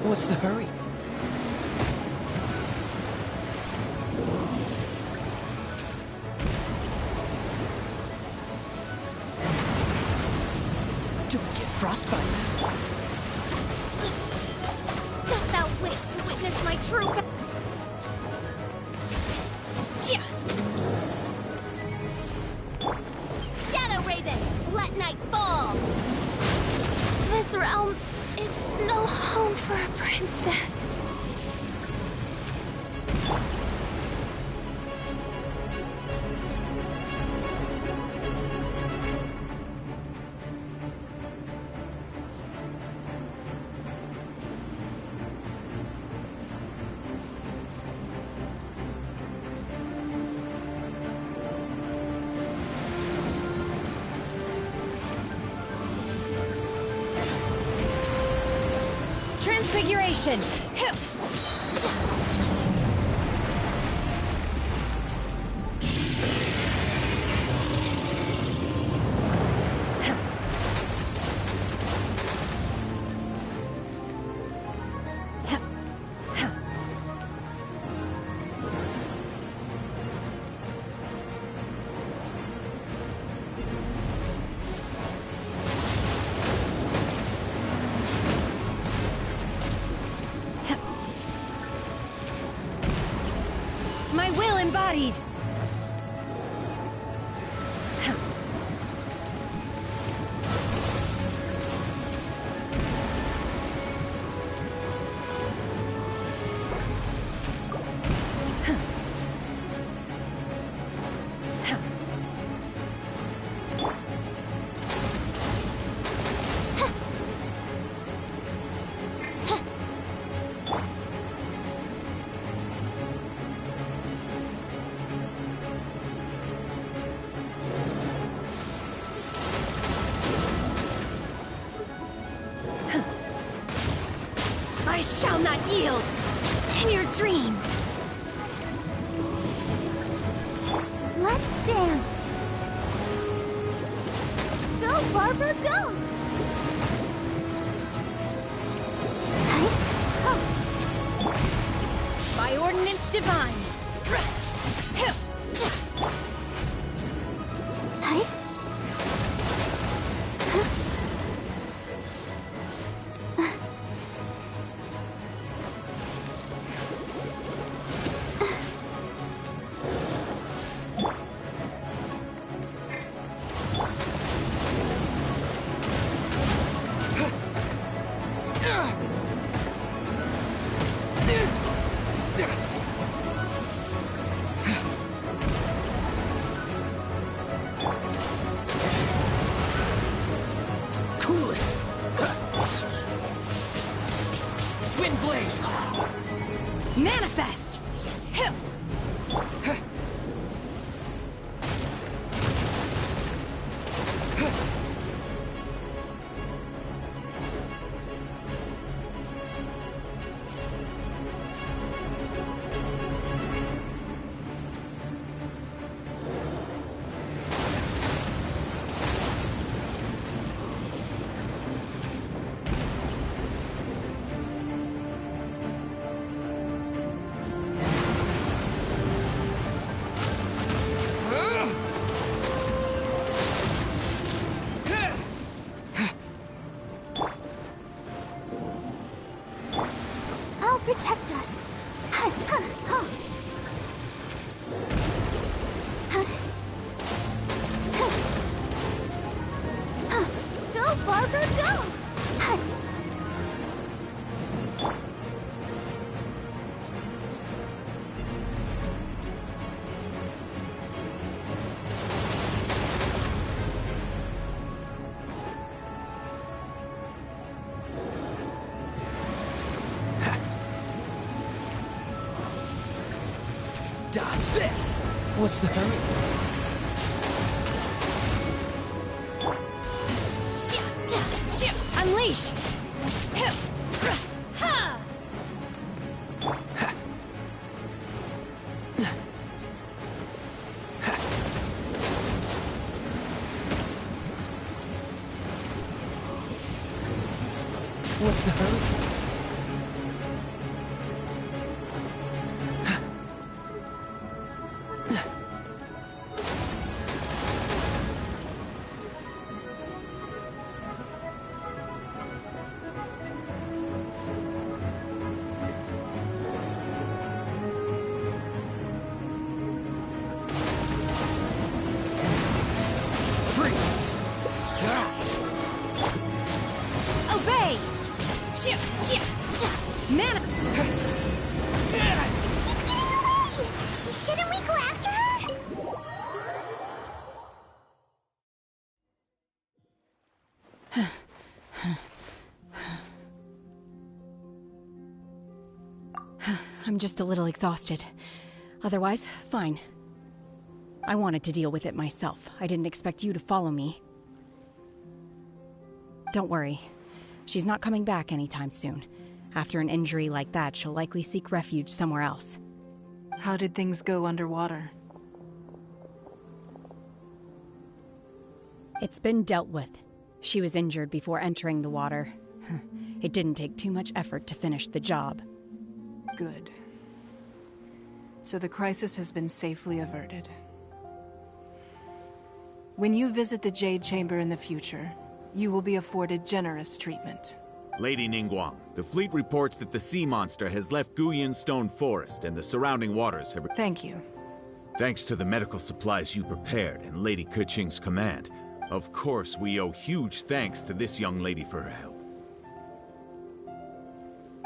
What's the hurry? Don't get frostbite. Dost thou wish to witness my true Shadow Raven, let night fall! This realm is no home for a princess. Transfiguration! Hip! My will embodied! I shall not yield! In your dreams! Let's dance! Go, Barbara, go! By ordinance divine! Hip! Manifest! Hip! I'll protect us. Go, Barbara, go! Dodge this! What's the hurry? Unleash! What's the hurry? Freeze! Obey! Mana! She's getting away! Shouldn't we go after her? I'm just a little exhausted. Otherwise, fine. I wanted to deal with it myself. I didn't expect you to follow me. Don't worry. She's not coming back anytime soon. After an injury like that, she'll likely seek refuge somewhere else. How did things go underwater? It's been dealt with. She was injured before entering the water. It didn't take too much effort to finish the job. Good. So the crisis has been safely averted. When you visit the Jade Chamber in the future, you will be afforded generous treatment. Lady Ningguang, the fleet reports that the sea monster has left Guyun Stone Forest and the surrounding waters have... Thank you. Thanks to the medical supplies you prepared and Lady 𝘾𝙗's command. Of course, we owe huge thanks to this young lady for her help.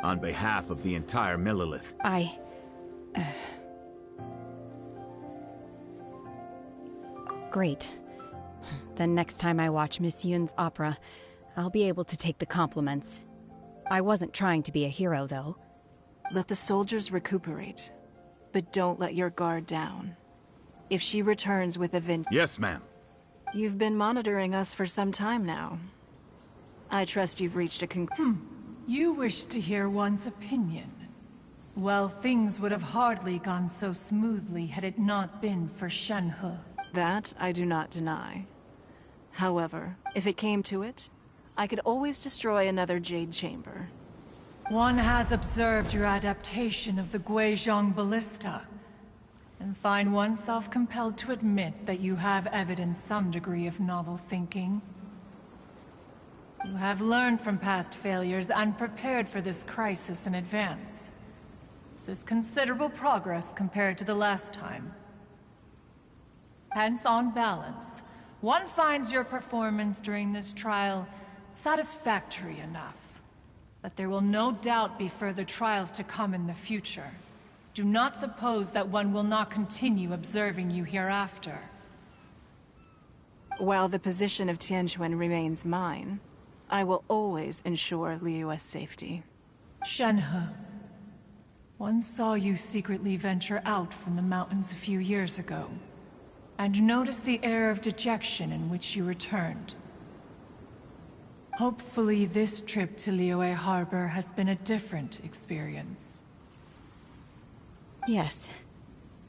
On behalf of the entire Millelith... Great. Then next time I watch Miss Yun's opera, I'll be able to take the compliments. I wasn't trying to be a hero, though. Let the soldiers recuperate, but don't let your guard down. If she returns with a Yes, ma'am. You've been monitoring us for some time now. I trust you've reached a You wish to hear one's opinion. Well, things would have hardly gone so smoothly had it not been for Shenhe. That I do not deny. However, if it came to it, I could always destroy another Jade Chamber. One has observed your adaptation of the Guizhong Ballista, and find oneself compelled to admit that you have evidenced some degree of novel thinking. You have learned from past failures and prepared for this crisis in advance. This is considerable progress compared to the last time. Hence, on balance, one finds your performance during this trial satisfactory enough. But there will no doubt be further trials to come in the future. Do not suppose that one will not continue observing you hereafter. While the position of Tianquan remains mine, I will always ensure Liyue's safety. Shenhe, one saw you secretly venture out from the mountains a few years ago, and noticed the air of dejection in which you returned. Hopefully this trip to Liyue Harbor has been a different experience. Yes.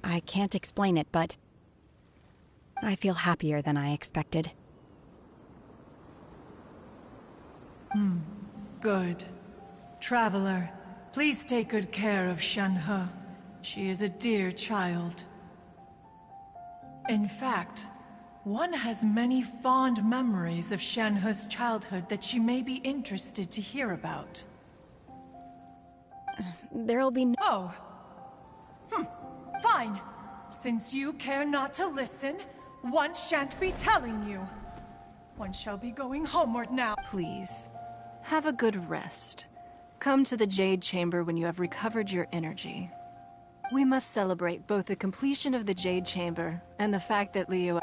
I can't explain it, but I feel happier than I expected. Good. Traveler, please take good care of Shenhe. She is a dear child. In fact, one has many fond memories of Shenhe's childhood that she may be interested to hear about. There'll be Oh. Fine. Since you care not to listen, one shan't be telling you. One shall be going homeward now. Please, have a good rest. Come to the Jade Chamber when you have recovered your energy. We must celebrate both the completion of the Jade Chamber and the fact that Liyue...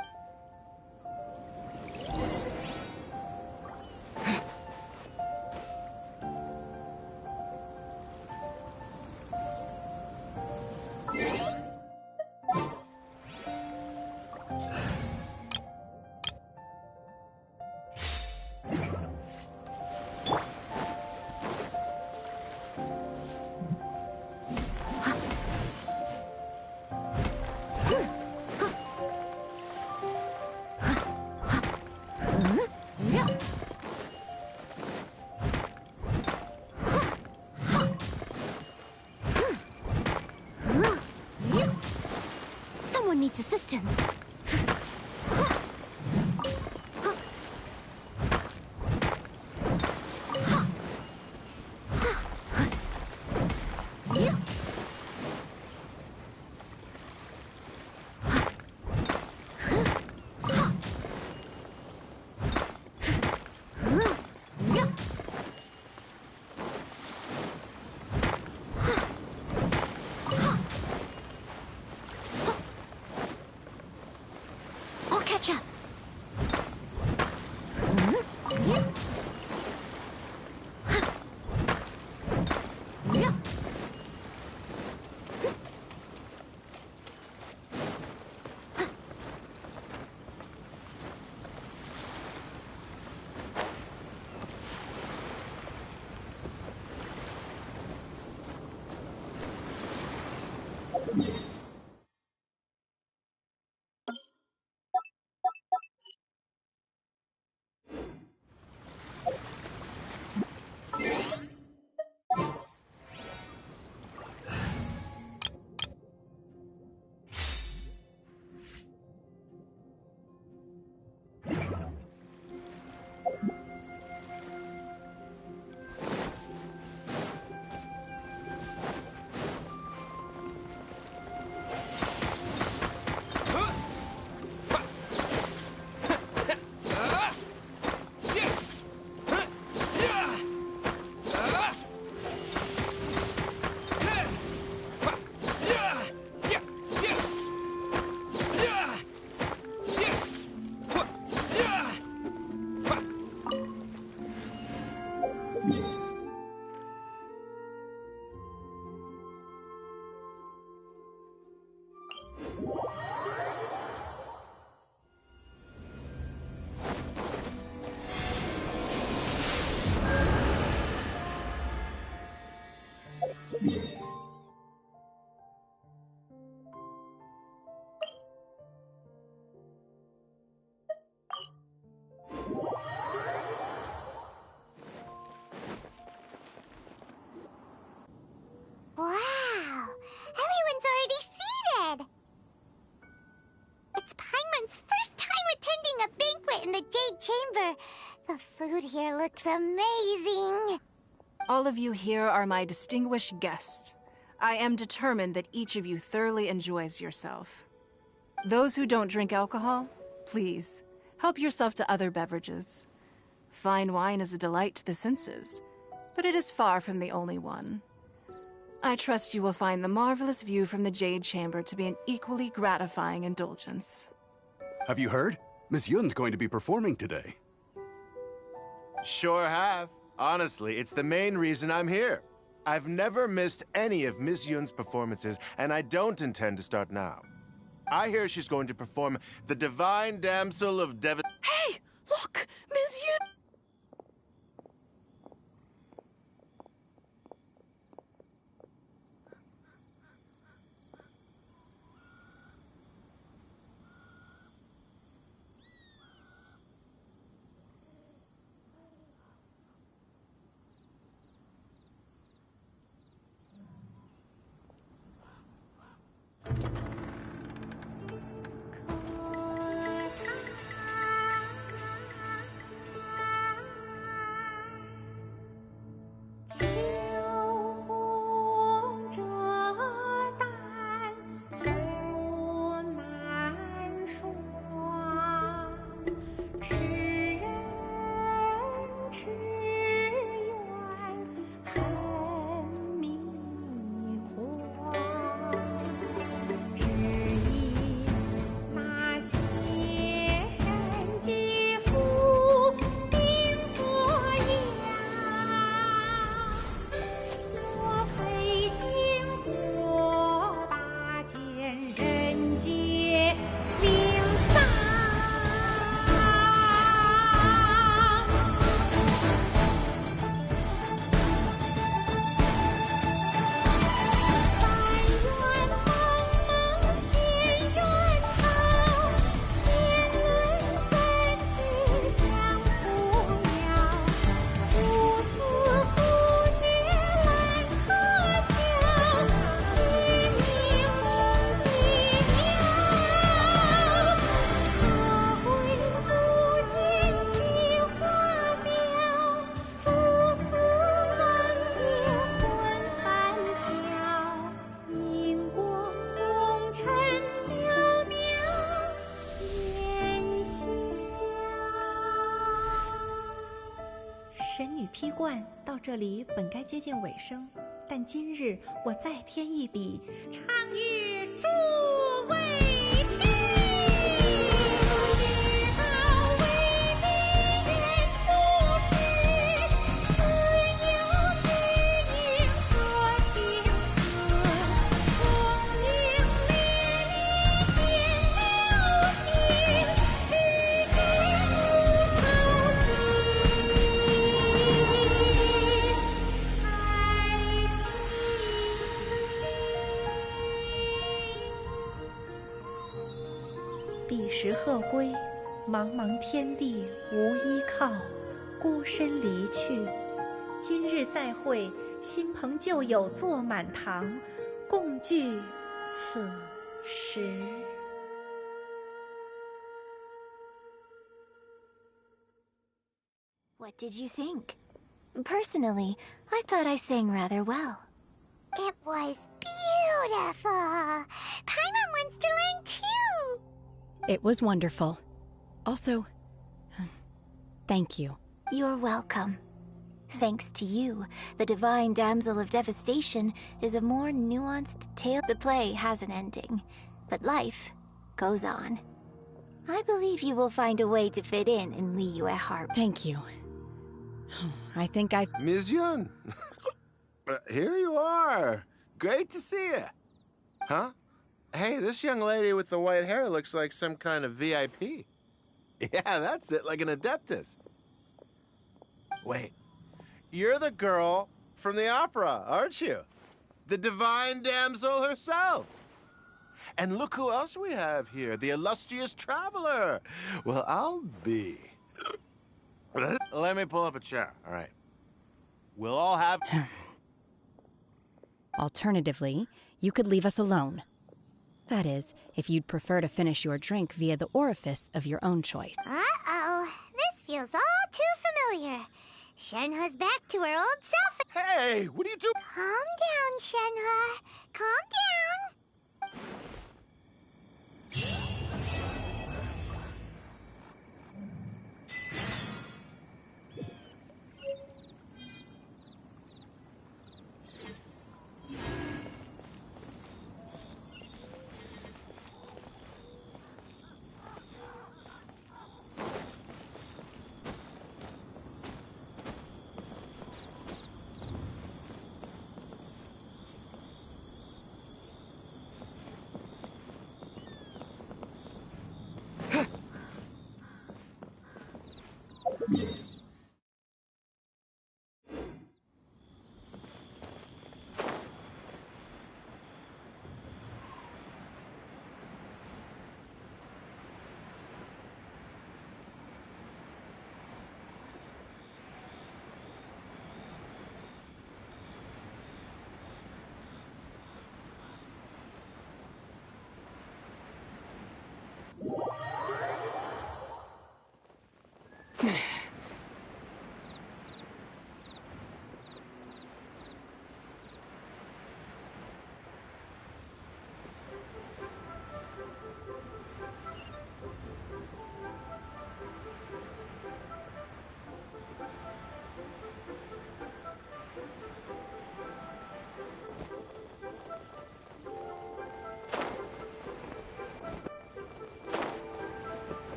someone needs assistance. I'll catch up. Wow! Everyone's already seated! It's Paimon's first time attending a banquet in the Jade Chamber. The food here looks amazing. All of you here are my distinguished guests. I am determined that each of you thoroughly enjoys yourself. Those who don't drink alcohol, please, help yourself to other beverages. Fine wine is a delight to the senses, but it is far from the only one. I trust you will find the marvelous view from the Jade Chamber to be an equally gratifying indulgence. Have you heard? Miss Yun's going to be performing today. Sure have. Honestly, it's the main reason I'm here. I've never missed any of Miss Yun's performances, and I don't intend to start now. I hear she's going to perform The Divine Damsel of Devon. Hey! Look! Miss Yun! 批冠到这里本该接近尾声，但今日我再添一笔，倡议诸位听。彼时鹤归，茫茫天地无依靠，孤身离去。今日再会，新朋旧友坐满堂，共聚此时。What did you think? Personally, I thought I sang rather well. It was beautiful. Paimon wants to learn too. It was wonderful. Also, thank you. You're welcome. Thanks to you, the Divine Damsel of Devastation is a more nuanced tale. The play has an ending, but life goes on. I believe you will find a way to fit in 𝘖𝙗𝙗𝙗. Thank you. I think I've... Ms. Yun! Here you are! Great to see you! Huh? Hey, this young lady with the white hair looks like some kind of VIP. Yeah, that's it, like an Adeptus. Wait, you're the girl from the opera, aren't you? The Divine Damsel herself! And look who else we have here, the illustrious traveler! Well, I'll be... Let me pull up a chair, all right? We'll all have... Alternatively, you could leave us alone. That is, if you'd prefer to finish your drink via the orifice of your own choice. Uh-oh, this feels all too familiar. Shenhe's back to her old self. Hey, what are you doing? Calm down, Shenhe. Calm down.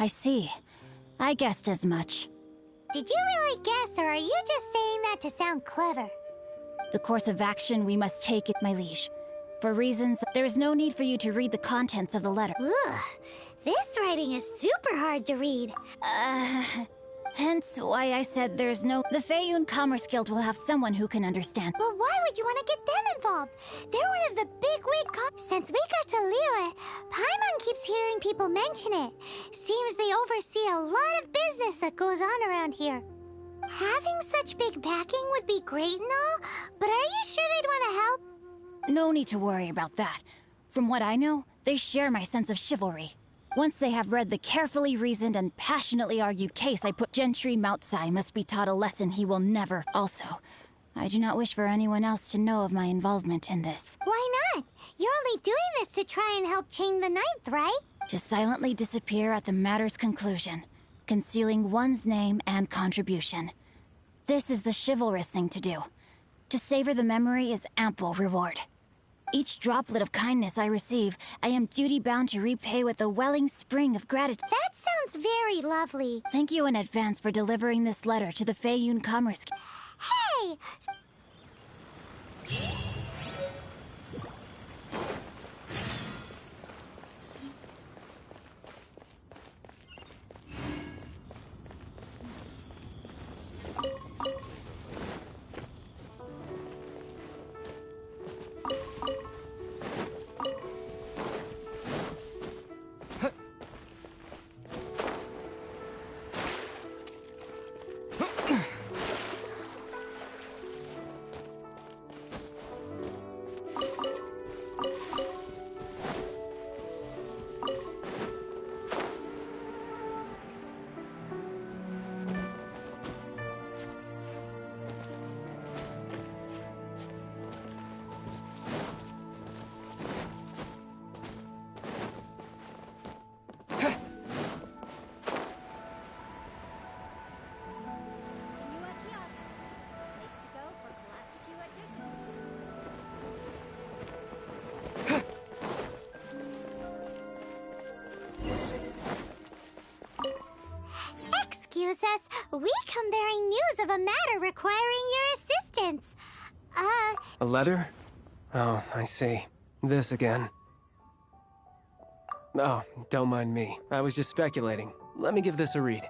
I see. I guessed as much. Did you really guess, or are you just saying that to sound clever? The course of action we must take it, my liege. For reasons, there is no need for you to read the contents of the letter. Ugh, this writing is super hard to read. Hence why I said there's no... The 𝘲𝙗𝗗 Commerce Guild will have someone who can understand. Well, why would you want to get them involved? They're one of the big-wig Since we got to Liyue, Paimon keeps hearing people mention it. Seems they oversee a lot of business that goes on around here. Having such big backing would be great and all, but are you sure they'd want to help? No need to worry about that. From what I know, they share my sense of chivalry. Once they have read the carefully reasoned and passionately argued case I put, Genshinimpact 𝘖𝙗 must be taught a lesson he will never... Also, I do not wish for anyone else to know of my involvement in this. Why not? You're only doing this to try and help 𝘗𝙗𝙗𝙗, right? To silently disappear at the matter's conclusion, concealing one's name and contribution. This is the chivalrous thing to do. To savor the memory is ample reward. Each droplet of kindness I receive, I am duty-bound to repay with a welling spring of gratitude. That sounds very lovely. Thank you in advance for delivering this letter to the 𝘲𝙗𝗗 Commerce Guild. Hey! Excuse us, we come bearing news of a matter requiring your assistance. A letter? Oh, I see. This again. Oh, don't mind me. I was just speculating. Let me give this a read.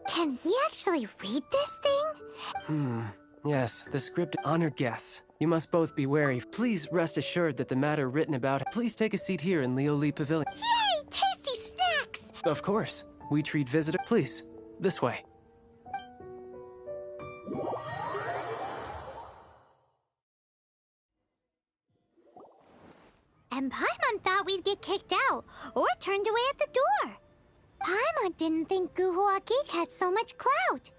Can we actually read this thing? Yes, the script. Honored guests, you must both be wary. Please rest assured that the matter written about... Please take a seat here in Lioli Pavilion. Yay! Tasty snacks! Of course. We treat visitor... Please, this way. And Paimon thought we'd get kicked out, or turned away at the door. Paimon didn't think 𝘾𝙗𝗗𝙗𝙗 had so much clout.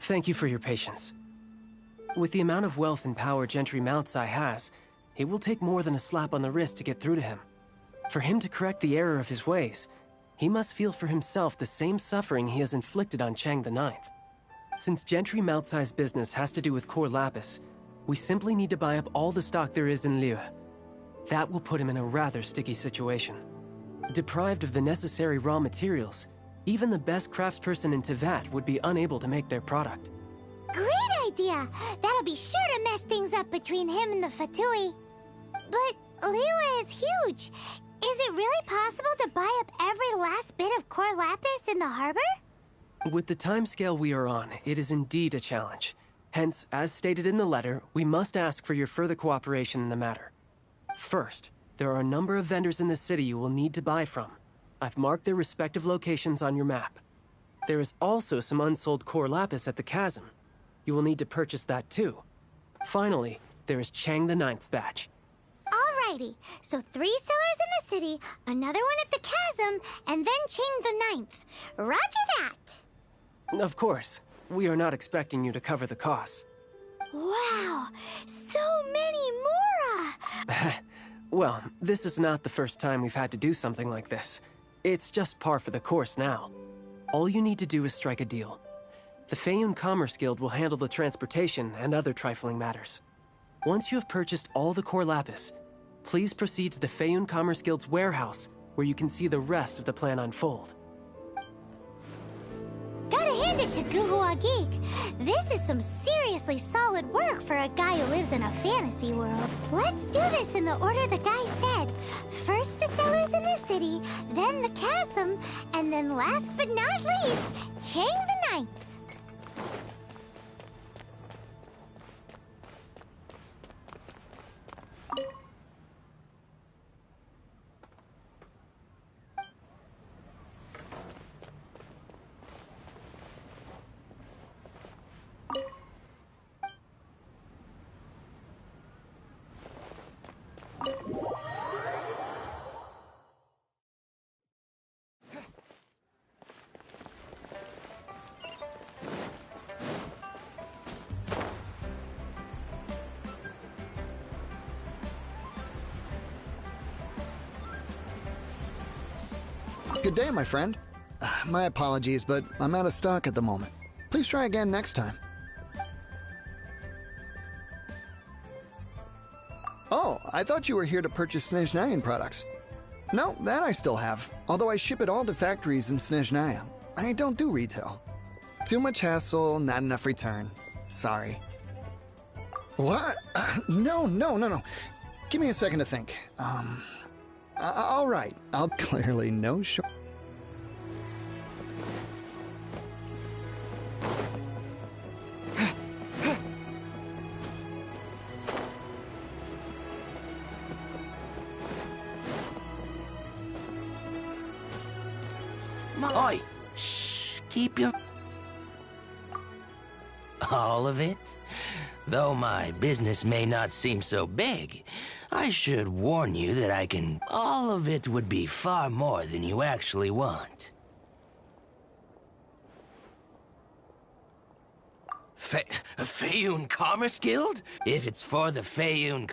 Thank you for your patience. With the amount of wealth and power Genshinimpact 𝘖𝙗 has, it will take more than a slap on the wrist to get through to him. For him to correct the error of his ways, he must feel for himself the same suffering he has inflicted on Chang IX. Since Genshinimpact 𝘖𝙗's business has to do with core lapis, we simply need to buy up all the stock there is in Liyue. That will put him in a rather sticky situation. Deprived of the necessary raw materials, even the best craftsperson in Teyvat would be unable to make their product. Great idea! That'll be sure to mess things up between him and the Fatui. But Liyue is huge. Is it really possible to buy up every last bit of core lapis in the harbor? With the timescale we are on, it is indeed a challenge. Hence, as stated in the letter, we must ask for your further cooperation in the matter. First, there are a number of vendors in the city you will need to buy from. I've marked their respective locations on your map. There is also some unsold core lapis at the chasm. You will need to purchase that too. Finally, there is Chang IX's batch. Alrighty, so 3 sellers in the city, another one at the chasm, and then Chang IX. Roger that! Of course. We are not expecting you to cover the costs. Wow, so many more! Well, this is not the first time we've had to do something like this. It's just par for the course now. All you need to do is strike a deal. The 𝘲𝙗𝗗𝙗𝙗 Commerce Guild will handle the transportation and other trifling matters. Once you have purchased all the core lapis, Please proceed to the 𝘲𝙗𝗏 Commerce Guild's warehouse, where you can see the rest of the plan unfold. Gotta hand it to 𝘾𝙗𝙗 Geek. This is some seriously solid work for a guy who lives in a fantasy world. Let's do this in the order the guy said. First the cellars in the city, then the chasm, and then last but not least, 𝘲𝙗 the Ninth. Good day, my friend. My apologies, but I'm out of stock at the moment. Please try again next time. Oh, I thought you were here to purchase 𝘖𝙗𝙗 products. No, that I still have, although I ship it all to factories in 𝘖𝙗𝙗. I don't do retail. Too much hassle, not enough return. Sorry. What? No. Give me a second to think. All right, I'll clearly no short. Oi! Shh! Keep your... All of it? Though my business may not seem so big, I should warn you that I can... All of it would be far more than you actually want. 𝘲𝙗𝙗 Commerce Guild? If it's for the 𝘲𝙗𝙗...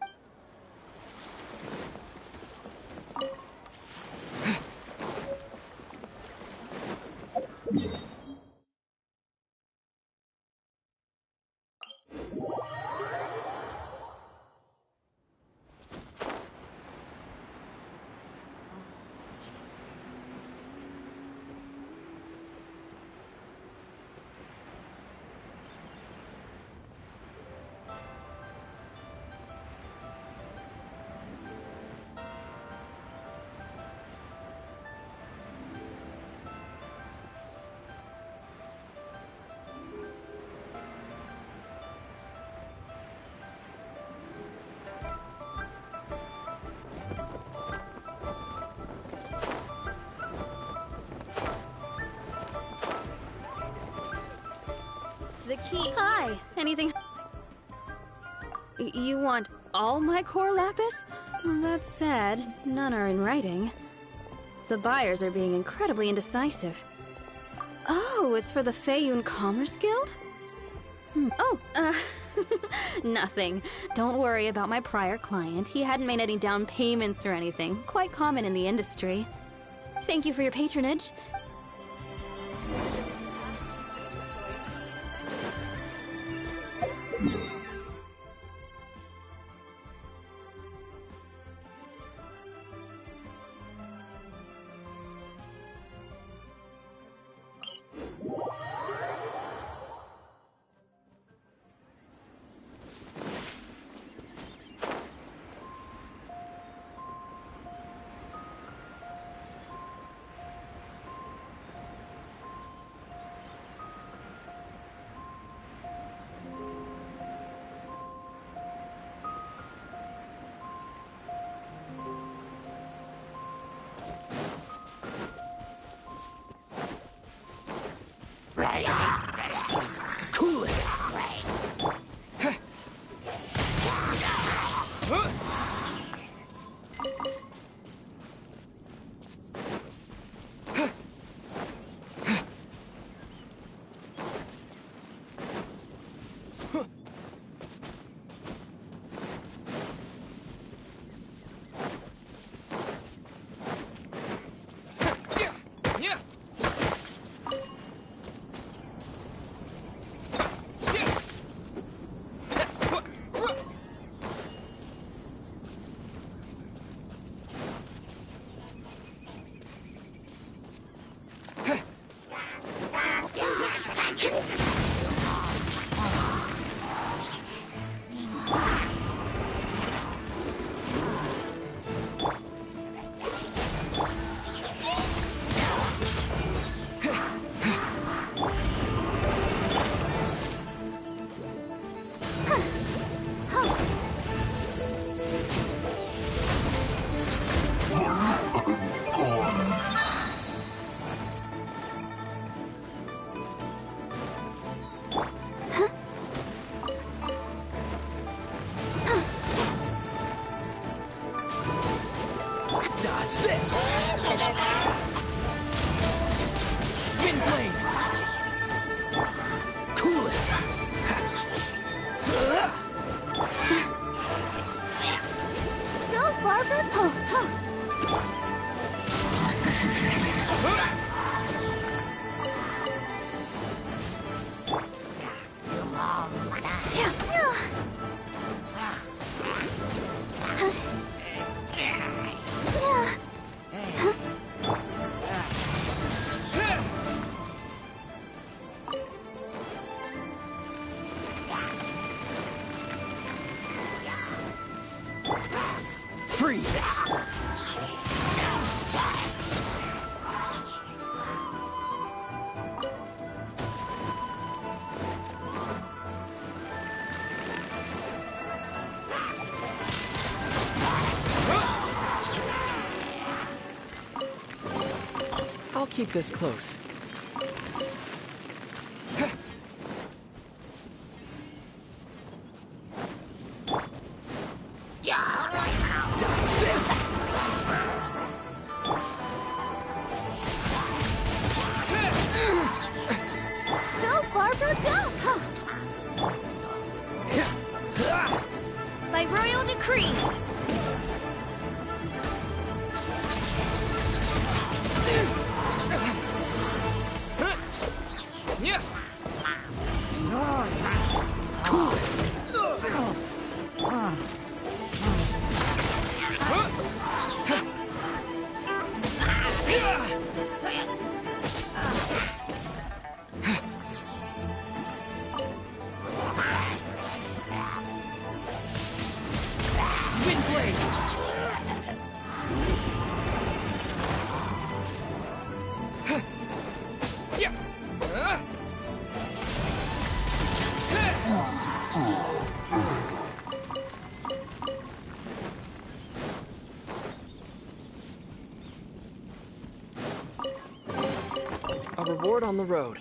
The key. Hi. Anything? You want all my core lapis? That's sad. None are in writing. The buyers are being incredibly indecisive. Oh, it's for the 𝘲𝙗𝙗 Commerce Guild? Nothing. Don't worry about my prior client. He hadn't made any down payments or anything. Quite common in the industry. Thank you for your patronage. Cool it! Dodge this! Wind blade! Cool it! Go, Barbara! Freeze! I'll keep this close. Dodge this! Go, Barbara, go! By royal decree. Cool it! Wind blade! A reward on the road.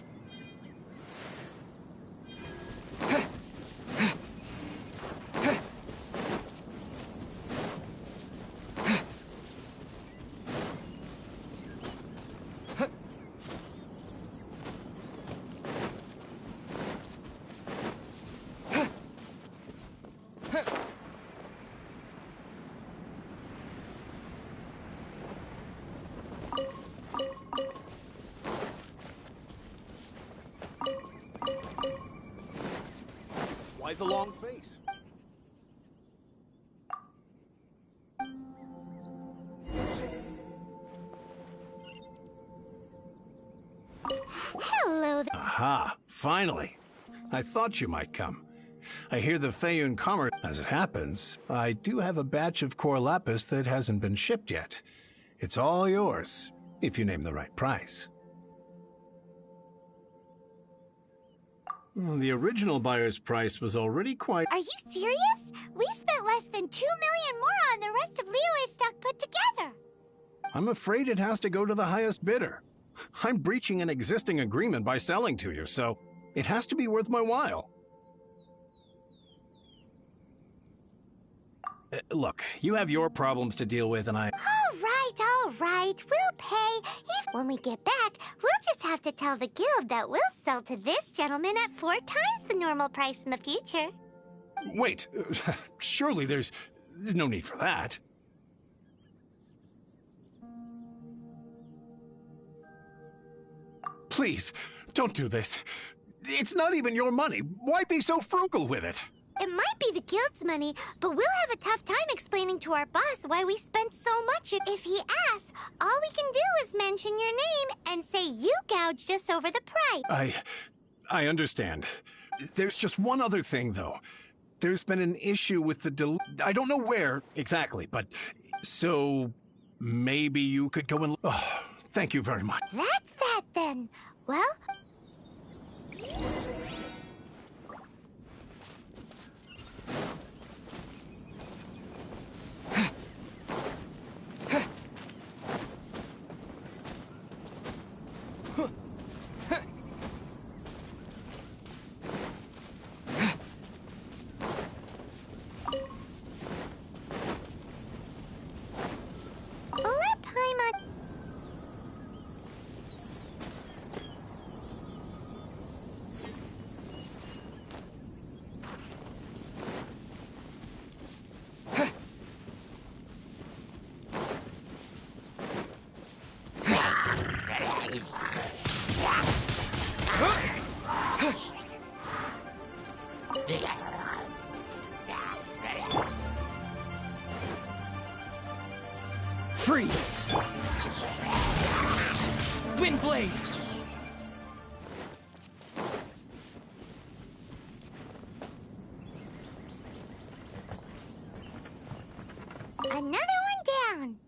Why the long face? Hello there. Aha, finally. I thought you might come. I hear the 𝘾𝙗𝙗. As it happens, I do have a batch of core lapis that hasn't been shipped yet. It's all yours, if you name the right price. The original buyer's price was already quite... Are you serious? We spent less than 2 million more on the rest of Liyue's stock put together. I'm afraid it has to go to the highest bidder. I'm breaching an existing agreement by selling to you, so it has to be worth my while. Look, you have your problems to deal with, and I... All right. We'll pay. When we get back, we'll just have to tell the guild that we'll sell to this gentleman at 4 times the normal price in the future. Wait, surely there's no need for that. Please, don't do this. It's not even your money. Why be so frugal with it? It might be the guild's money, but we'll have a tough time explaining to our boss why we spent so much. If he asks, all we can do is mention your name and say you gouged us over the price. I understand. There's just one other thing, though. There's been an issue with the I don't know where exactly, but... So... maybe you could go and... Oh, thank you very much. That's that, then. Well... Freeze! Windblade! Another one down.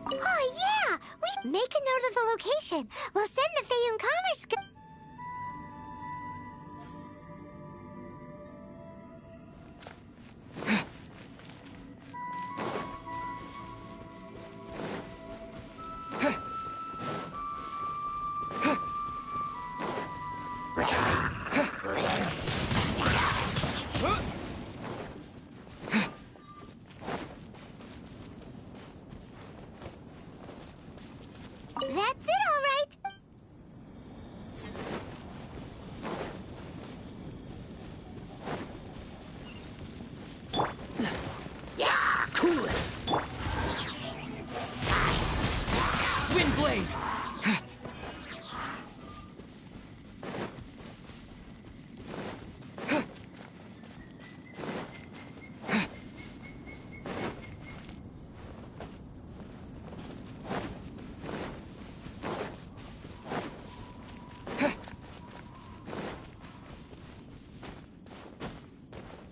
Oh, yeah! We make a note of the location. We'll send the 𝘲𝙗𝗏 That's it, all right. Yeah! Cool it! Windblade!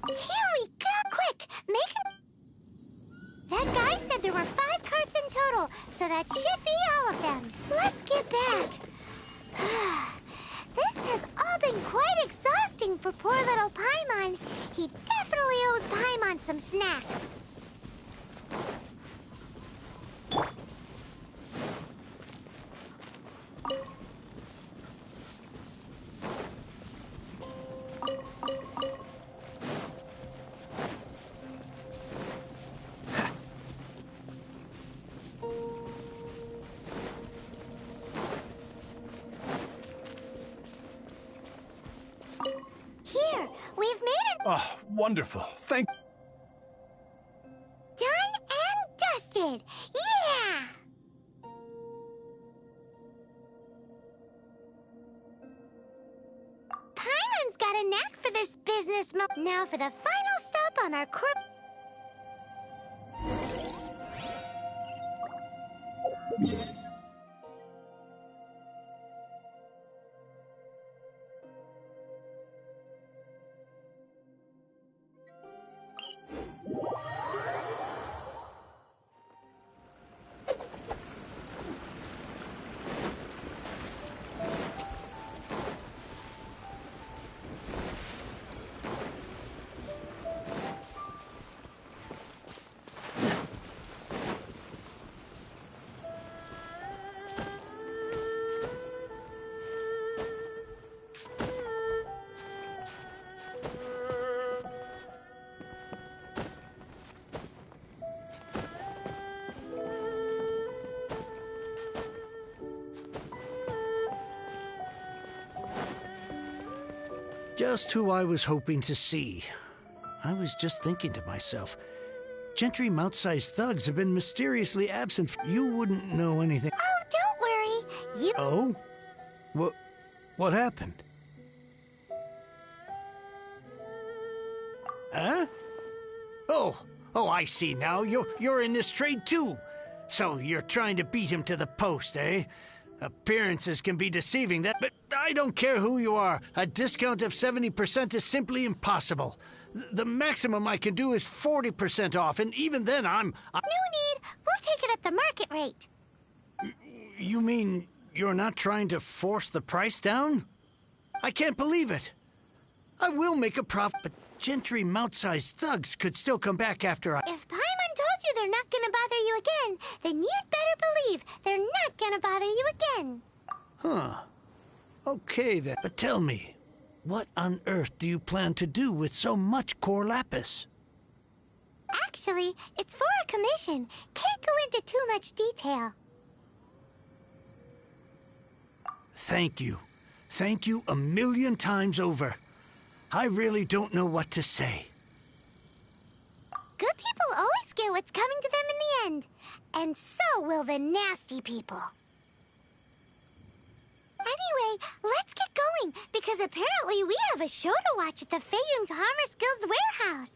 Here we go! Quick, make it. That guy said there were 5 carts in total, so that should be all of them. Let's get back. This has all been quite exhausting for poor little 𝘲𝙗𝗏. He definitely owes 𝘲𝙗𝗏 some snacks. Here, we've made it. Oh, wonderful. Thank... Done and dusted. Yeah! 𝘲𝙗𝗏's got a knack for this business Now for the final stop on our Just who I was hoping to see. I was just thinking to myself, Gentry Mount-sized thugs have been mysteriously absent. You wouldn't know anything. Oh, don't worry. You... Oh? What happened? Huh? Oh, I see now. You're in this trade too. So you're trying to beat him to the post, eh? Appearances can be deceiving, but I don't care who you are. A discount of 70% is simply impossible. The maximum I can do is 40% off, and even then I'm... No need. We'll take it at the market rate. You mean you're not trying to force the price down? I can't believe it. I will make a profit, but Gentry Mount-sized thugs could still come back after I... If Paimon told you they're not gonna bother you again, then you'd better believe they're not gonna bother you again. Huh. Okay then. But tell me, what on earth do you plan to do with so much core lapis? Actually, it's for a commission. Can't go into too much detail. Thank you. Thank you 1,000,000 times over. I really don't know what to say. Good people always get what's coming to them in the end. And so will the nasty people. Anyway, let's get going, because apparently we have a show to watch at the 𝘲𝙗⁴ Commerce Guild's warehouse.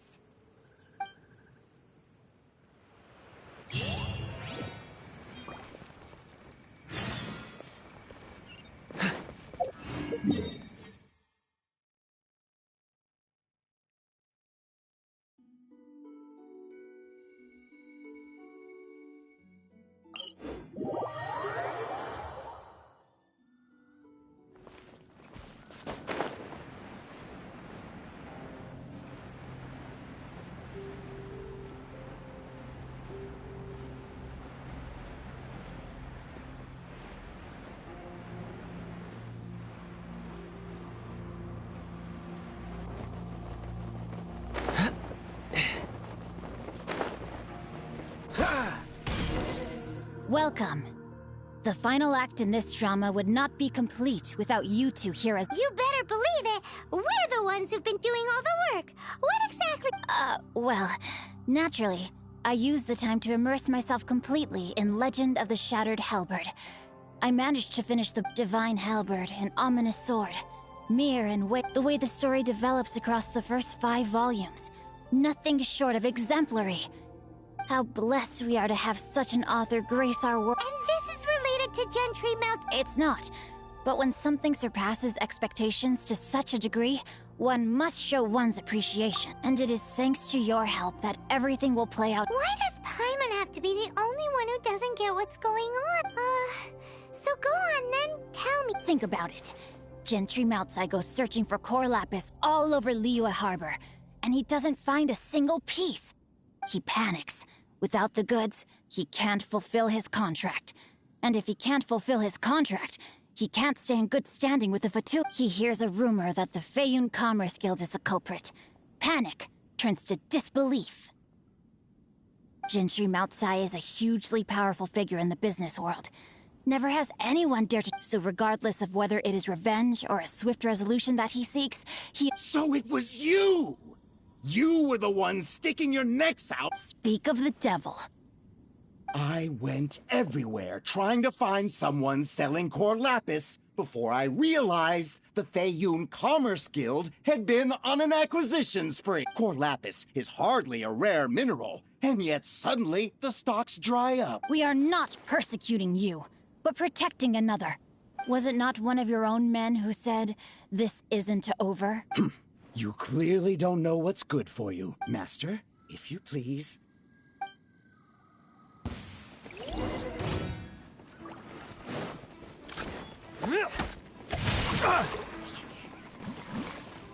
Welcome. The final act in this drama would not be complete without you two here as— You better believe it! We're the ones who've been doing all the work! What exactly— well, naturally, I used the time to immerse myself completely in Legend of the Shattered Halberd. I managed to finish the Divine Halberd, an ominous sword. Mere and the way the story develops across the first 5 volumes. Nothing short of exemplary. How blessed we are to have such an author grace our world. And this is related to Gentry Mount— It's not. But when something surpasses expectations to such a degree, one must show one's appreciation. And it is thanks to your help that everything will play out. Why does Paimon have to be the only one who doesn't get what's going on? So go on then, tell me. Think about it. Gentry Mount-𝙖 goes searching for core lapis all over Liyue Harbor, and he doesn't find a single piece. He panics. Without the goods, he can't fulfill his contract. And if he can't fulfill his contract, he can't stay in good standing with the Fatu. He hears a rumor that the 𝘲𝙗⁴ Commerce Guild is the culprit. Panic turns to disbelief. Gentry Mount-𝙖 is a hugely powerful figure in the business world. Never has anyone dared to— So regardless of whether it is revenge or a swift resolution that he seeks, he— So it was you! You were the one sticking your necks out! Speak of the devil. I went everywhere trying to find someone selling core lapis before I realized the 𝘲𝙗⁴ Commerce Guild had been on an acquisition spree. Core lapis is hardly a rare mineral, and yet suddenly the stocks dry up. We are not persecuting you, but protecting another. Was it not one of your own men who said, "This isn't over"? You clearly don't know what's good for you, Master. If you please.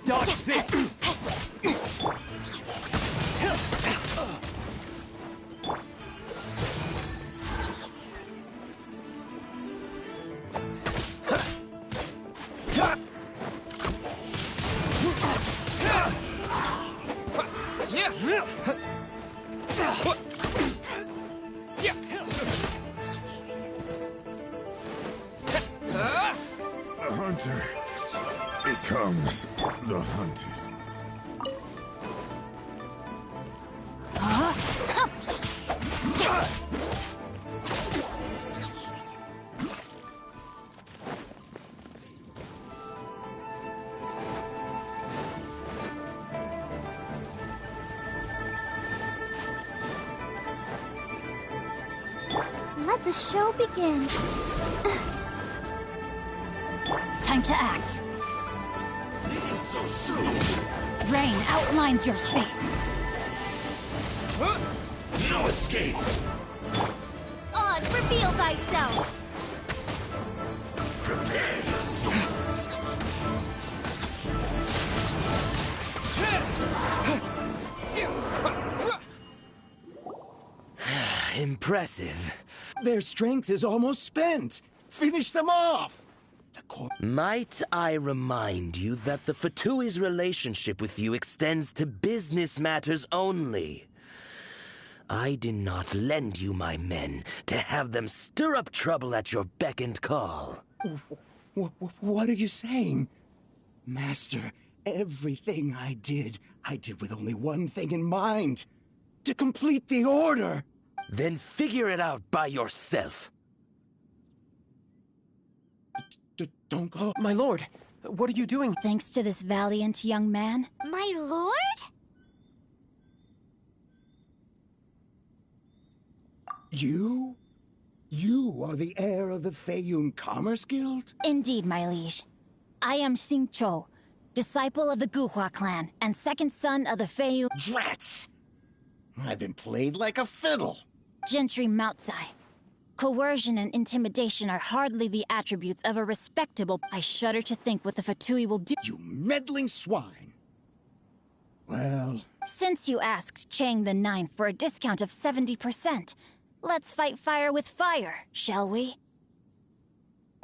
Dodge this! The hunter, it comes. begins the hunt. Let the show begin. Time to act. Leaving so soon. Rain outlines your fate. No escape. Oz, reveal thyself. Prepare yourself. Impressive. Their strength is almost spent. Finish them off. Might I remind you that the Fatui's relationship with you extends to business matters only? I did not lend you my men to have them stir up trouble at your beck and call. What are you saying? Master, everything I did with only one thing in mind. To complete the order. Then figure it out by yourself. Don't go. My lord, what are you doing? Thanks to this valiant young man. My lord? You? You are the heir of the 𝘖𝙗𝗋 Commerce Guild? Indeed, my liege. I am 𝘖𝙗𝗗, disciple of the 𝘾𝙝𝙗𝙖 clan and second son of the 𝘖𝙗𝗋. Drats! I've been played like a fiddle. Genshinimpact. Coercion and intimidation are hardly the attributes of a respectable... I shudder to think what the Fatui will do... You meddling swine. Well... Since you asked Chang the Ninth for a discount of 70%, let's fight fire with fire, shall we?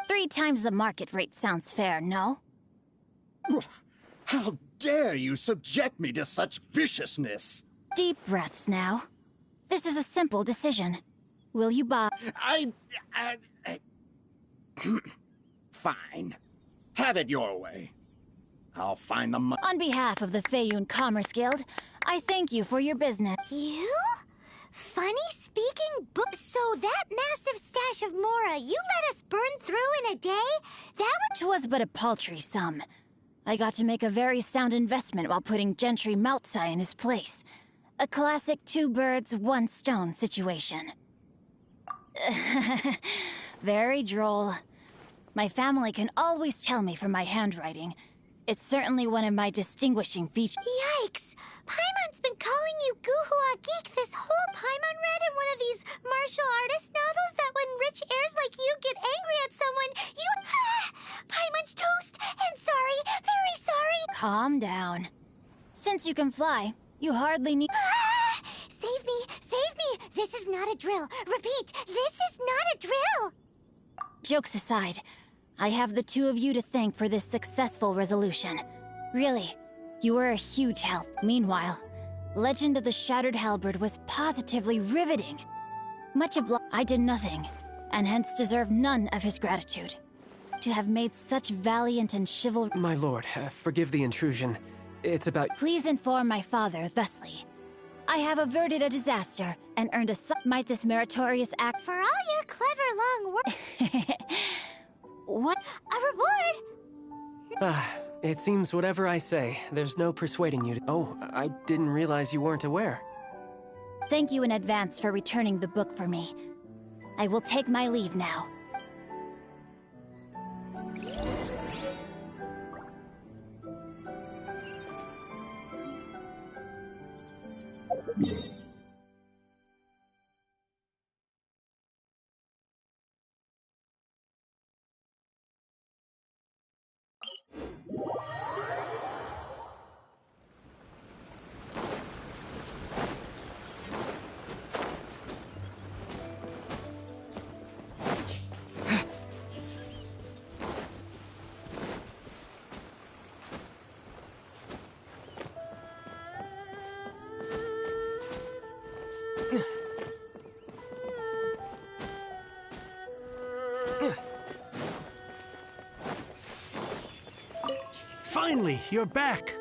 3 times the market rate sounds fair, no? How dare you subject me to such viciousness? Deep breaths now. This is a simple decision. Will you buy? Fine. Have it your way. I'll find the money. On behalf of the 𝘖𝙗𝗋 Commerce Guild, I thank you for your business. You? Funny speaking book. So that massive stash of Mora you let us burn through in a day? That was but a paltry sum. I got to make a very sound investment while putting Genshinimpact in his place. A classic 2 birds, 1 stone situation. Very droll. My family can always tell me from my handwriting. It's certainly one of my distinguishing features. Yikes! Paimon's been calling you 𝘾𝙗𝗋 geek this whole... Paimon read in one of these martial artist novels that when rich heirs like you get angry at someone, you... Paimon's toast! And sorry, very sorry! Calm down. Since you can fly, you hardly need... Save me! Save me! This is not a drill! Repeat, this is not a drill! Jokes aside, I have the 2 of you to thank for this successful resolution. Really, you were a huge help. Meanwhile, Legend of the Shattered Halberd was positively riveting. Much obliged, I did nothing, and hence deserve none of his gratitude. To have made such valiant and chivalrous... My lord, forgive the intrusion. It's about... Please inform my father thusly. I have averted a disaster and earned a... Might this meritorious act... For all your clever long work... What? A reward? It seems whatever I say, there's no persuading you to... Oh, I didn't realize you weren't aware. Thank you in advance for returning the book for me. I will take my leave now. finally, you're back.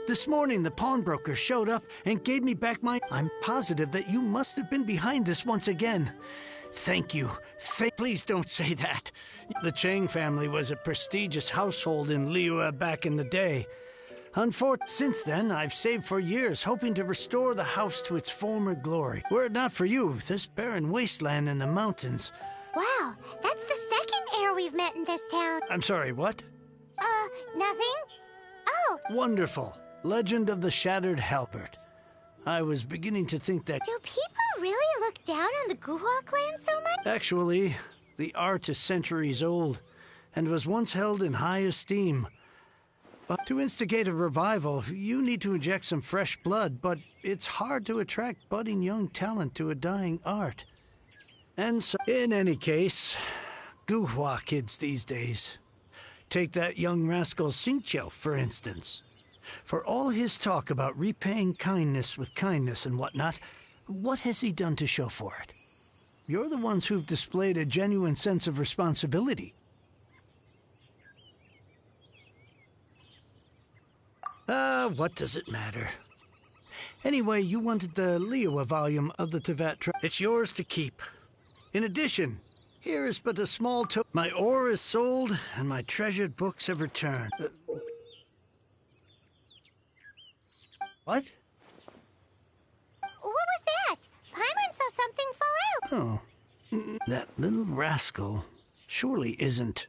This morning, the pawnbroker showed up and gave me back my... I'm positive that you must have been behind this once again. Thank you. Please don't say that. The Chang family was a prestigious household in Liyue back in the day. Since then, I've saved for years, hoping to restore the house to its former glory. Were it not for you, this barren wasteland in the mountains... Wow, that's the second heir we've met in this town. I'm sorry, what? Nothing? Oh. Wonderful. Legend of the Shattered Halberd. I was beginning to think that... Do people really look down on the 𝘾𝙗𝙖 clan so much? Actually, the art is centuries old, and was once held in high esteem. But to instigate a revival, you need to inject some fresh blood, but it's hard to attract budding young talent to a dying art. And so, in any case, 𝘾𝙗𝙖 kids these days. Take that young rascal Xingqiu, for instance. For all his talk about repaying kindness with kindness and whatnot, what has he done to show for it? You're the ones who've displayed a genuine sense of responsibility. What does it matter? Anyway, you wanted the Liyue volume of the Teyvat. It's yours to keep. In addition, here is but a small my ore is sold, and my treasured books have returned. What? What was that? Paimon saw something fall out. Oh. That little rascal surely isn't...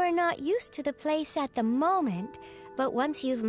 are not used to the place at the moment, but once you've...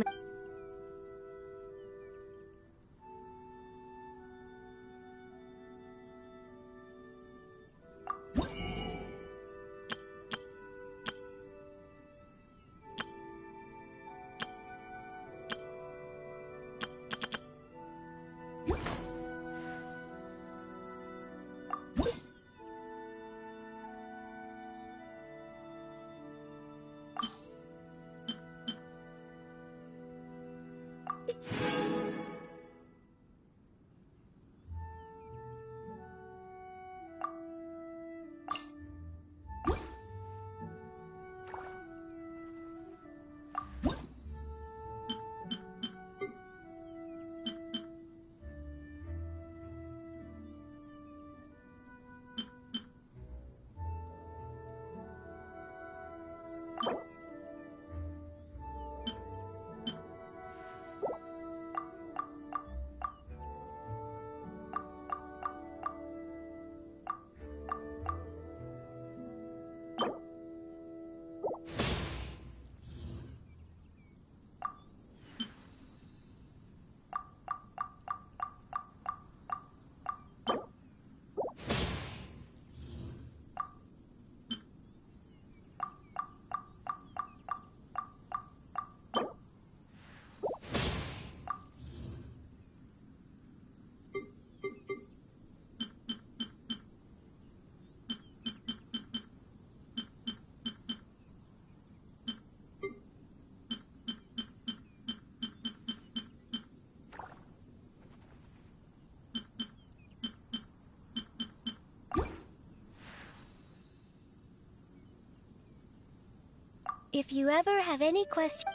If you ever have any questions...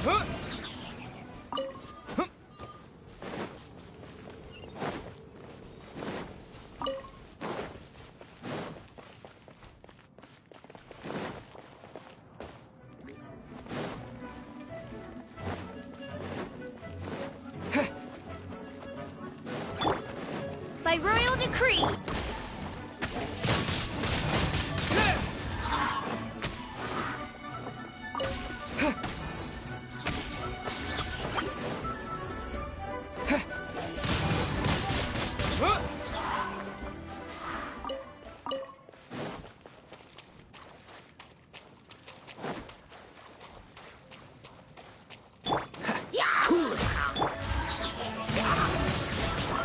By royal decree!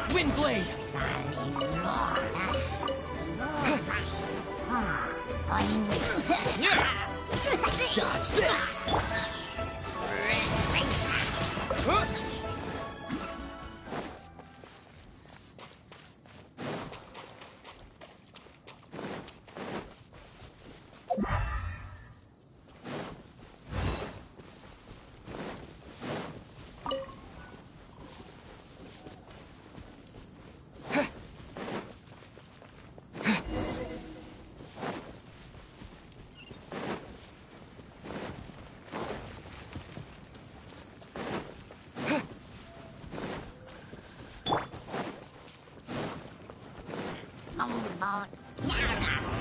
Windblade! Dodge this!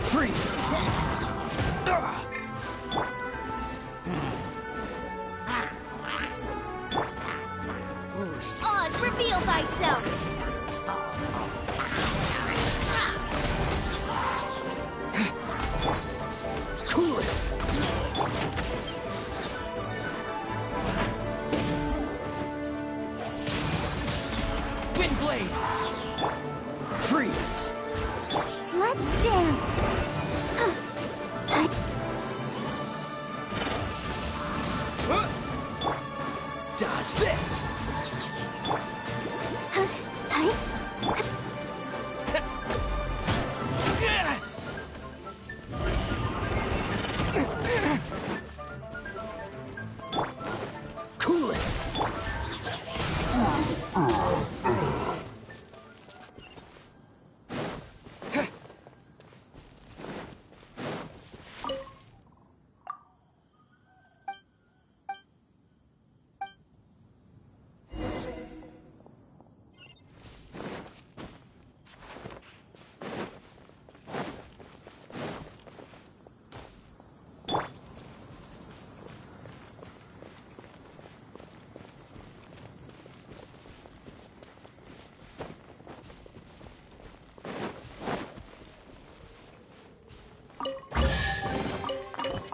Freeze! Oz, reveal thyself! Cool it! Windblade! Freeze! Let's dance. Dodge this! Cool it!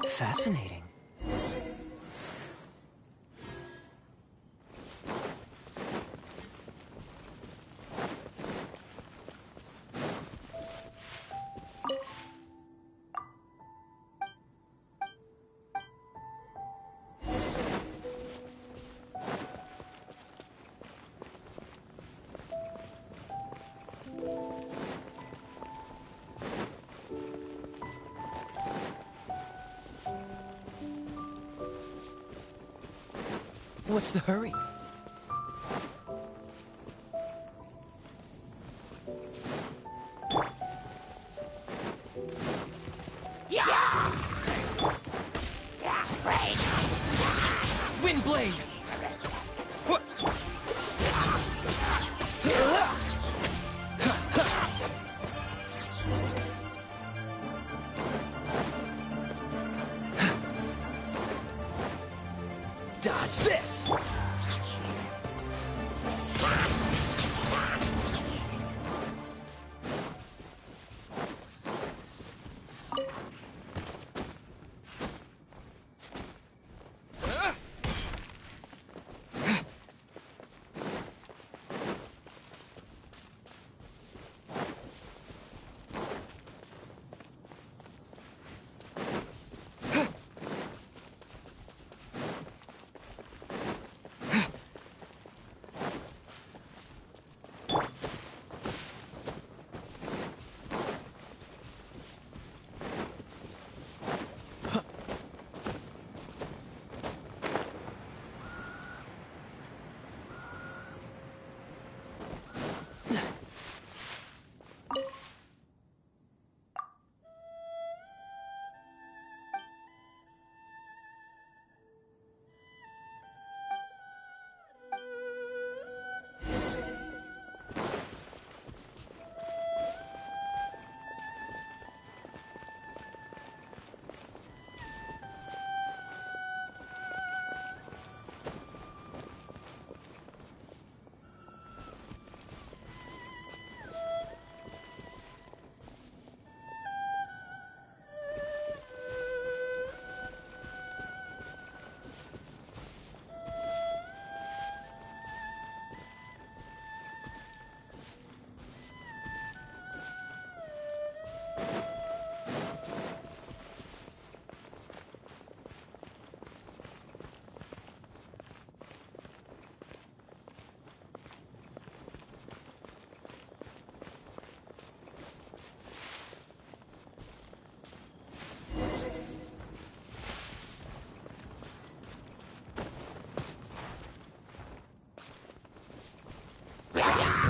Fascinating. What's the hurry? Windblade! What? Dodge this!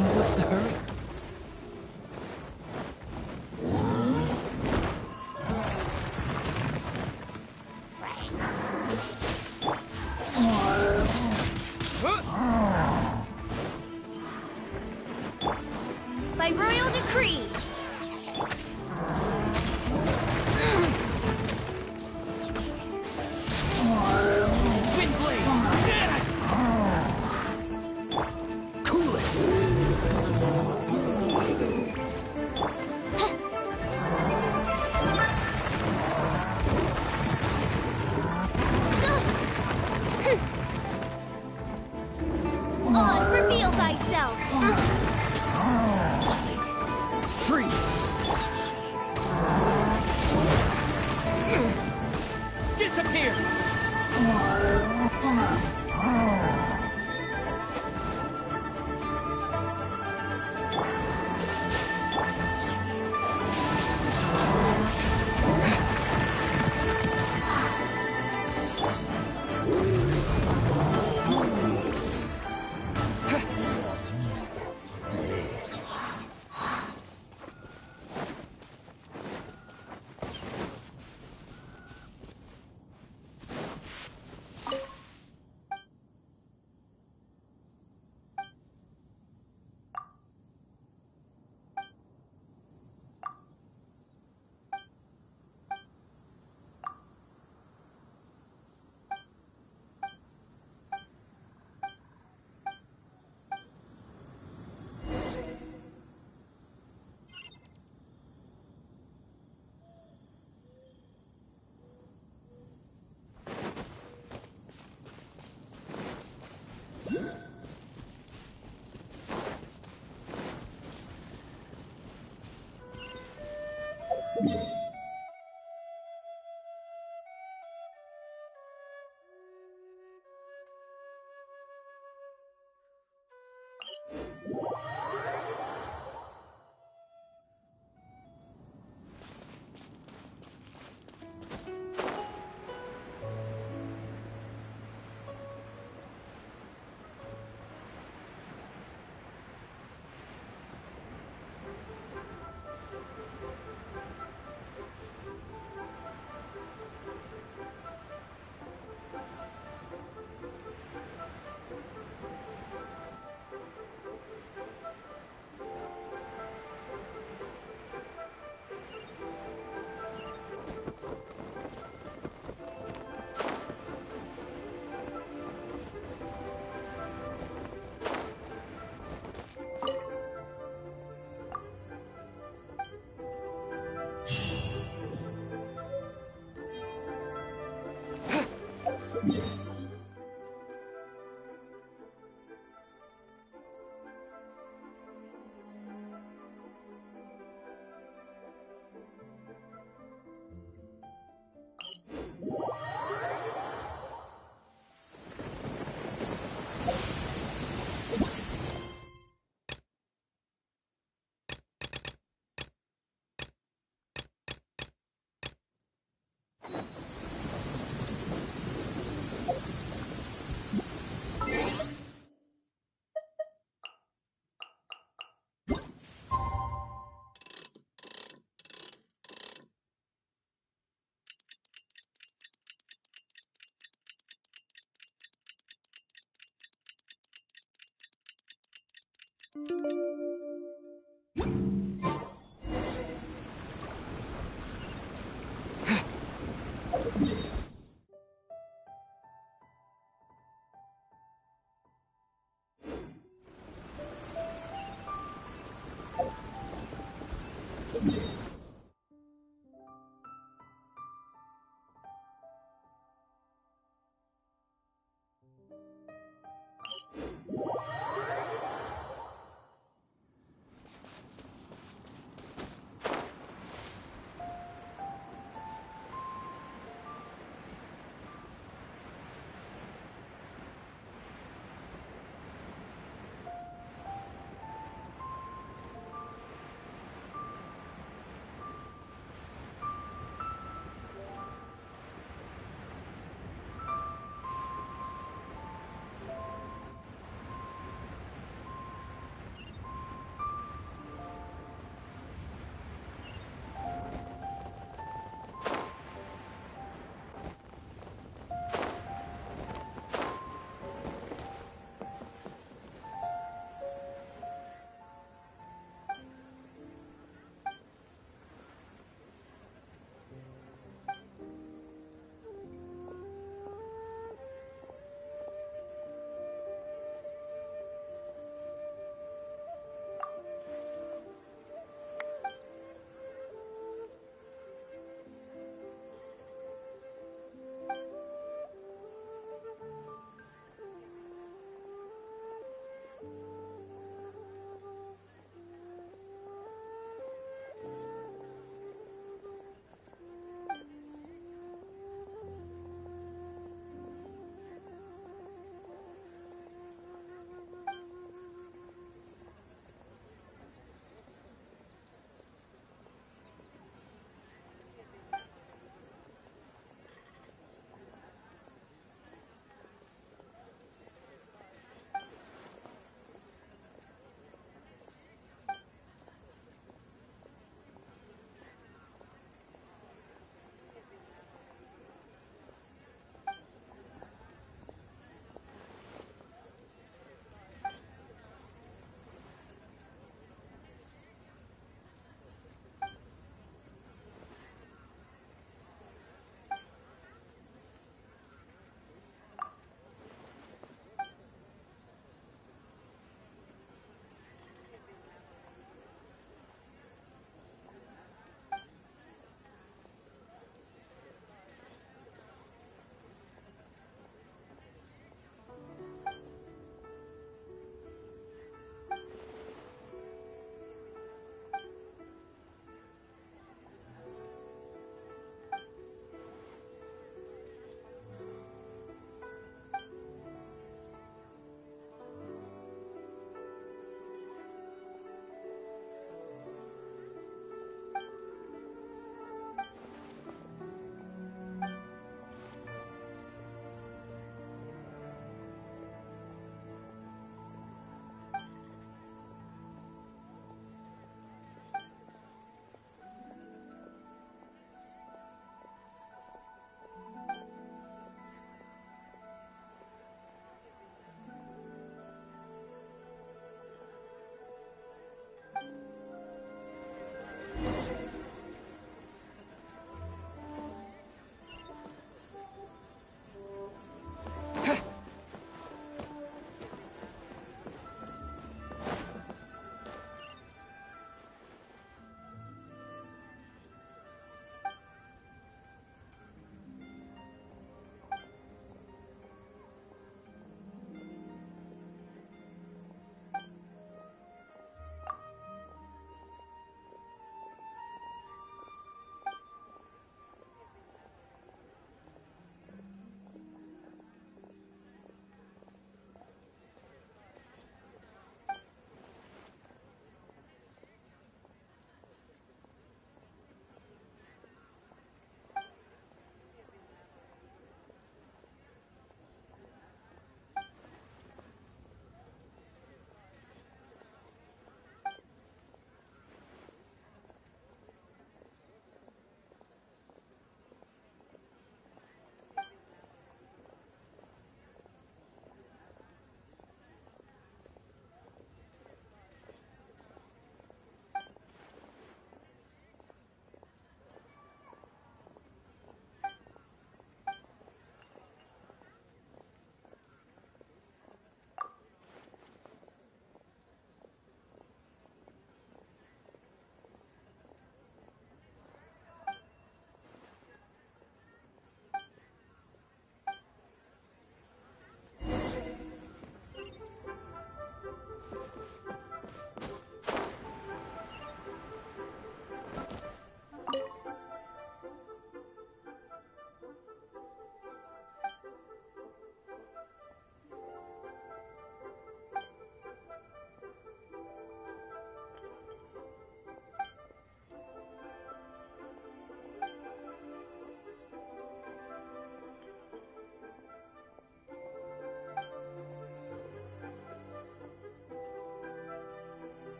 What's the hurry? By royal decree! Oz, reveal thyself! Freeze! Disappear!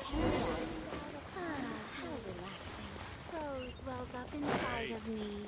How relaxing. Rose wells up inside of me.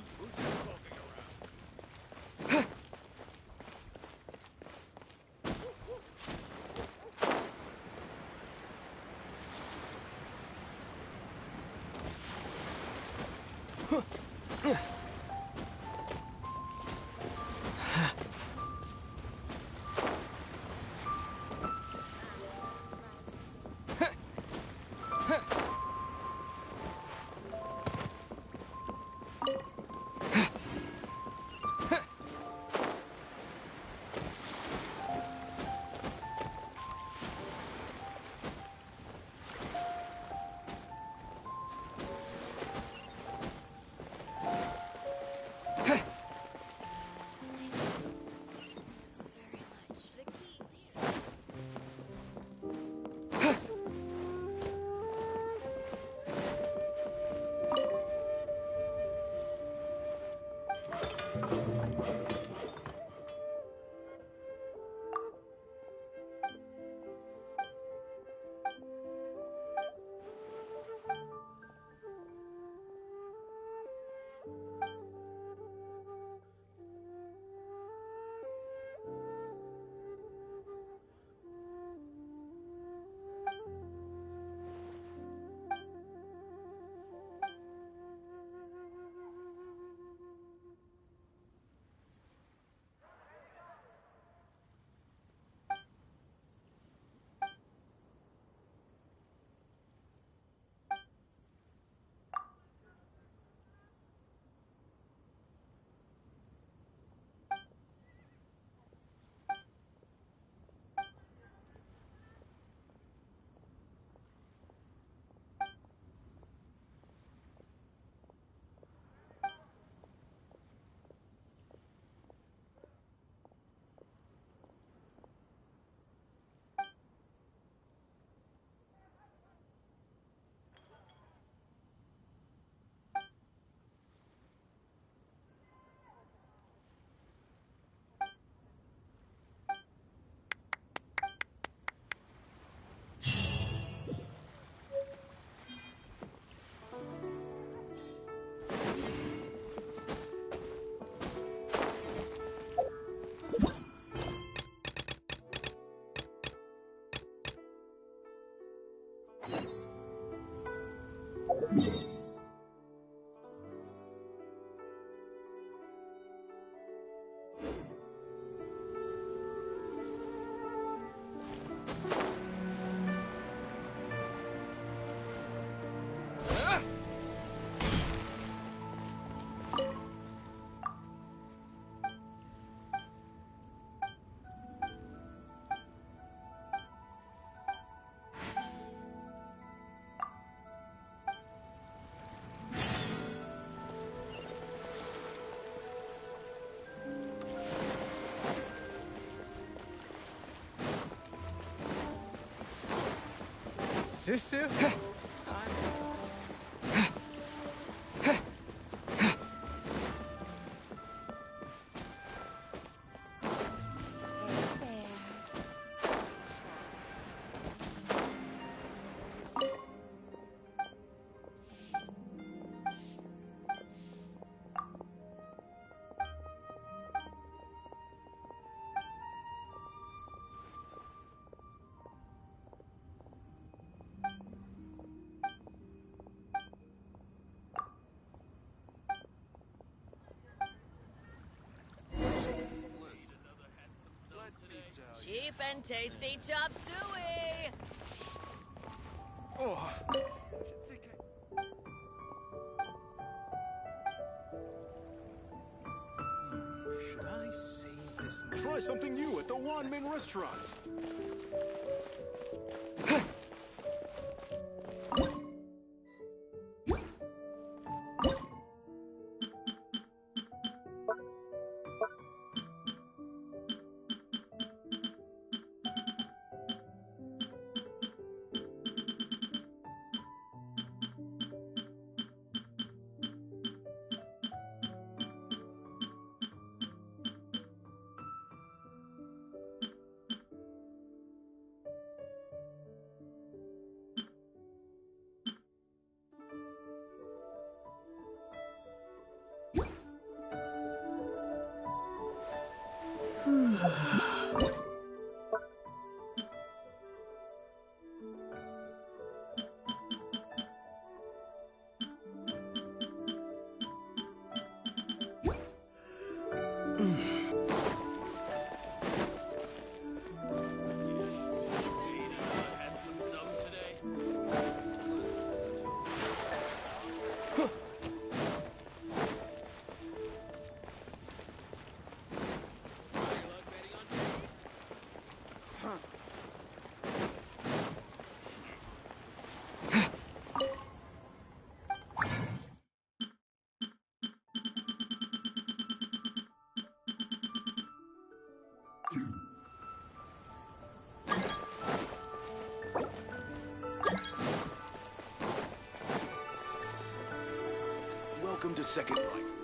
Susu? Cheap and tasty chop suey! Oh. Should I save this? Try something new at the Wanmin restaurant. Second Life.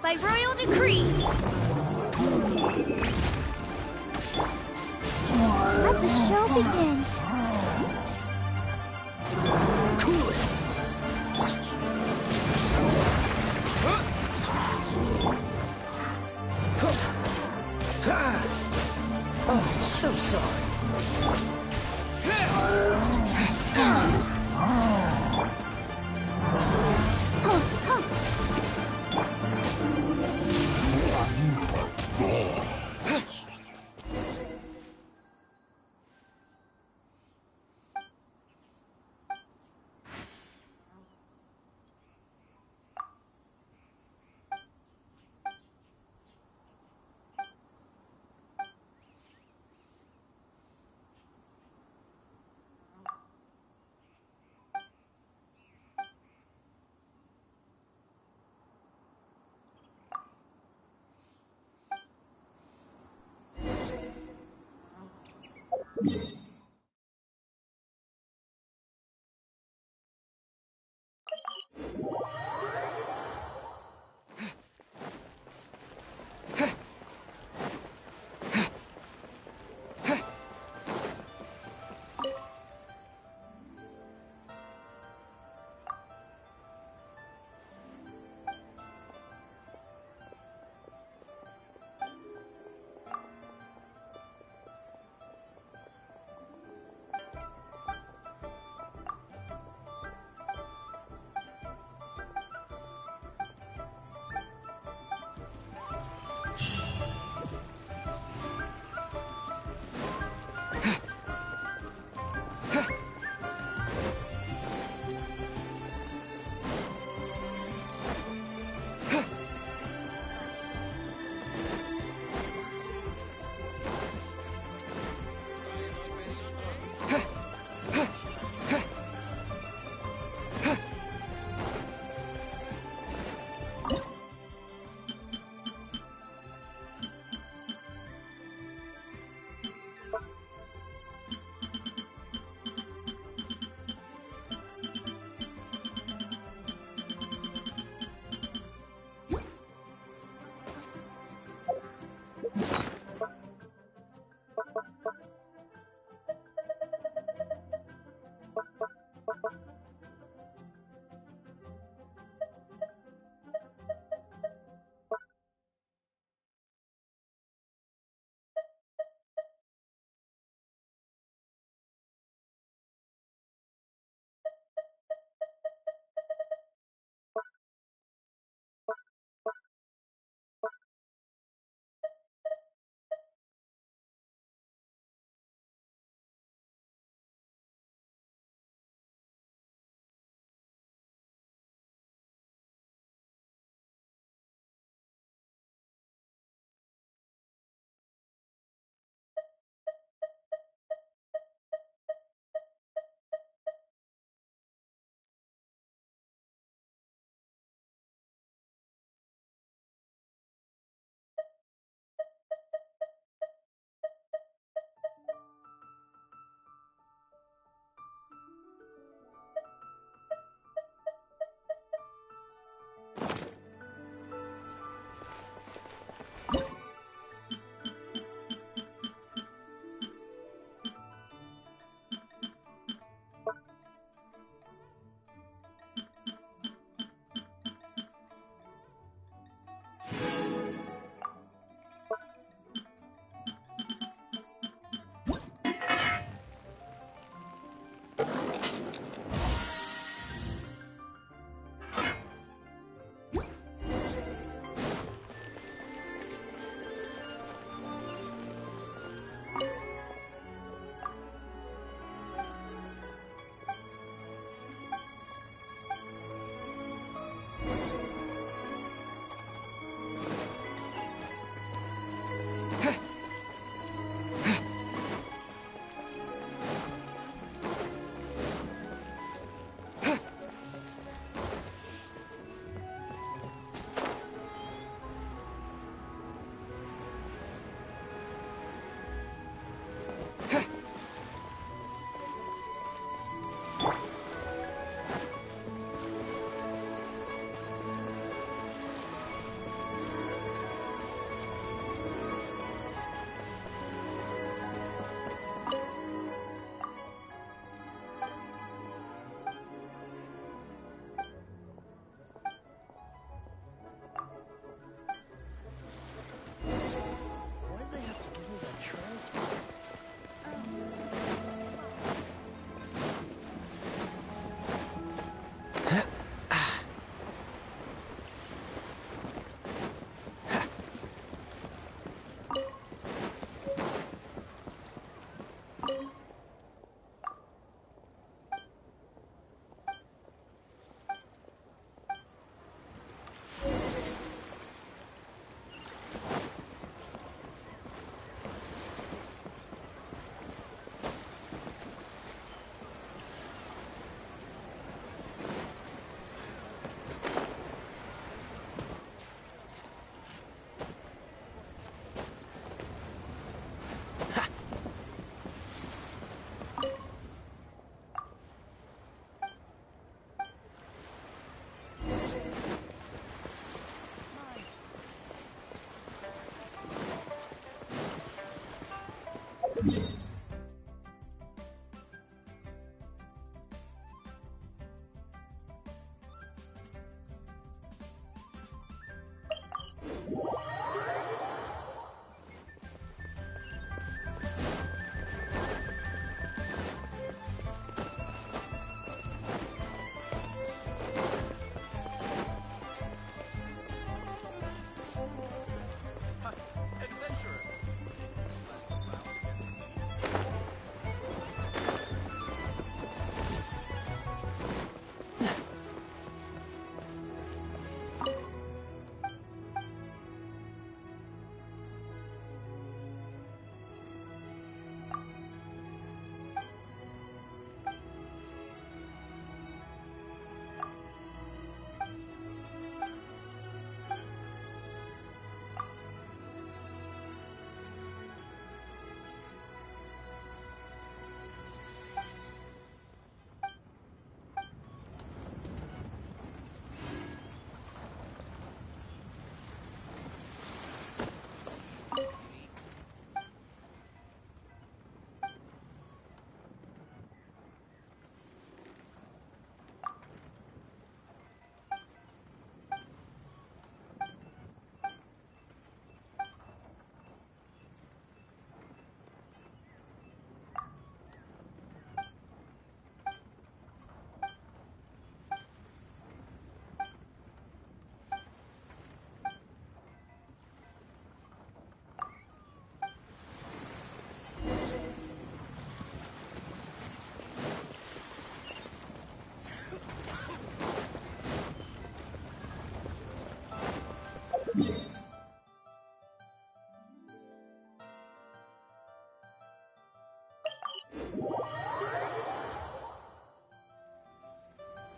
By royal decree. Let the show begin. Cool it! Oh, I'm so sorry.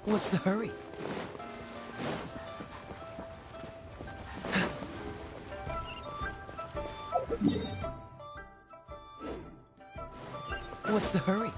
What's the hurry? What's the hurry?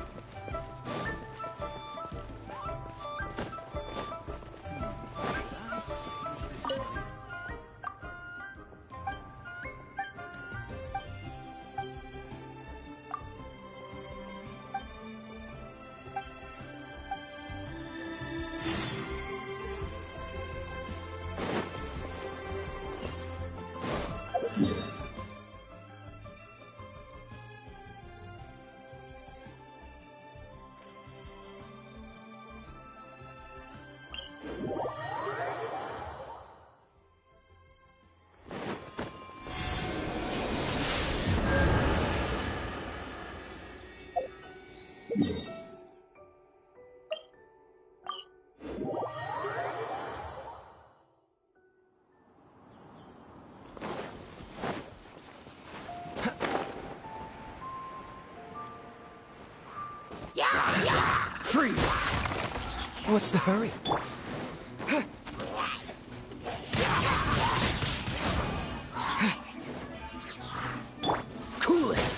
Freeze! What's the hurry? Cool it!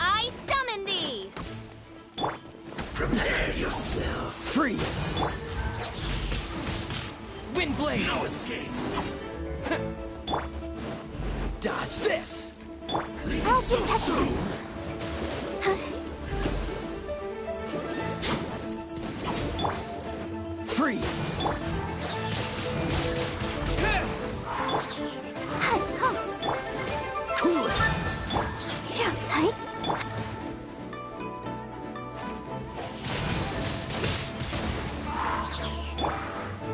I summon thee! Prepare yourself. Freeze! Windblade! No escape! Dodge this! I'll protect this! Freeze! Cool it!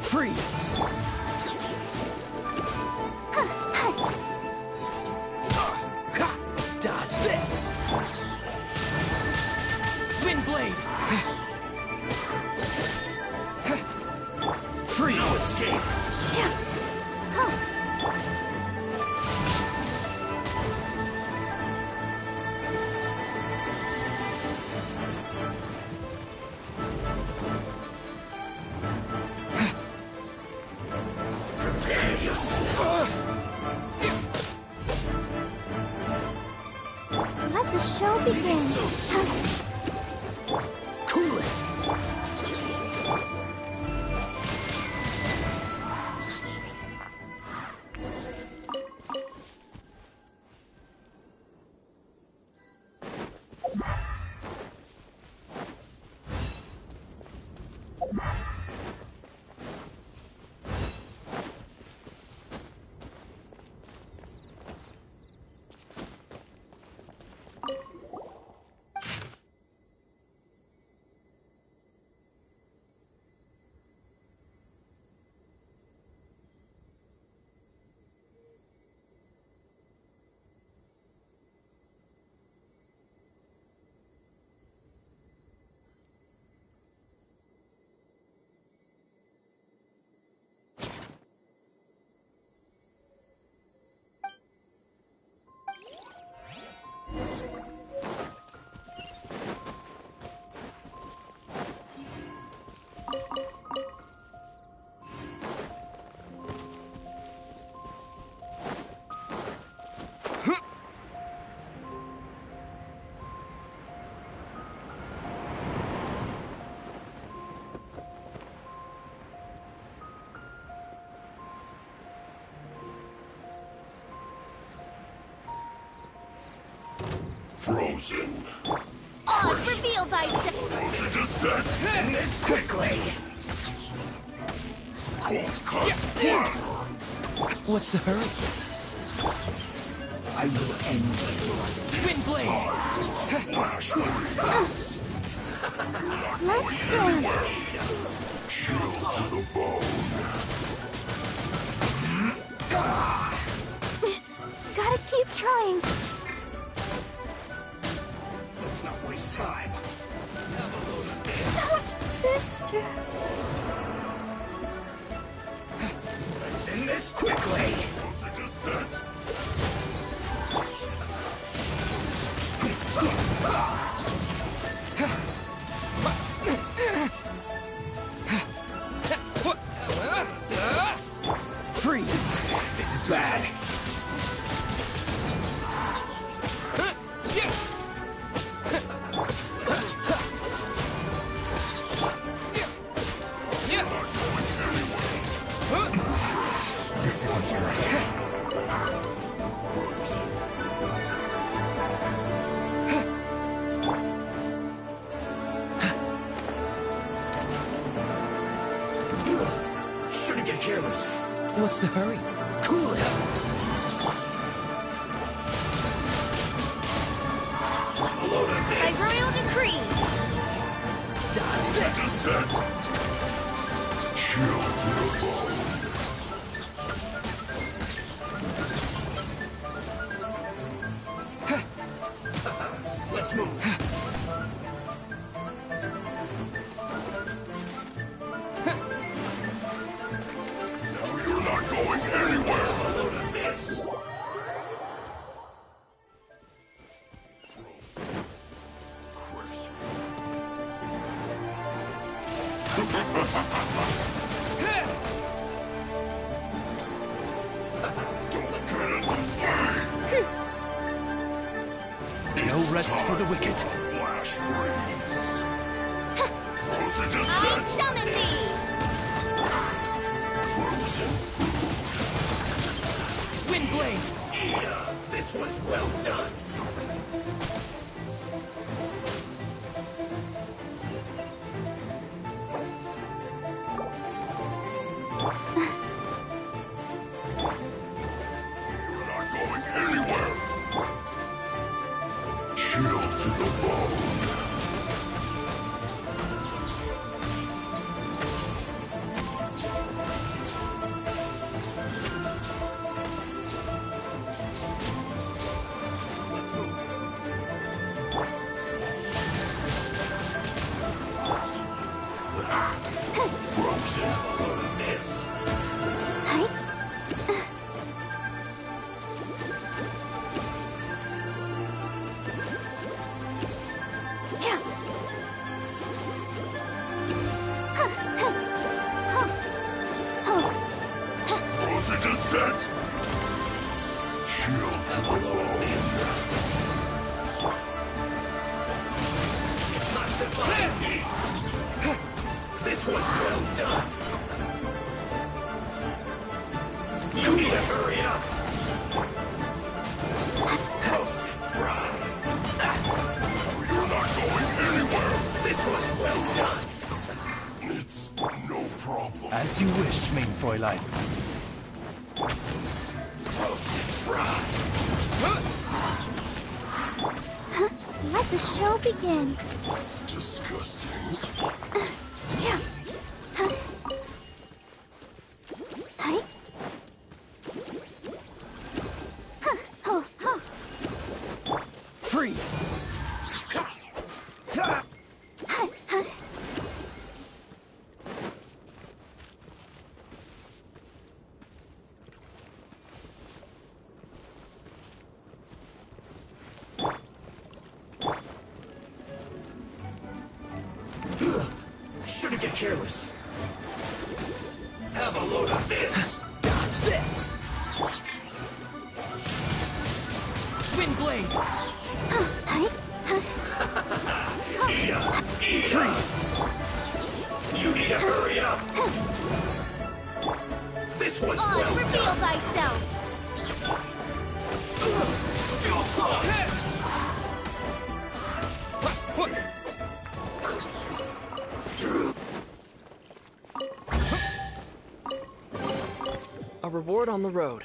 Freeze! escape. Prepare yourself. Let the show begin. Cool it. Frozen. All is revealed by Frozen descent. Send this quickly. What's the hurry? I will end you. Windblade! Let's dance. Chill to the bone. Gotta keep trying. Let's not waste time. Oh, sister. Let's end this quickly. Frozen descent. Freeze! This is bad. This isn't good. Shouldn't get careless. What's the hurry? Cool it! by royal decree. Dodge this! Chill to the bone. Let's move. Now you're not going anywhere. A load of this. No rest for the wicked. Flash freeze. Frozen descent. I summon thee. Frozen food. Windblade! Yeah, this was well done. You're not going anywhere. Chill to the bone. Let's move. set. Chill to the bone. This was well done. You need to hurry up. Roast and fry. You're not going anywhere. This was well done. It's no problem. As you wish, main Fräulein. Roast and fry. Let the show begin. Disgusting. Yeah. Hi. Oh, oh. Freeze! Shouldn't get careless. Have a load of this. Dodge this! Wind blade! Freeze! You need to hurry up. This one's well reveal done. thyself. A reward on the road.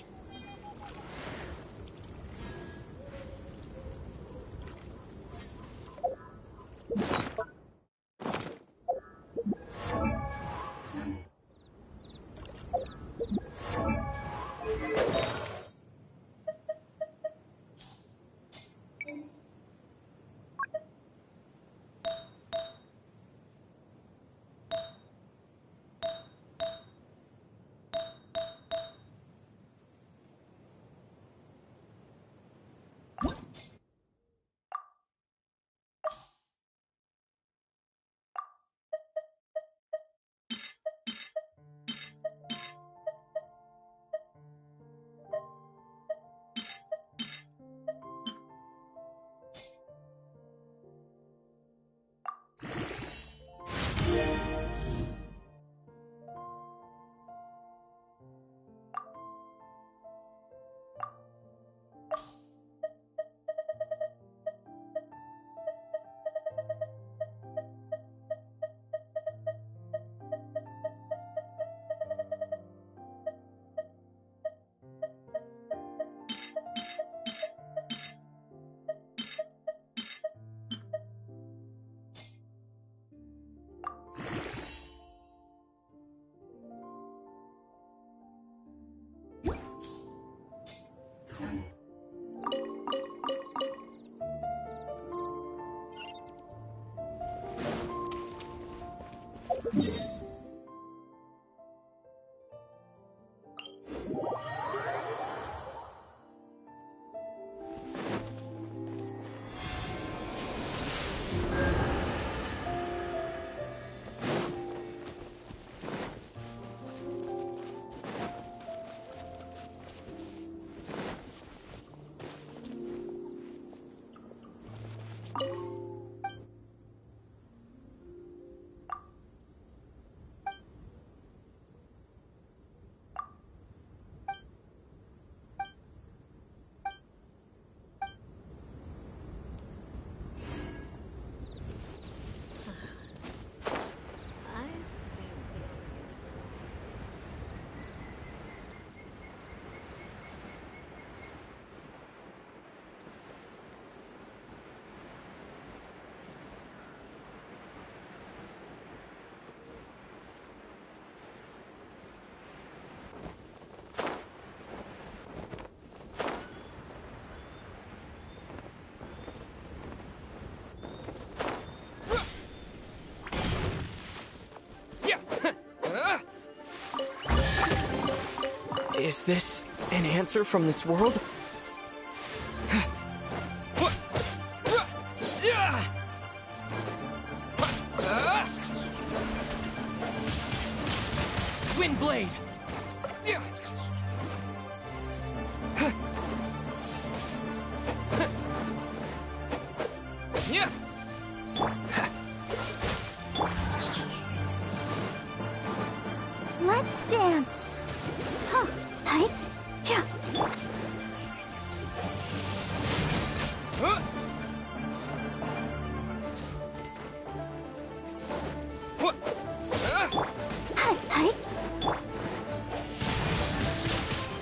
Is this an answer from this world? Wind blade! chance. Huh. Hi. Yeah. Hi.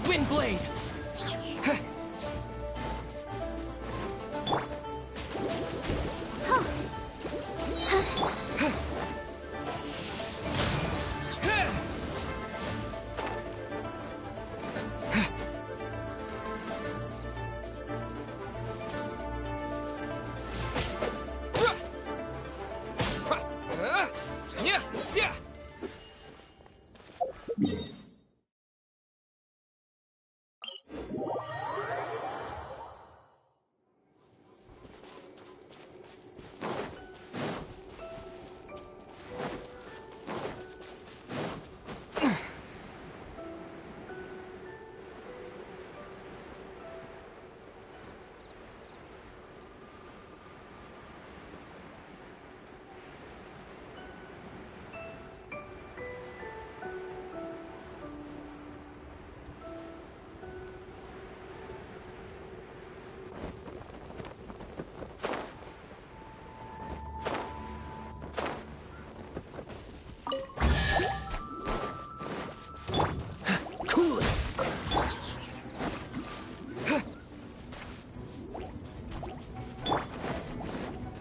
Windblade!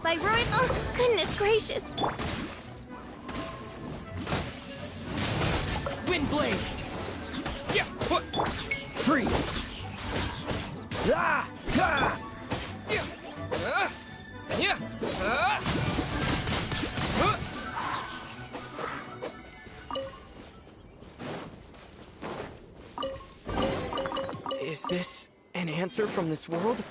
By ruin— oh, goodness gracious. Windblade! Yeah! What? Freeze! Ah! Ah! Yeah! Yeah! Is this an answer from this world?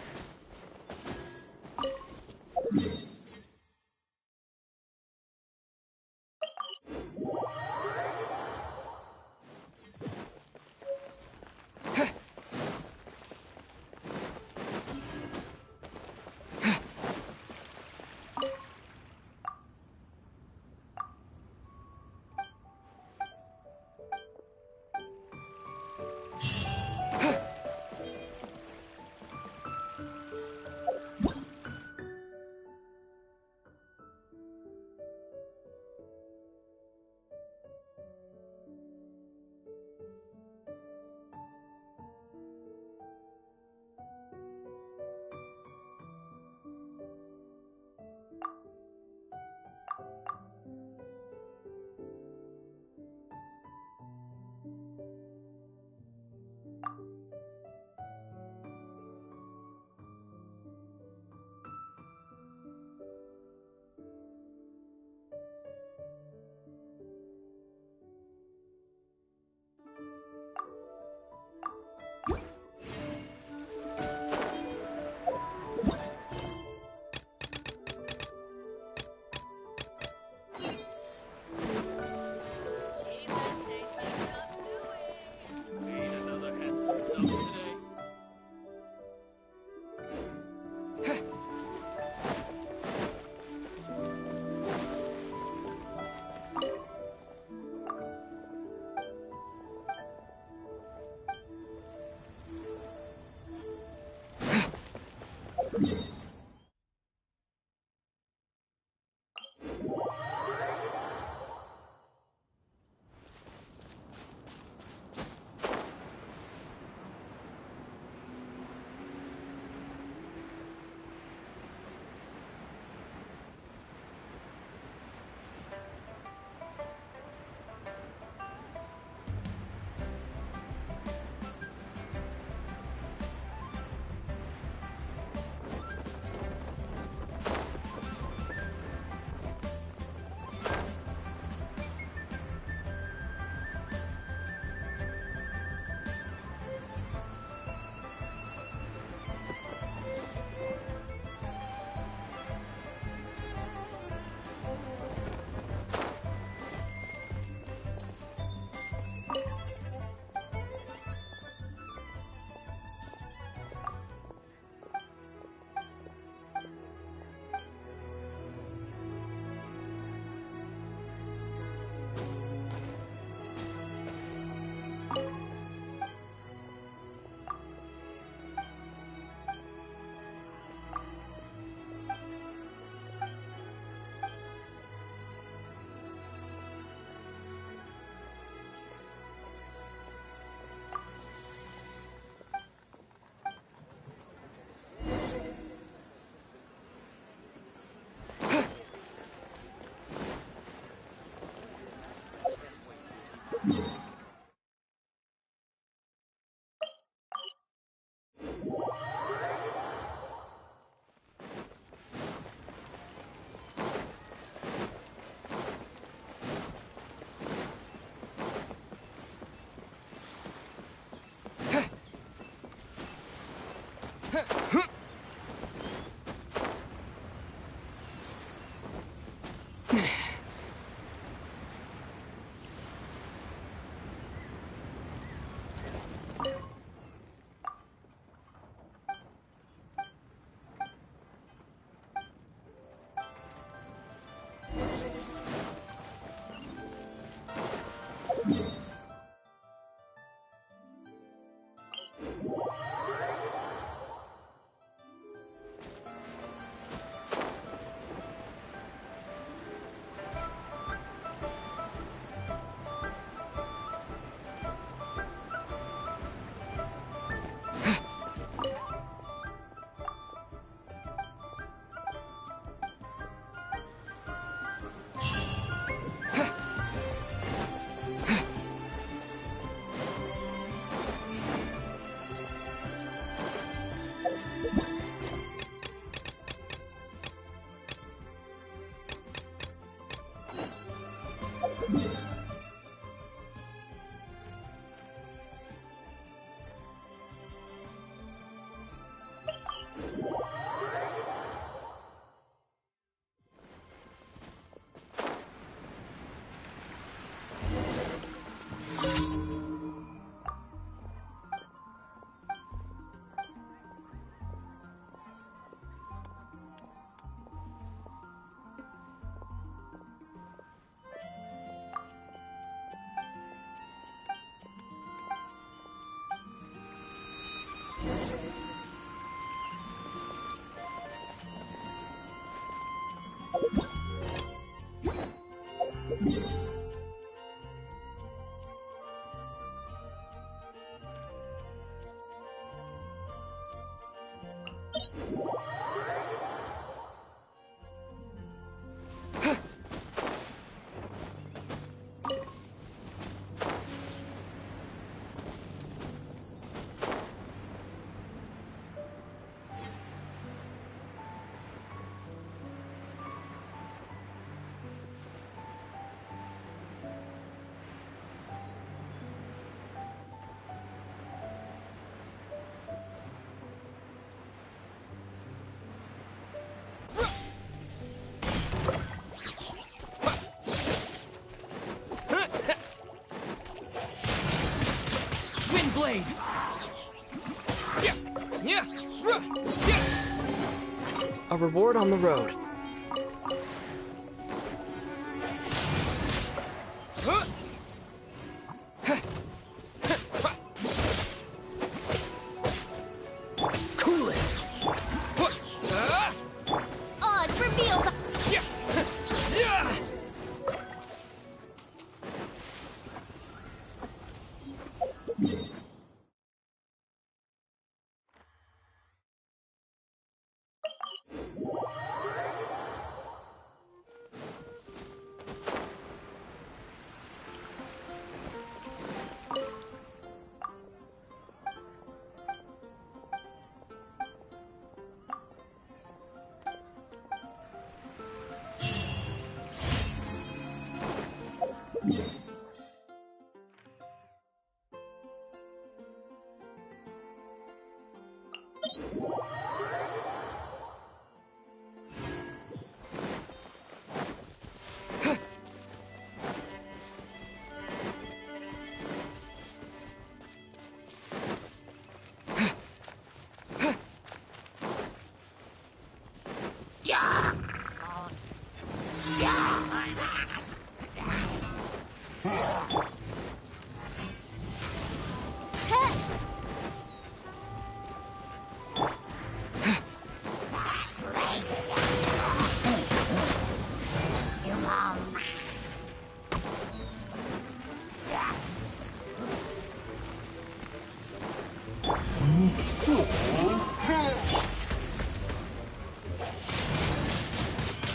Windblade! A reward on the road. Cool it! Odds reveal the...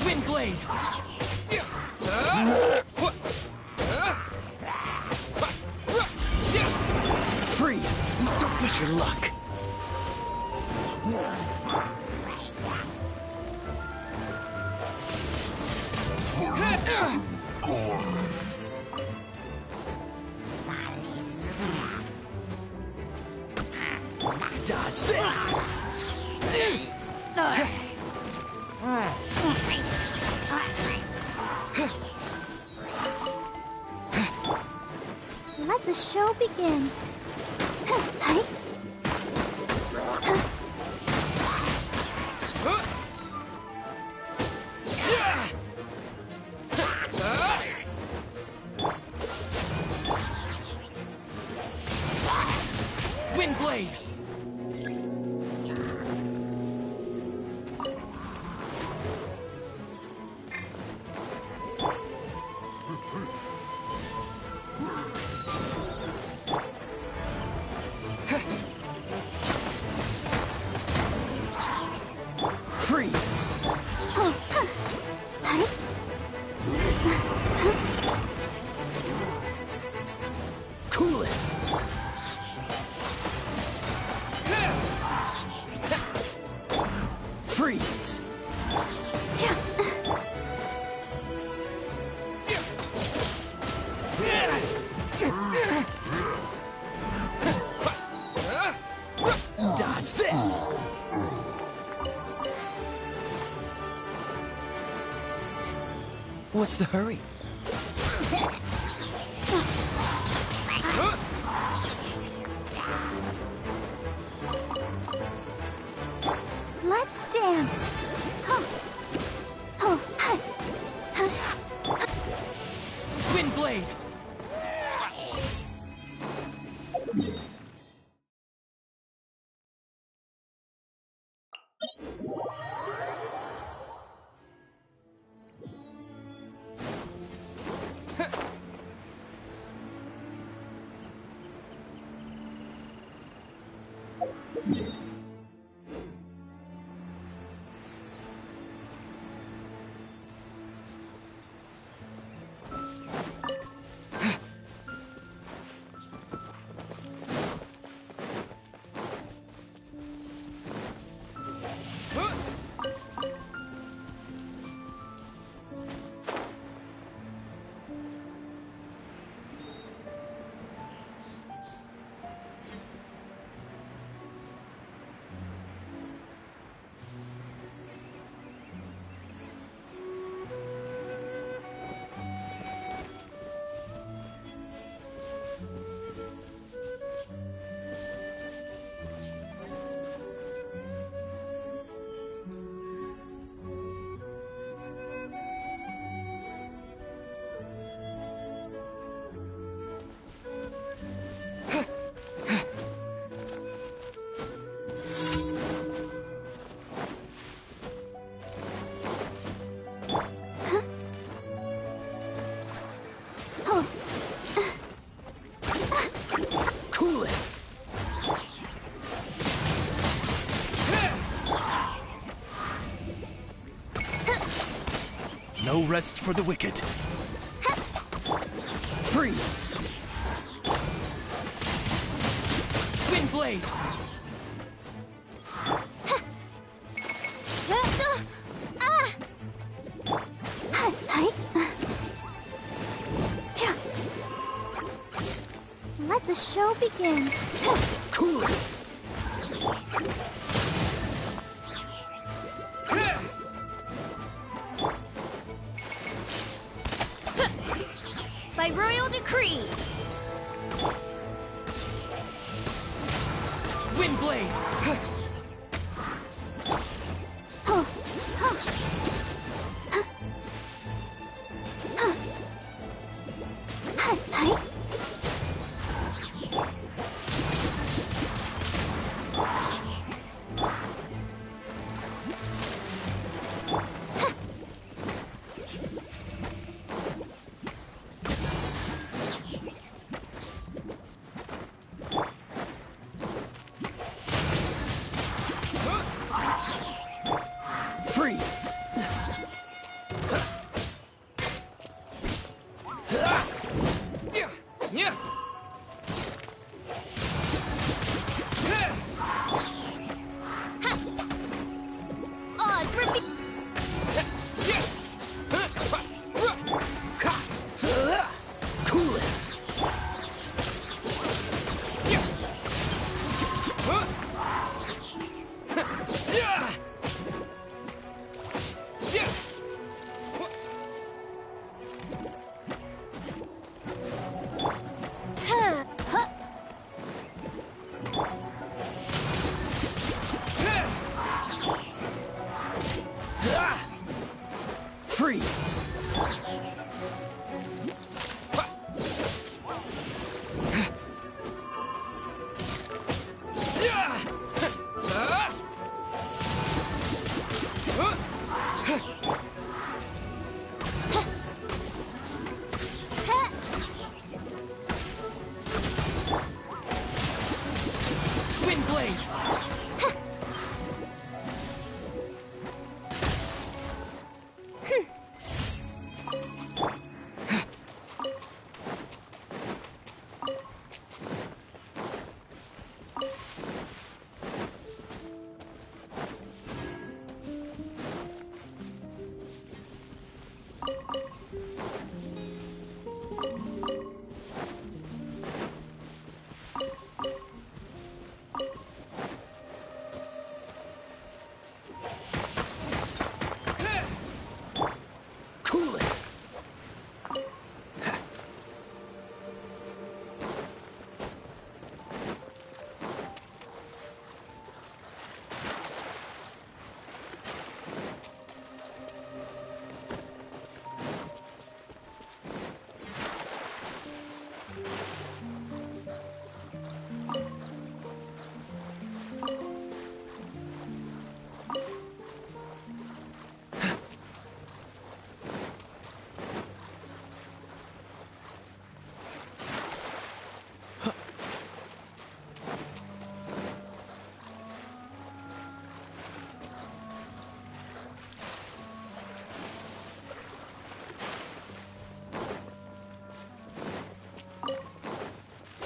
Windblade! Freeze! Don't push your luck. Dodge this! Let the show begin. Windblade! Freeze! Cool it! Freeze! Dodge this! What's the hurry? Let's dance. Windblade! no rest for the wicked. Freeze! Windblade! Let the show begin. Cool it! By royal decree. Windblade!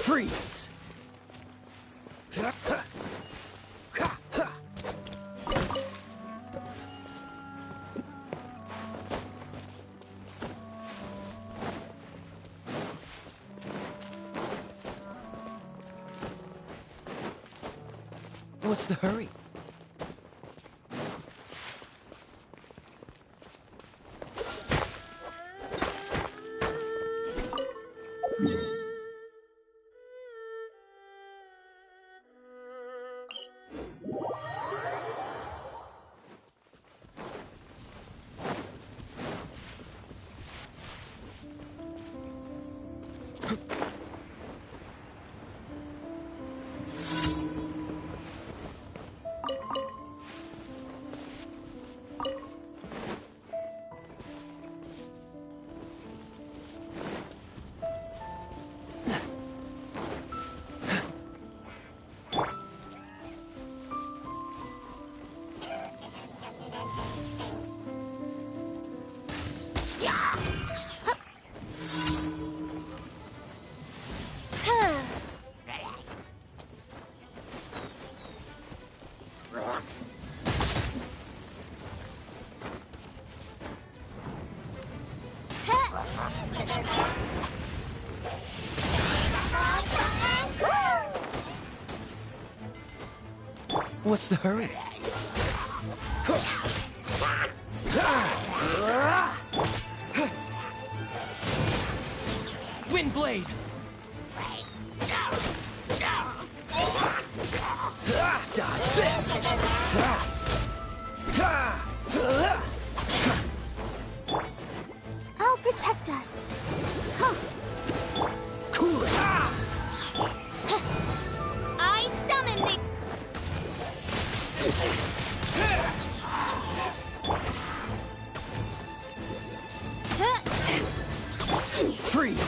Freeze! What's the hurry? What's the hurry? Wind blade! Dodge this! I'll protect us. Cool it! I summon the... Freeze!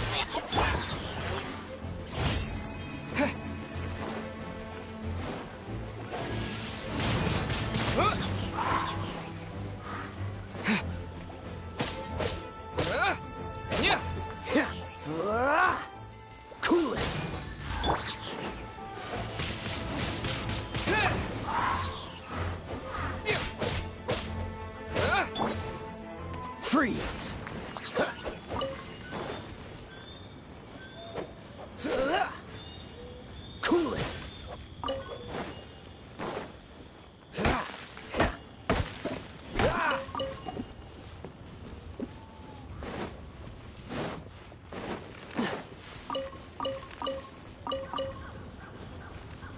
Cool it! Freeze! Cool it!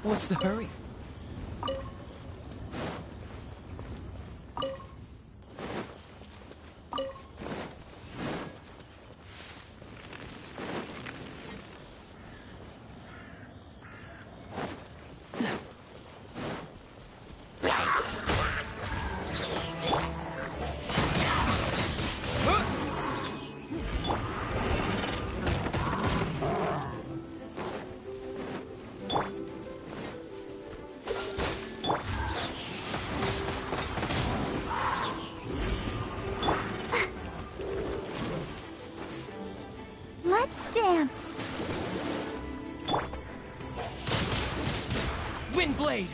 What's the hurry? Let's dance. Wind blade!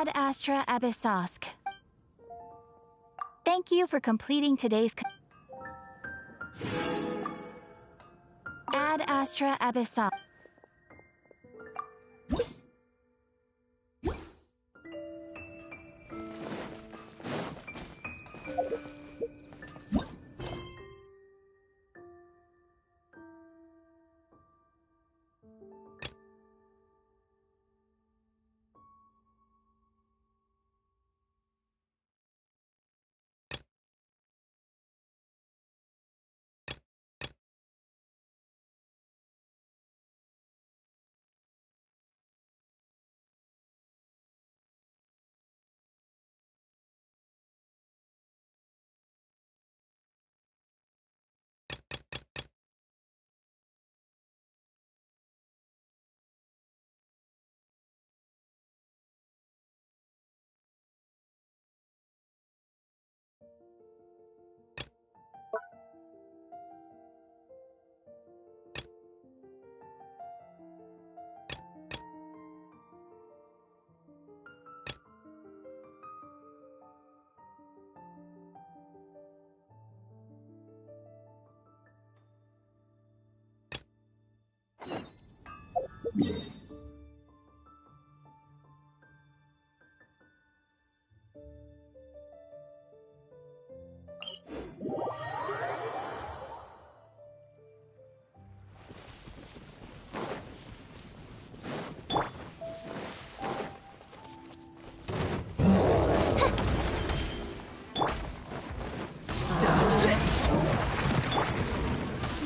𝘖𝙗𝙗. Thank you for completing today's... 𝘖𝙗𝙗.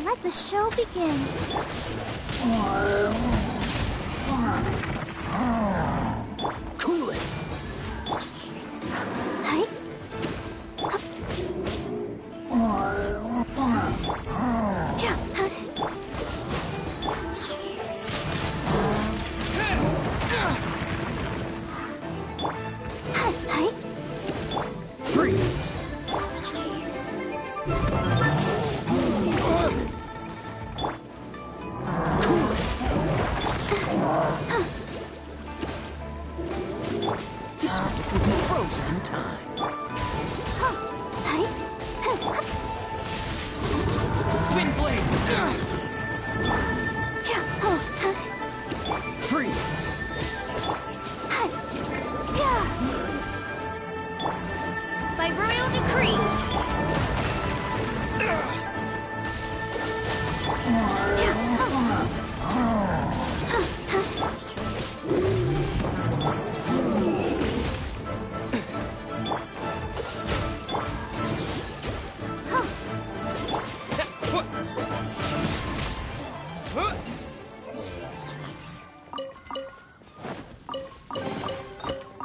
Let the show begin. Cool it! Hi. This one will be frozen in time. Wind blade! Freeze! By royal decree!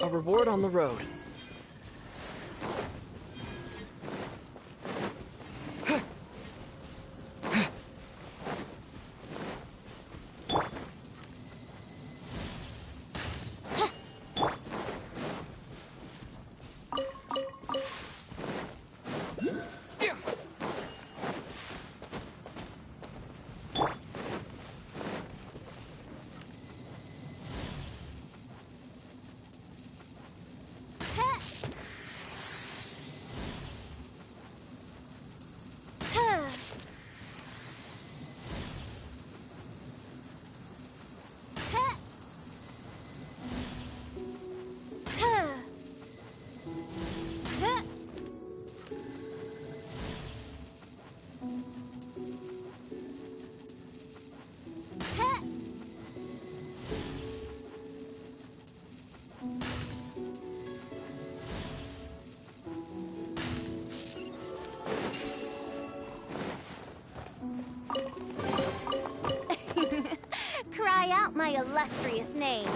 A reward on the road. Cry out my illustrious name.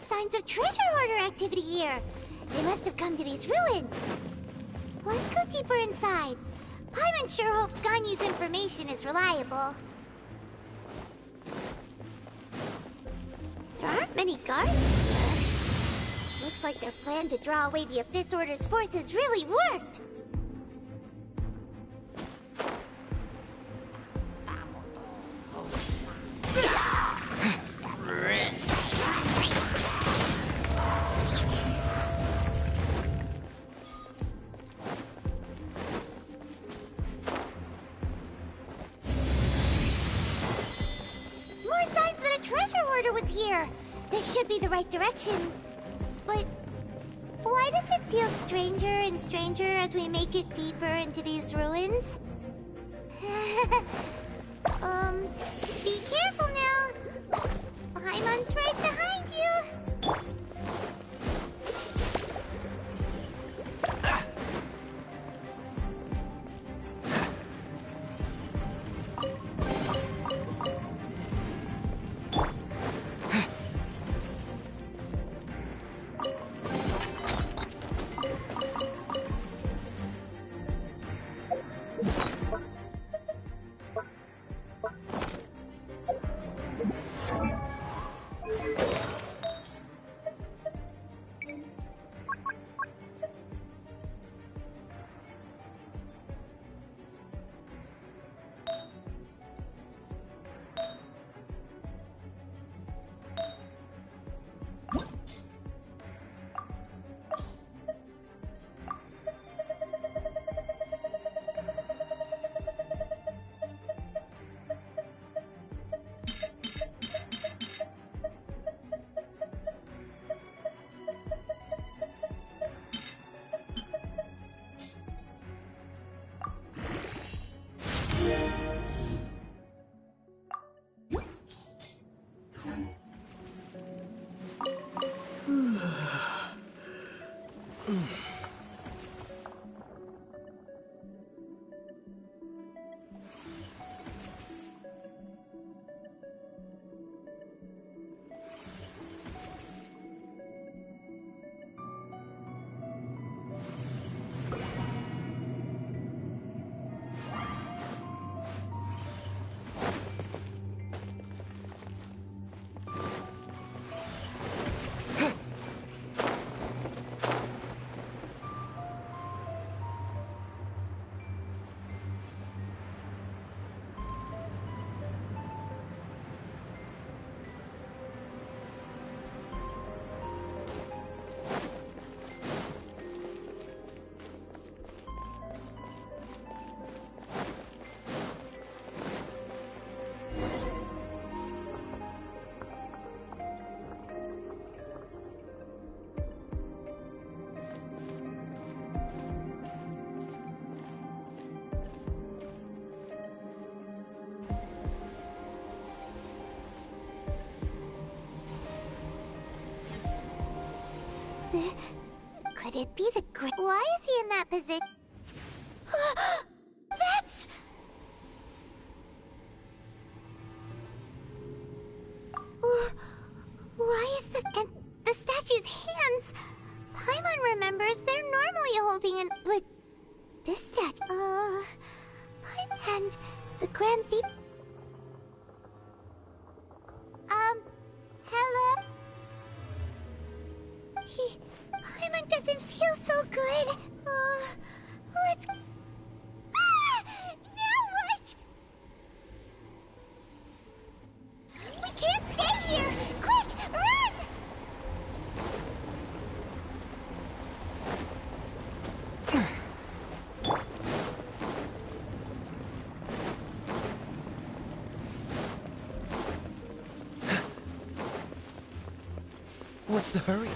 Signs of treasure hoarder activity here. They must have come to these ruins. Let's go deeper inside. Paimon sure hopes Ganyu's information is reliable. There aren't many guards here. Looks like their plan to draw away the Abyss Order's forces really worked. This should be the right direction. But why does it feel stranger and stranger as we make it deeper into these ruins? Be careful now. Paimon's right behind you. Could it be the great? Why is he in that position? That's... Why is this... And the statue's hands... Paimon remembers they're normally holding an... But... This statue... And... The Grand Thief... Hello? Paimon doesn't feel so good. Let's... Now what? We can't stay here! Quick, run! What's the hurry?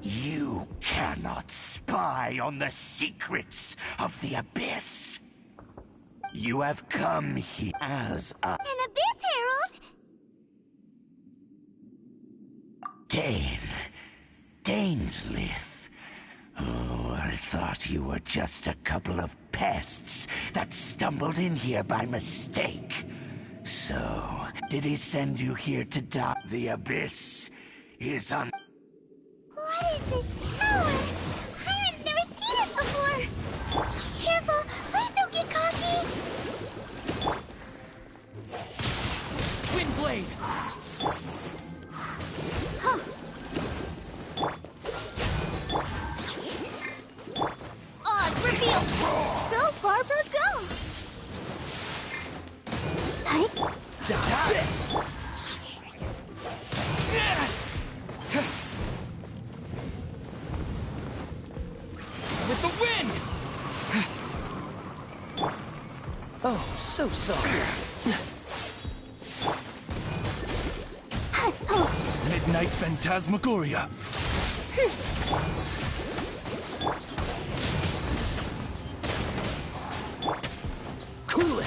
You cannot spy on the secrets of the Abyss. You have come here as a... An Abyss Herald? Dainsleif. Oh, I thought you were just a couple of pests that stumbled in here by mistake. So, did he send you here to die? The Abyss is on... What is this power? Pirate's never seen it before! Careful! Please don't get cocky! Windblade! Huh. Odds revealed! Go, Barbara, go! Dodge this! With the wind! Oh, so sorry. Midnight Phantasmagoria. Cool it!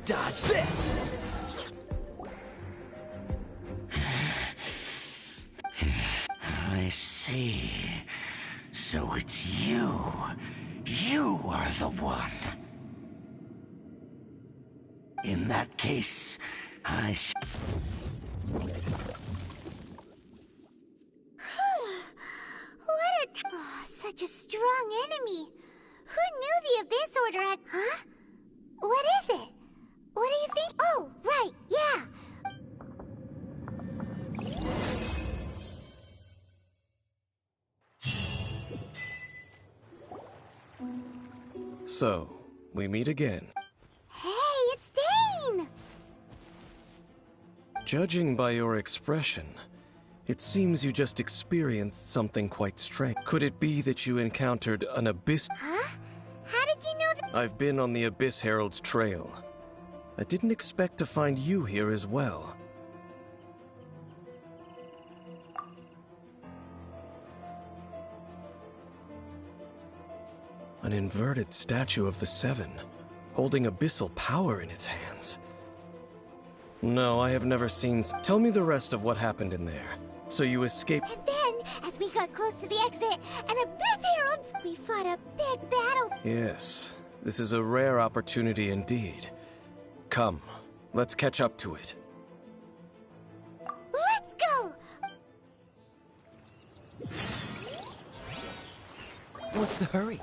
Dodge this! see. So it's you. You are the one. In that case, What such a strong enemy. Who knew the Abyss Order had... Huh? What is it? What do you think? Oh, right, yeah. So, we meet again. Hey, it's Dane! Judging by your expression, it seems you just experienced something quite strange. Could it be that you encountered an Abyss? Huh? How did you know that? I've been on the Abyss Herald's trail. I didn't expect to find you here as well. An inverted statue of the Seven, holding abyssal power in its hands. No, I have never seen... Tell me the rest of what happened in there. So you escaped... And then, as we got close to the exit, and Abyss Heralds, we fought a big battle. Yes, this is a rare opportunity indeed. Come, let's catch up to it. Let's go! What's the hurry?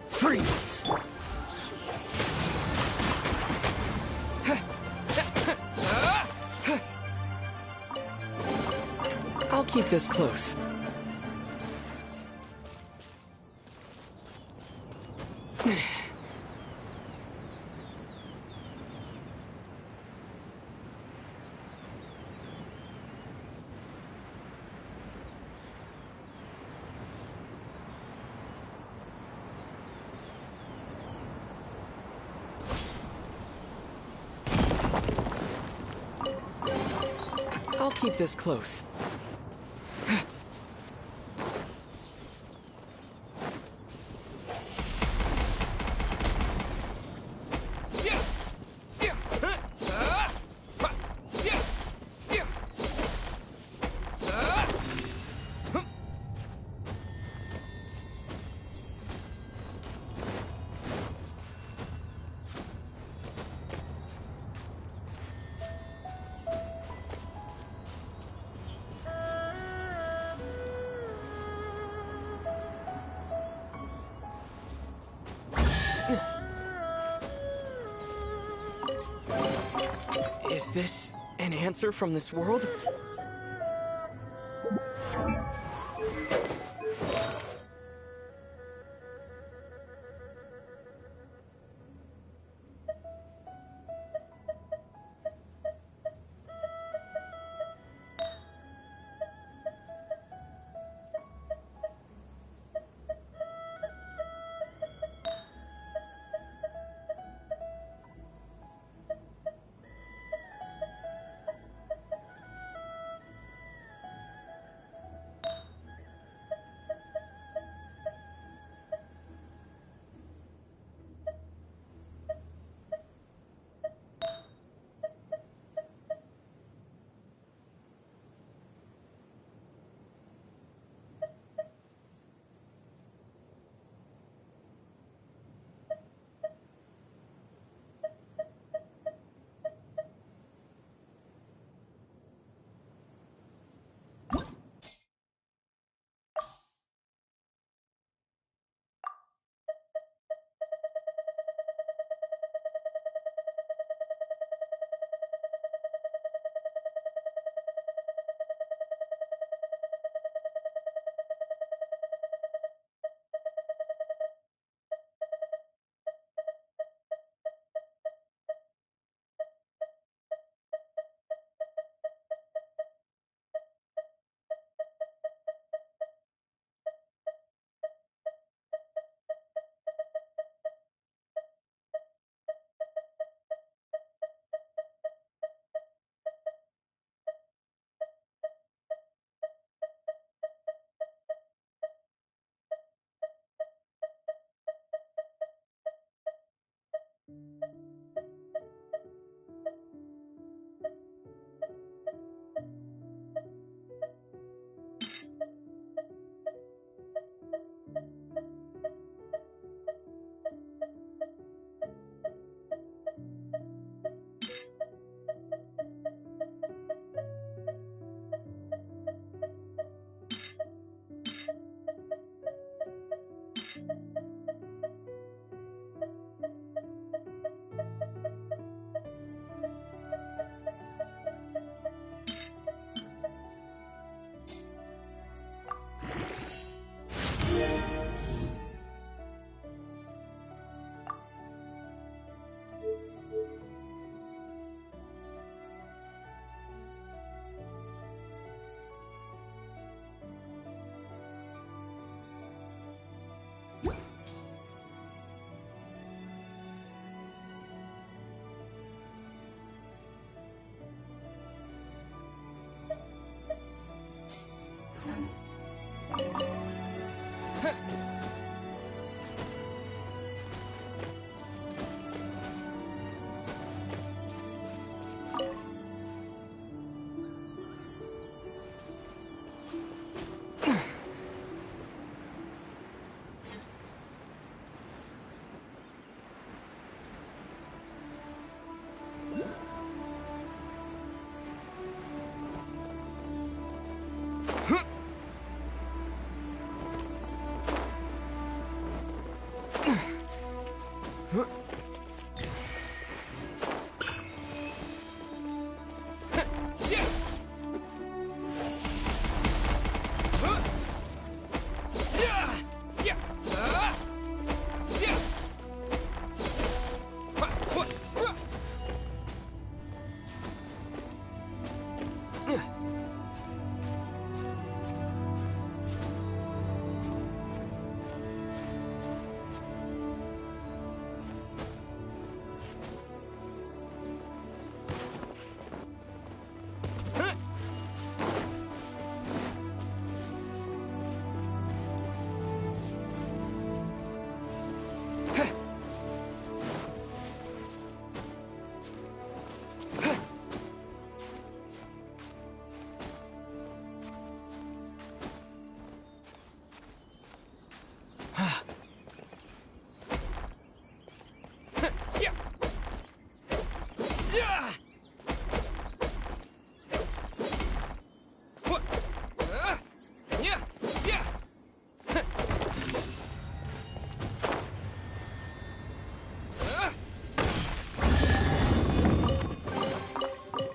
Freeze! I'll keep this close. I'll keep this close. Is this an answer from this world?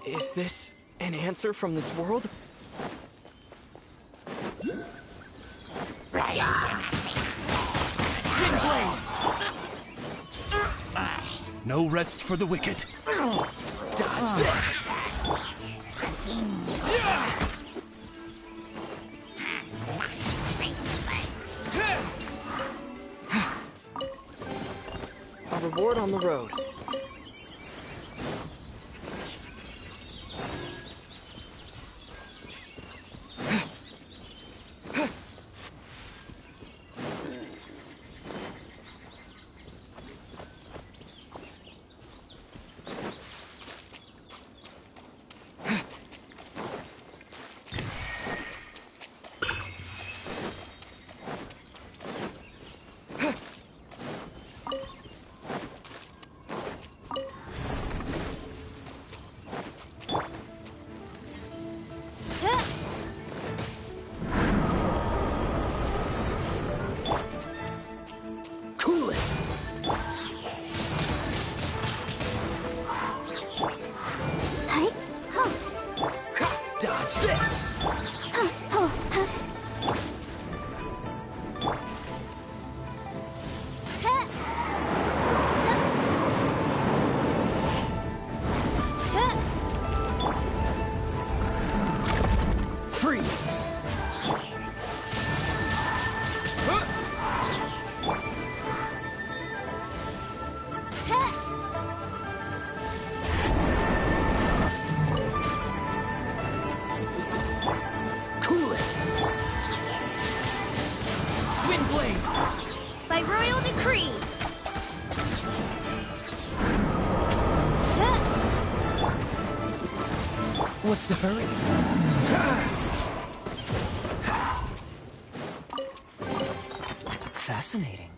Is this an answer from this world? No rest for the wicked. Dodge this! A reward on the road. What's the hurry? Fascinating.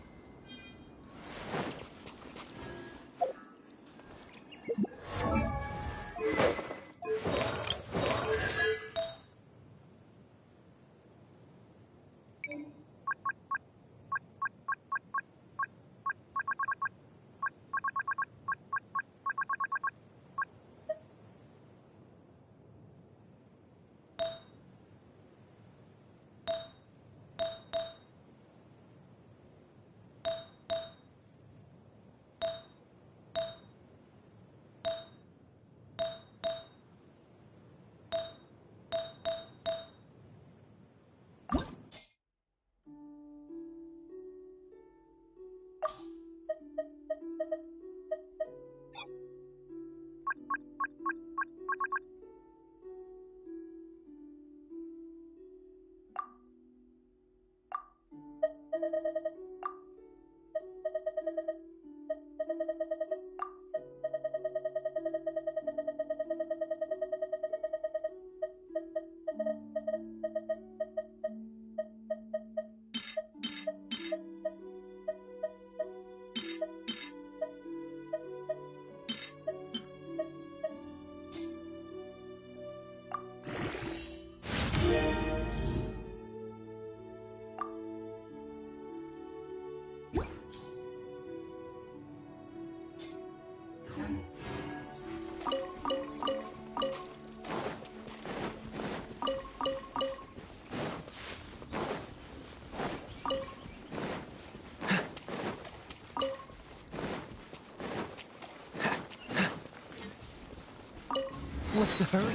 What's the hurry?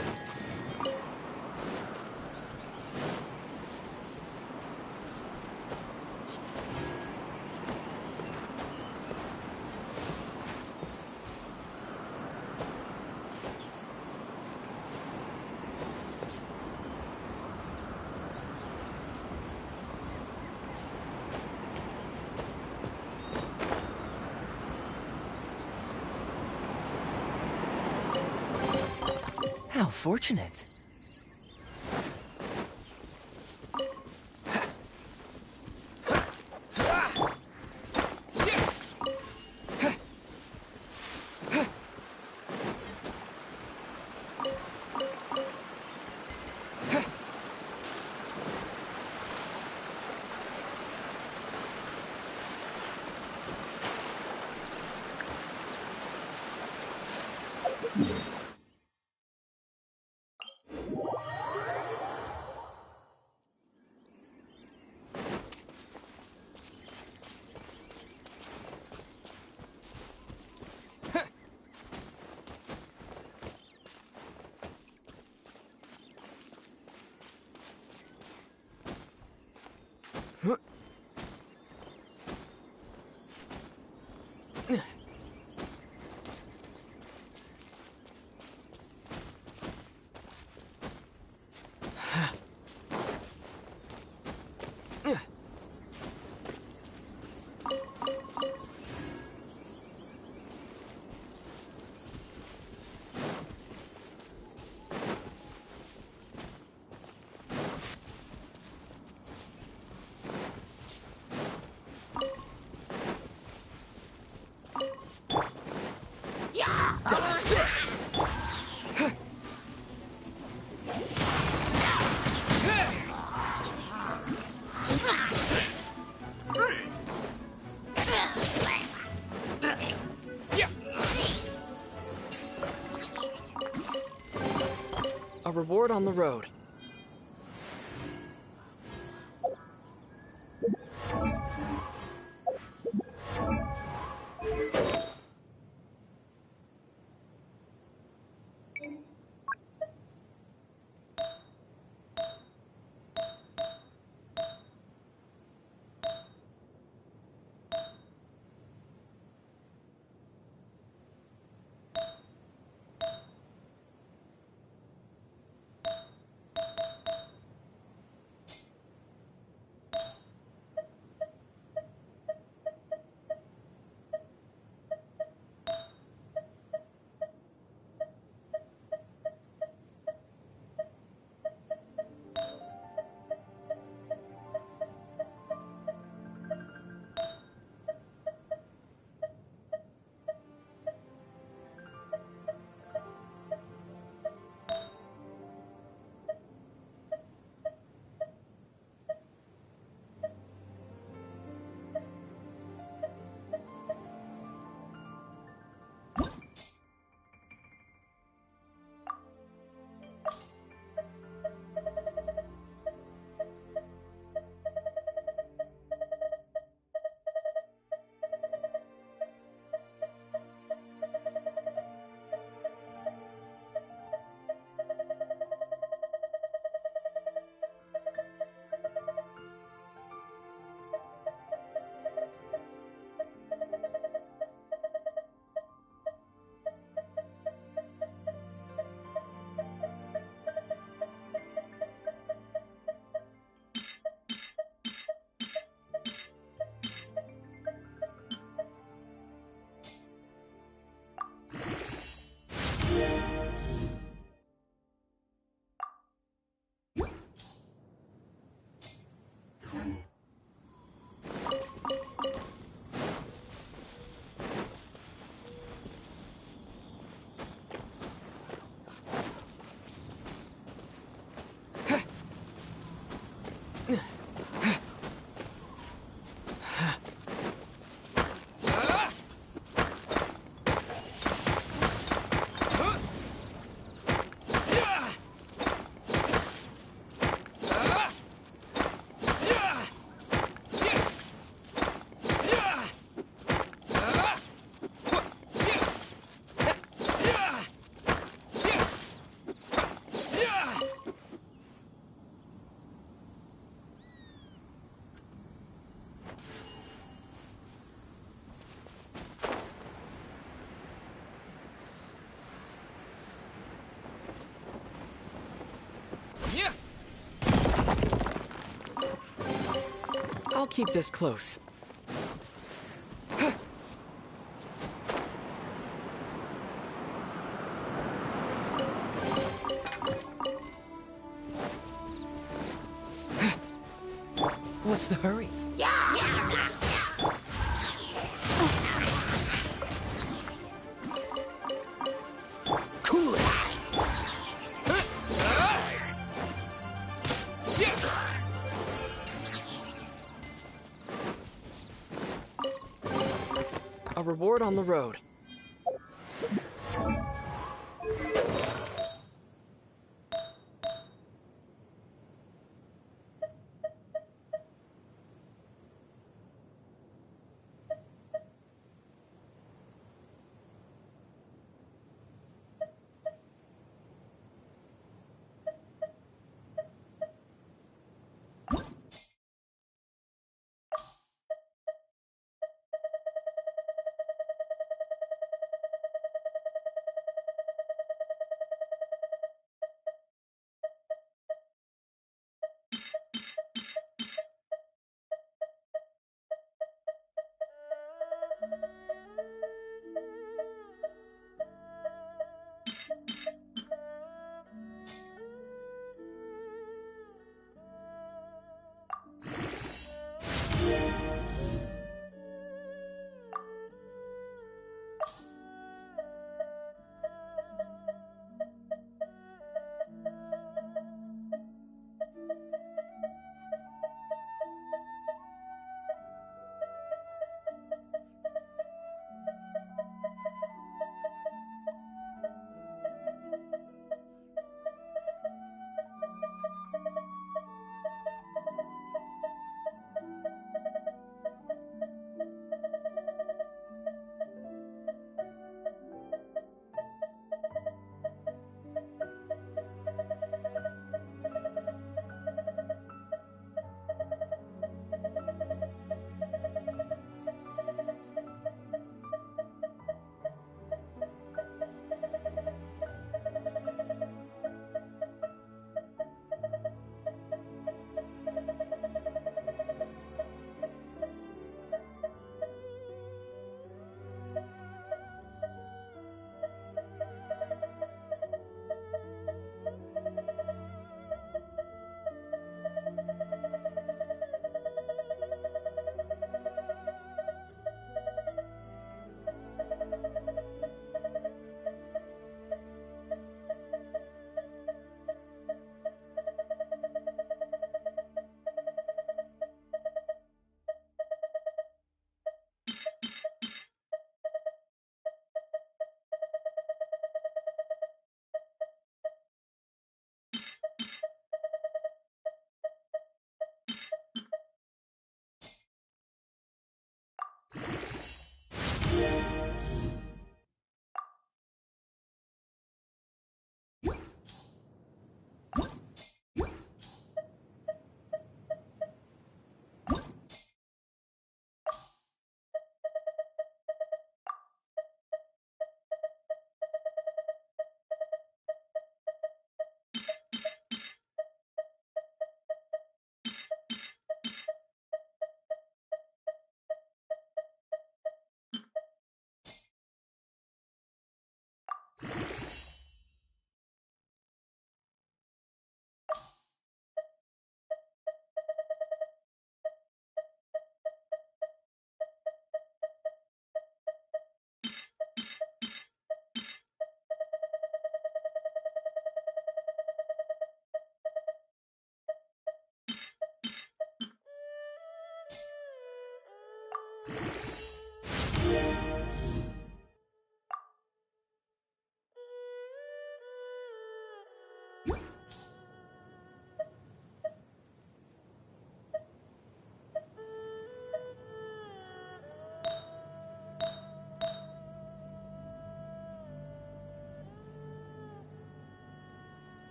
How fortunate. A reward on the road. I'll keep this close. What's the hurry? Cool it! A reward on the road.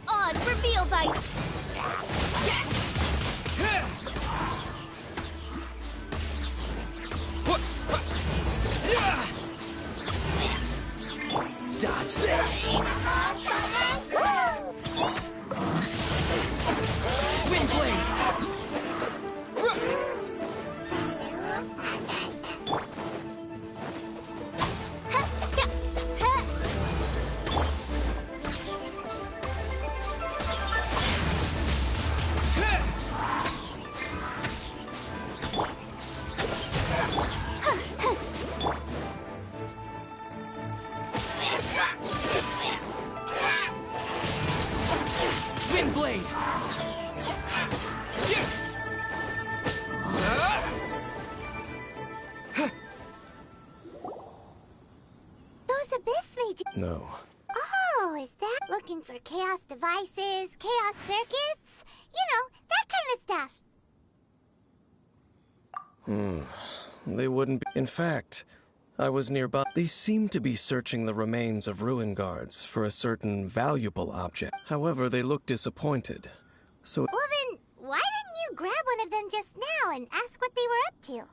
Odd reveal vice. Dodge this! Windblade! No. Oh, is that looking for chaos devices, chaos circuits? You know, that kind of stuff. They wouldn't be. In fact, I was nearby. They seemed to be searching the remains of ruin guards for a certain valuable object. However, they looked disappointed. So. Well then, why didn't you grab one of them just now and ask what they were up to?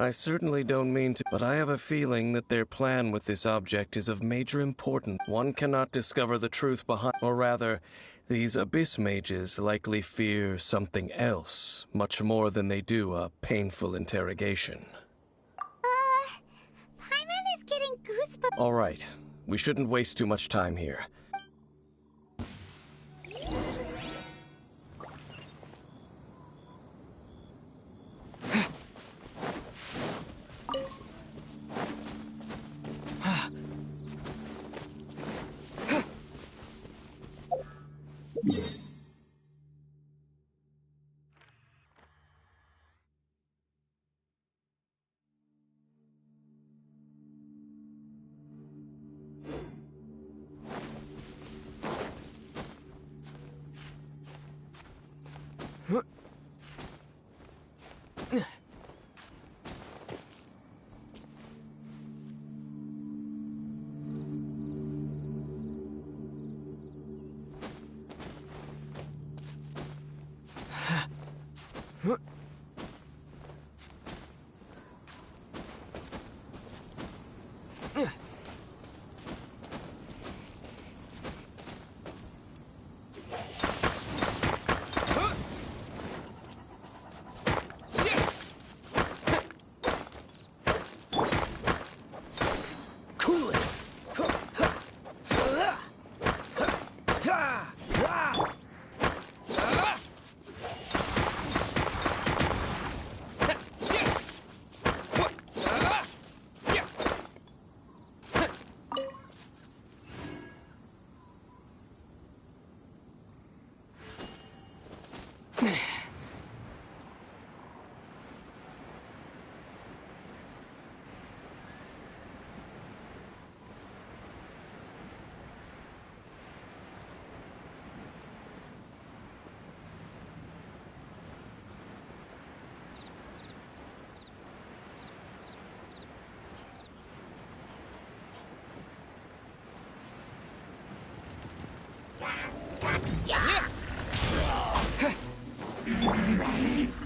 I certainly don't mean to, but I have a feeling that their plan with this object is of major importance. One cannot discover the truth behind, or rather, these abyss mages likely fear something else, much more than they do a painful interrogation. Paimon is getting goosebumps. All right, we shouldn't waste too much time here.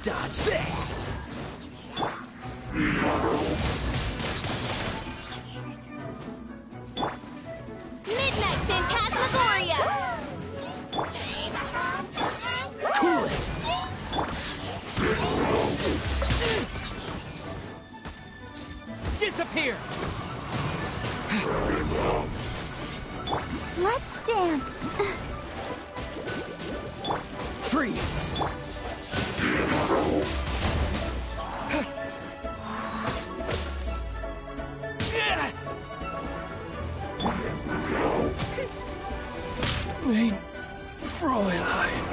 Dodge this! Midnight Phantasmagoria! Cool it! Disappear! Let's dance. Freeze! Mein Fräulein.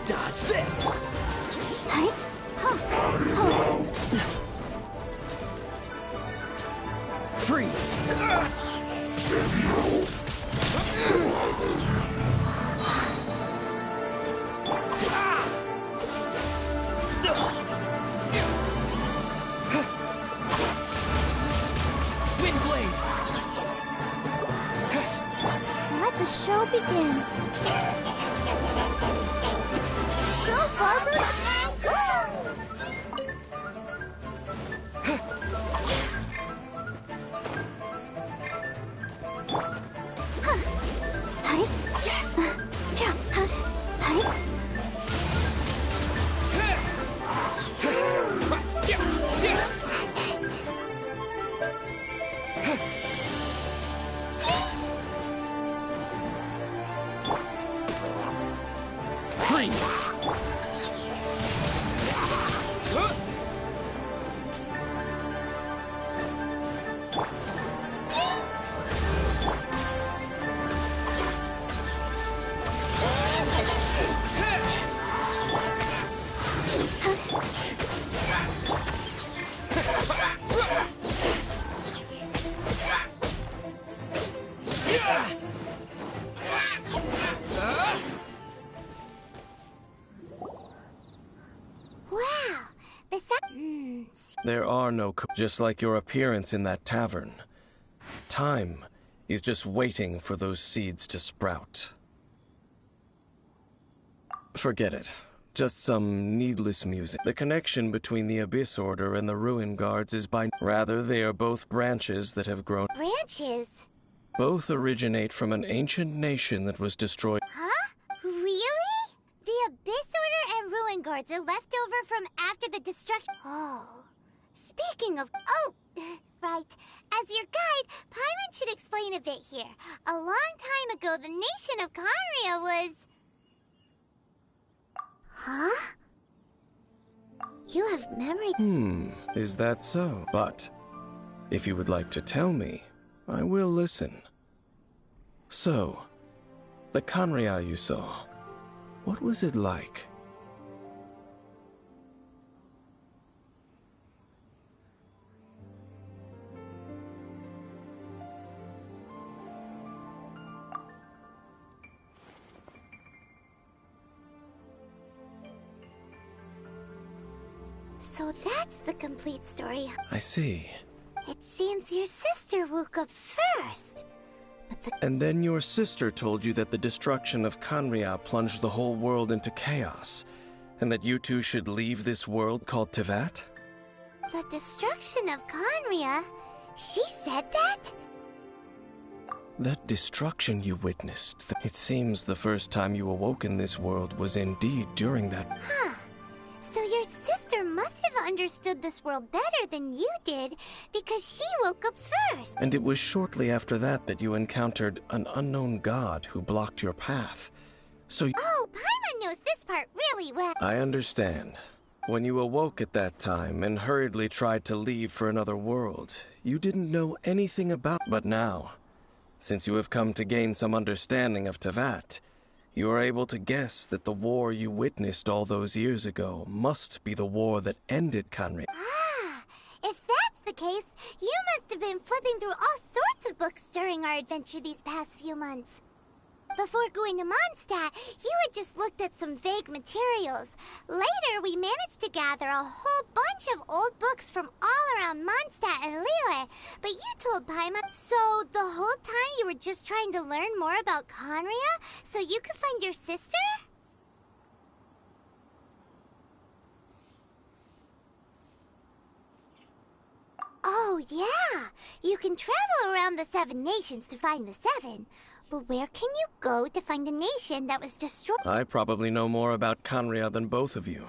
Dodge this! Hey? Huh. Huh. Free! Windblade! Let the show begin. Go, Barbara! There are no just like your appearance in that tavern. Time is just waiting for those seeds to sprout. Forget it. Just some needless music. The connection between the Abyss Order and the Ruin Guards is by... Rather, they are both branches that have grown... Branches? Both originate from an ancient nation that was destroyed... Huh? Really? The Abyss Order and Ruin Guards are left over from after the destruction... Oh. Speaking of... Oh! Right. As your guide, Paimon should explain a bit here. A long time ago, the nation of Khaenri'ah was... Huh? You have memory... Is that so? But, if you would like to tell me, I will listen. So, the Khaenri'ah you saw, what was it like? So that's the complete story. I see. It seems your sister woke up first. And then your sister told you that the destruction of Khaenri'ah plunged the whole world into chaos, and that you two should leave this world called Teyvat? The destruction of Khaenri'ah? She said that? That destruction you witnessed, it seems the first time you awoke in this world was indeed during that... Huh. So your sister must have understood this world better than you did, because she woke up first. And it was shortly after that that you encountered an unknown god who blocked your path. So... Oh, Paimon knows this part really well. I understand. When you awoke at that time and hurriedly tried to leave for another world, you didn't know anything about... But now, since you have come to gain some understanding of Teyvat, you are able to guess that the war you witnessed all those years ago must be the war that ended Khaenri'ah. Ah, if that's the case, you must have been flipping through all sorts of books during our adventure these past few months. Before going to Mondstadt, you had just looked at some vague materials. Later, we managed to gather a whole bunch of old books from all around Mondstadt and Liyue. But you told Paimon, so the whole time you were just trying to learn more about Khaenri'ah so you could find your sister? Oh, yeah. You can travel around the 7 nations to find the 7. But where can you go to find a nation that was destroyed? I probably know more about Khaenri'ah than both of you.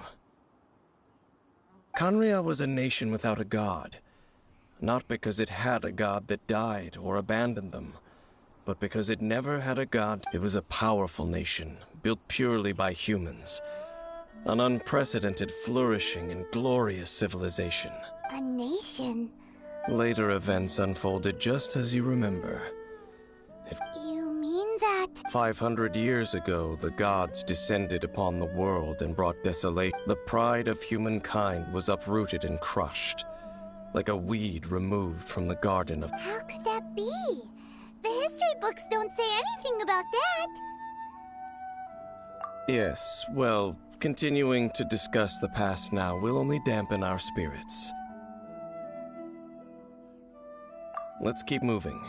Khaenri'ah was a nation without a god. Not because it had a god that died or abandoned them, but because it never had a god. It was a powerful nation, built purely by humans. An unprecedented, flourishing, and glorious civilization. A nation? Later events unfolded just as you remember. You mean that? 500 years ago, the gods descended upon the world and brought desolation. The pride of humankind was uprooted and crushed, like a weed removed from the garden of... How could that be? The history books don't say anything about that. Yes, well, continuing to discuss the past now will only dampen our spirits. Let's keep moving.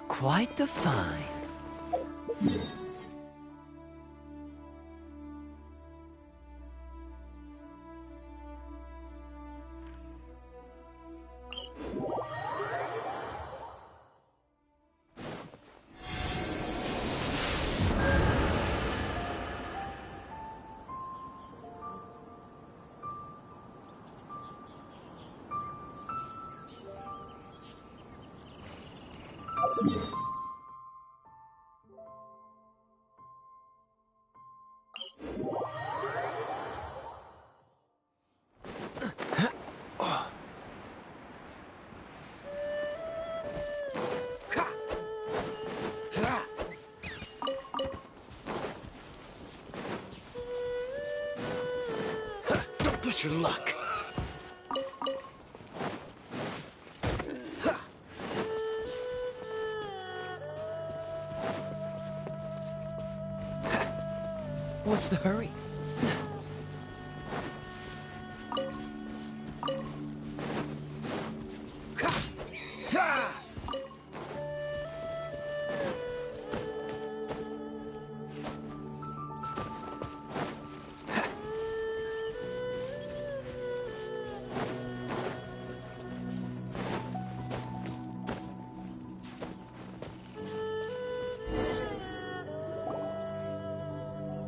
Quite the find. Don't push your luck. What's the hurry?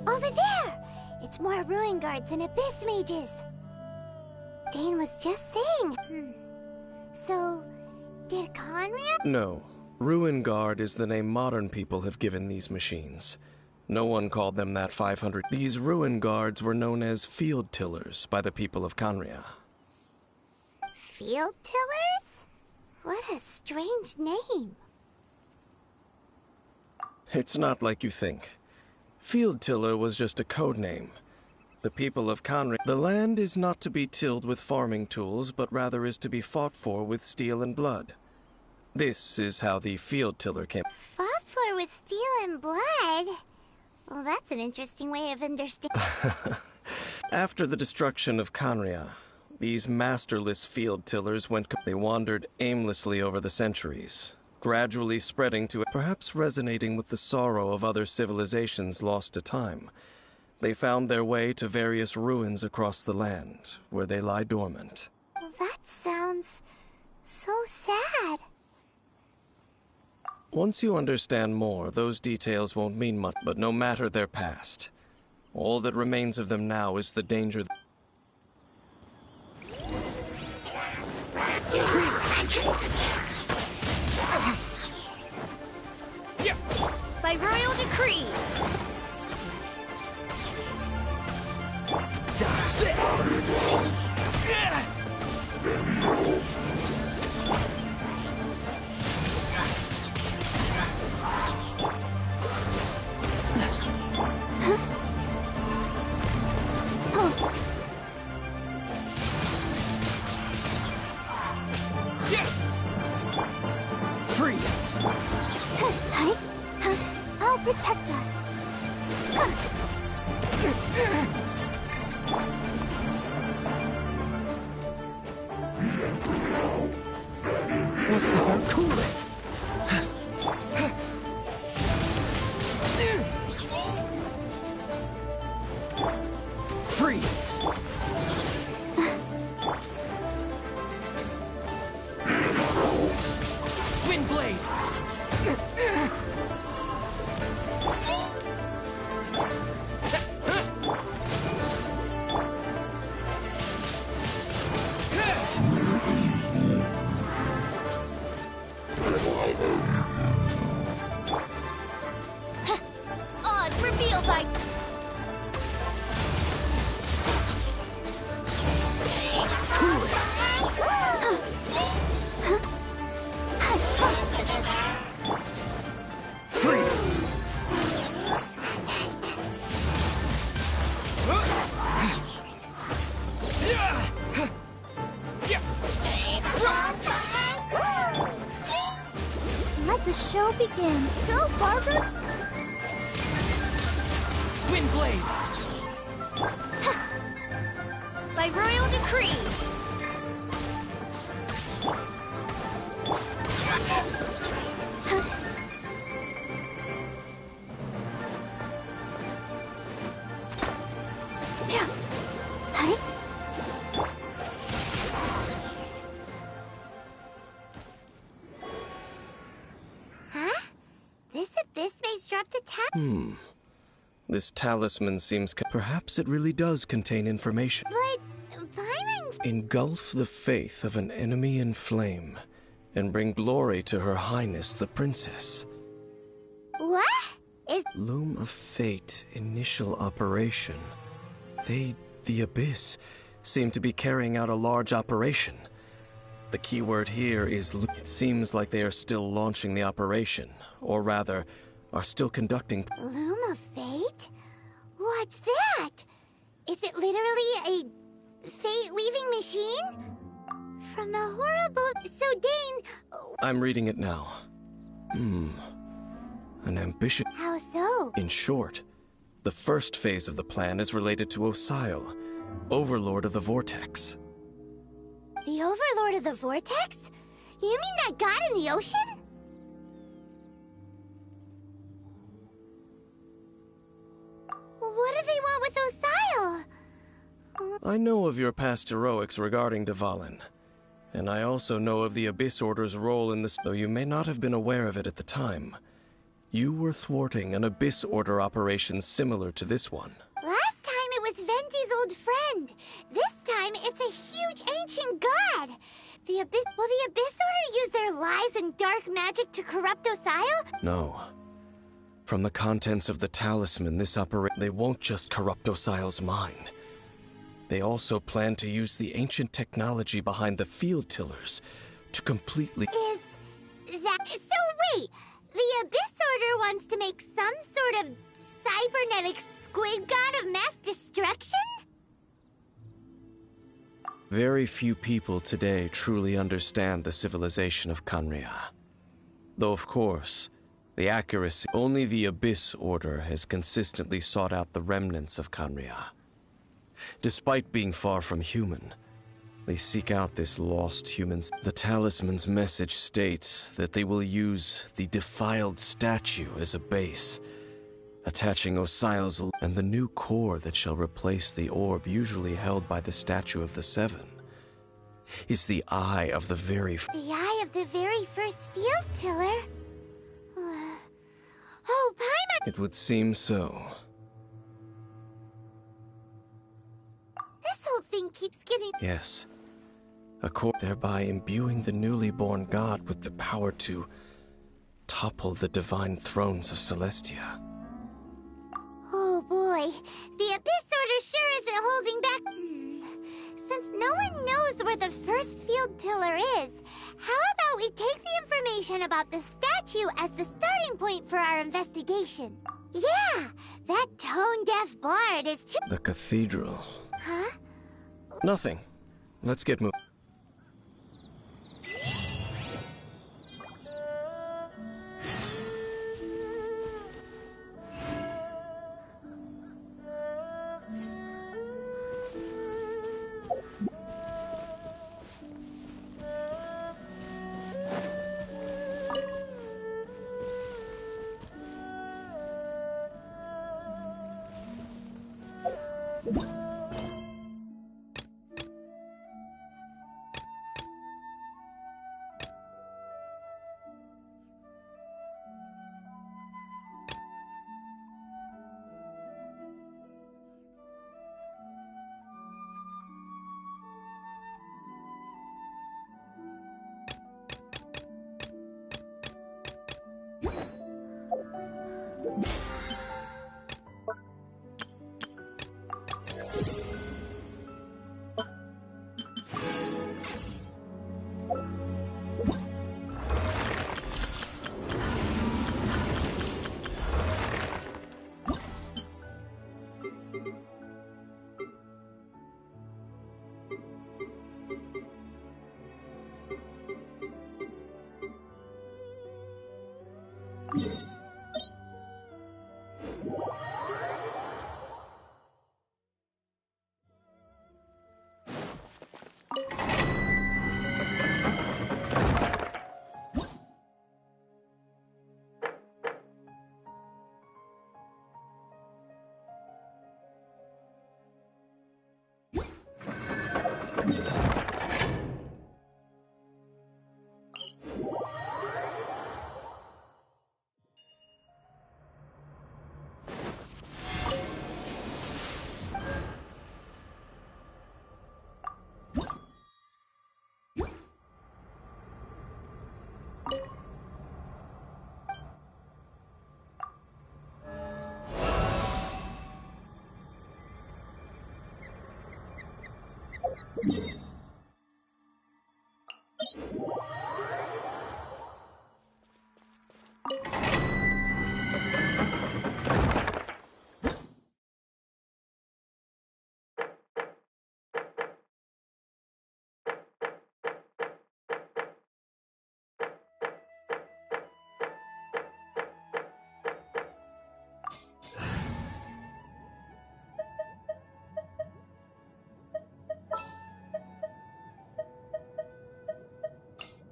Over there! It's more ruin guards and abyss mages. Dane was just saying. So, did Conrad? No. Ruin Guard is the name modern people have given these machines. No one called them that 500. These Ruin Guards were known as field tillers by the people of Khaenri'ah. Field tillers? What a strange name. It's not like you think. Field tiller was just a code name. The people of Khaenri'ah. The land is not to be tilled with farming tools, but rather is to be fought for with steel and blood. This is how the field tiller came. Fought for with steel and blood? Well, that's an interesting way of understanding. After the destruction of Khaenri'ah, these masterless field tillers They wandered aimlessly over the centuries, gradually spreading to perhaps resonating with the sorrow of other civilizations lost to time. They found their way to various ruins across the land, where they lie dormant. That sounds so sad. Once you understand more, those details won't mean much, but no matter their past, all that remains of them now is the danger. By royal decree. Dodge this! Freeze! I'll protect us. What's the hurt? Cool it! Freeze! Windblade! Odds revealed by... Freeze! Let the show begin. Go, Barbara! Windblade! By royal decree. Huh? This abyss maze dropped a talisman. This talisman seems... Perhaps it really does contain information. But Paimon... Engulf the faith of an enemy in flame, and bring glory to Her Highness the Princess. What? Is... Loom of Fate initial operation. They, the Abyss, seem to be carrying out a large operation. The keyword here is... It seems like they are still launching the operation, or rather, are still conducting... Loom of Fate? What's that? Is it literally a fate-weaving machine? From the horrible... So, Dane... I'm reading it now. An ambition... How so? In short, the first phase of the plan is related to 𝘾𝙖𝙑, Overlord of the Vortex. The Overlord of the Vortex? You mean that god in the ocean? What do they want with 𝘾𝙖𝙑? I know of your past heroics regarding Dvalin, and I also know of the Abyss Order's role in this, though you may not have been aware of it at the time. You were thwarting an Abyss Order operation similar to this one. Last time it was Venti's old friend. This time it's a huge ancient god. Will the Abyss Order use their lies and dark magic to corrupt 𝘾𝙖𝙑? No. From the contents of the talisman, they won't just corrupt 𝘾𝙖𝙑's mind. They also plan to use the ancient technology behind the field tillers to completely... Is that... So wait! The Abyss Order wants to make some sort of cybernetic squid god of mass destruction? Very few people today truly understand the civilization of Khaenri'ah. Though, of course, the accuracy... Only the Abyss Order has consistently sought out the remnants of Khaenri'ah. Despite being far from human, They seek out this lost human. The talisman's message states that they will use the defiled statue as a base, attaching Osial's and the new core that shall replace the orb usually held by the Statue of the Seven is the eye of the very... The eye of the very first field tiller? Oh, Paimon! It would seem so. This whole thing keeps getting... Yes. A core, thereby imbuing the newly born god with the power to topple the divine thrones of Celestia. Oh boy, the Abyss Order sure isn't holding back. Since no one knows where the first field tiller is, how about we take the information about the statue as the starting point for our investigation? Yeah, that tone-deaf bard is too... The cathedral. Huh? Nothing. Let's get moving.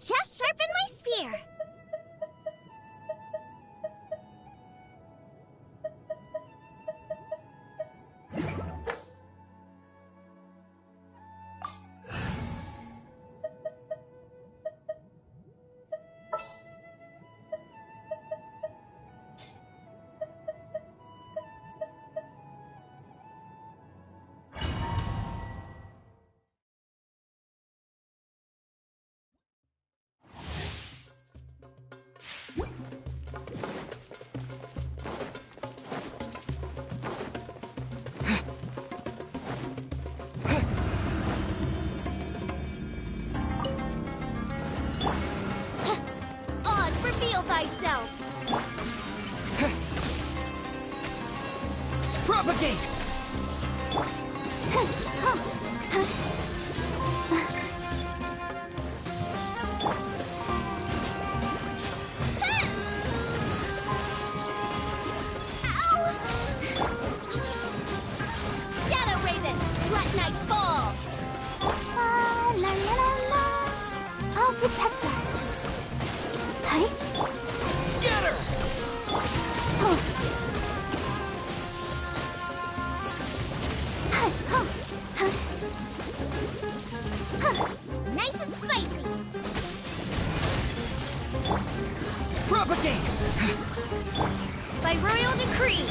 Just sharpen my spear. Reveal thyself! Propagate! Shadow Raven, let night fall! Propagate! By royal decree!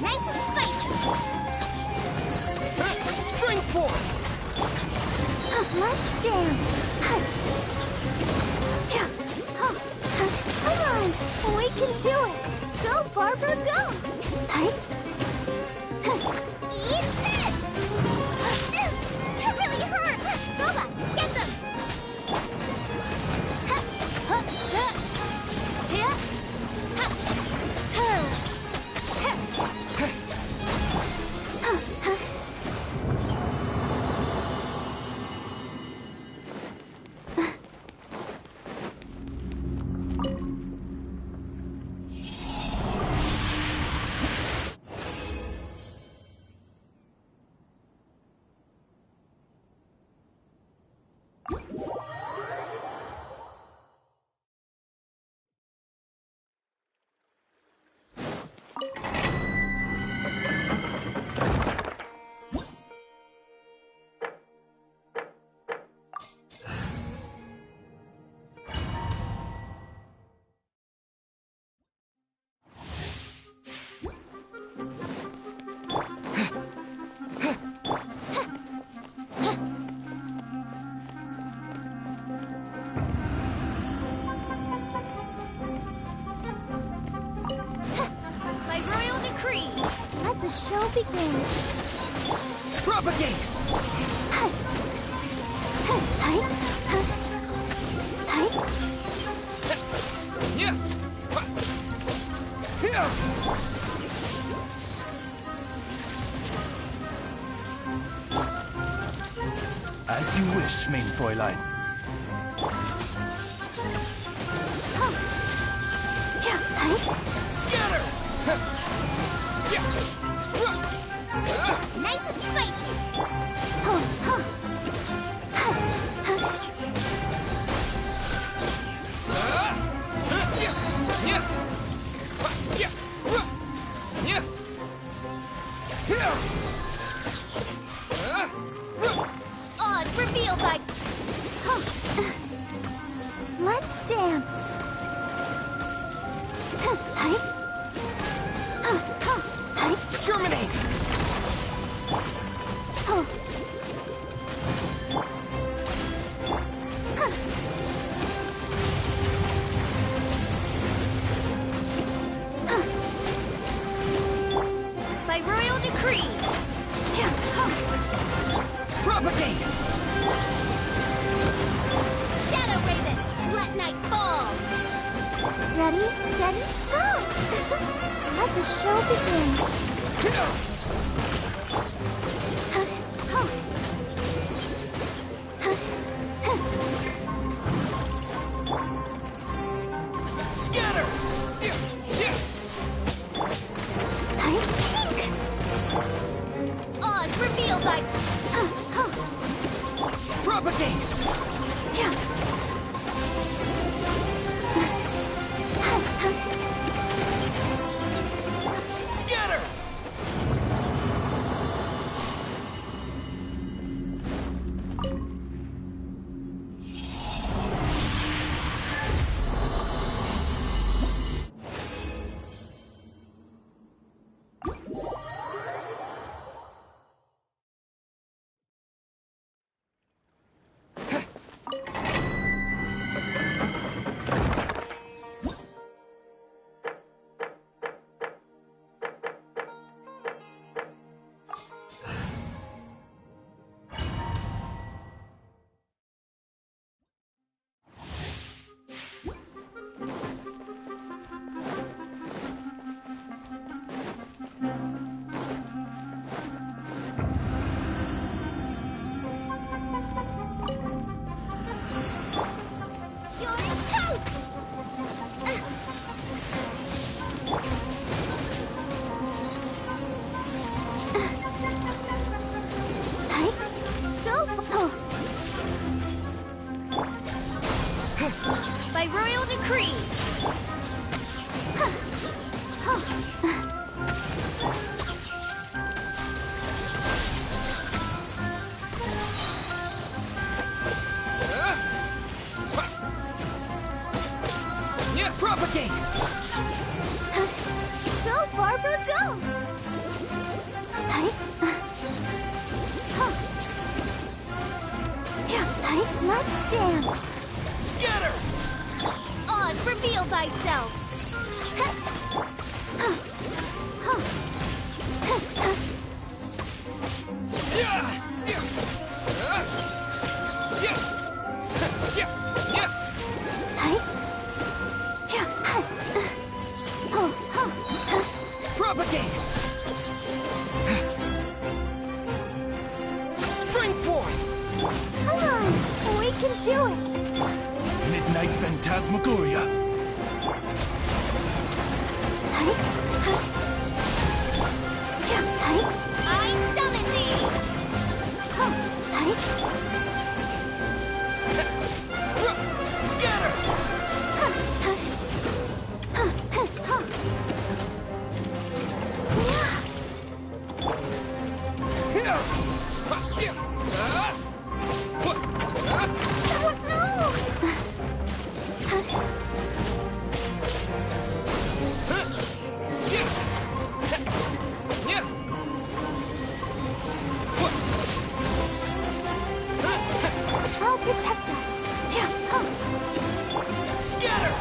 Nice and spicy. Spring forth! Let's dance. Come on, we can do it. Go, Barbara, go. Eat this. That really hurt. Boba, get them. Show begins. Propagate! As you wish, mein Fräulein. Scatter! Nice and spicy. Odds revealed by... Let's dance. Terminate! By royal decree! Propagate! Shadow Raven, let night fall! Ready, steady, go! Let the show begin. Scatter! Odds revealed by... Propagate! Scatter! Propagate! Go, Barbara, go! Let's dance. Scatter! Oz, reveal thyself! Propagate! Spring forth! Come on, we can do it. Midnight Phantasmagoria! I summon thee! Scatter! I'll protect us. Scatter!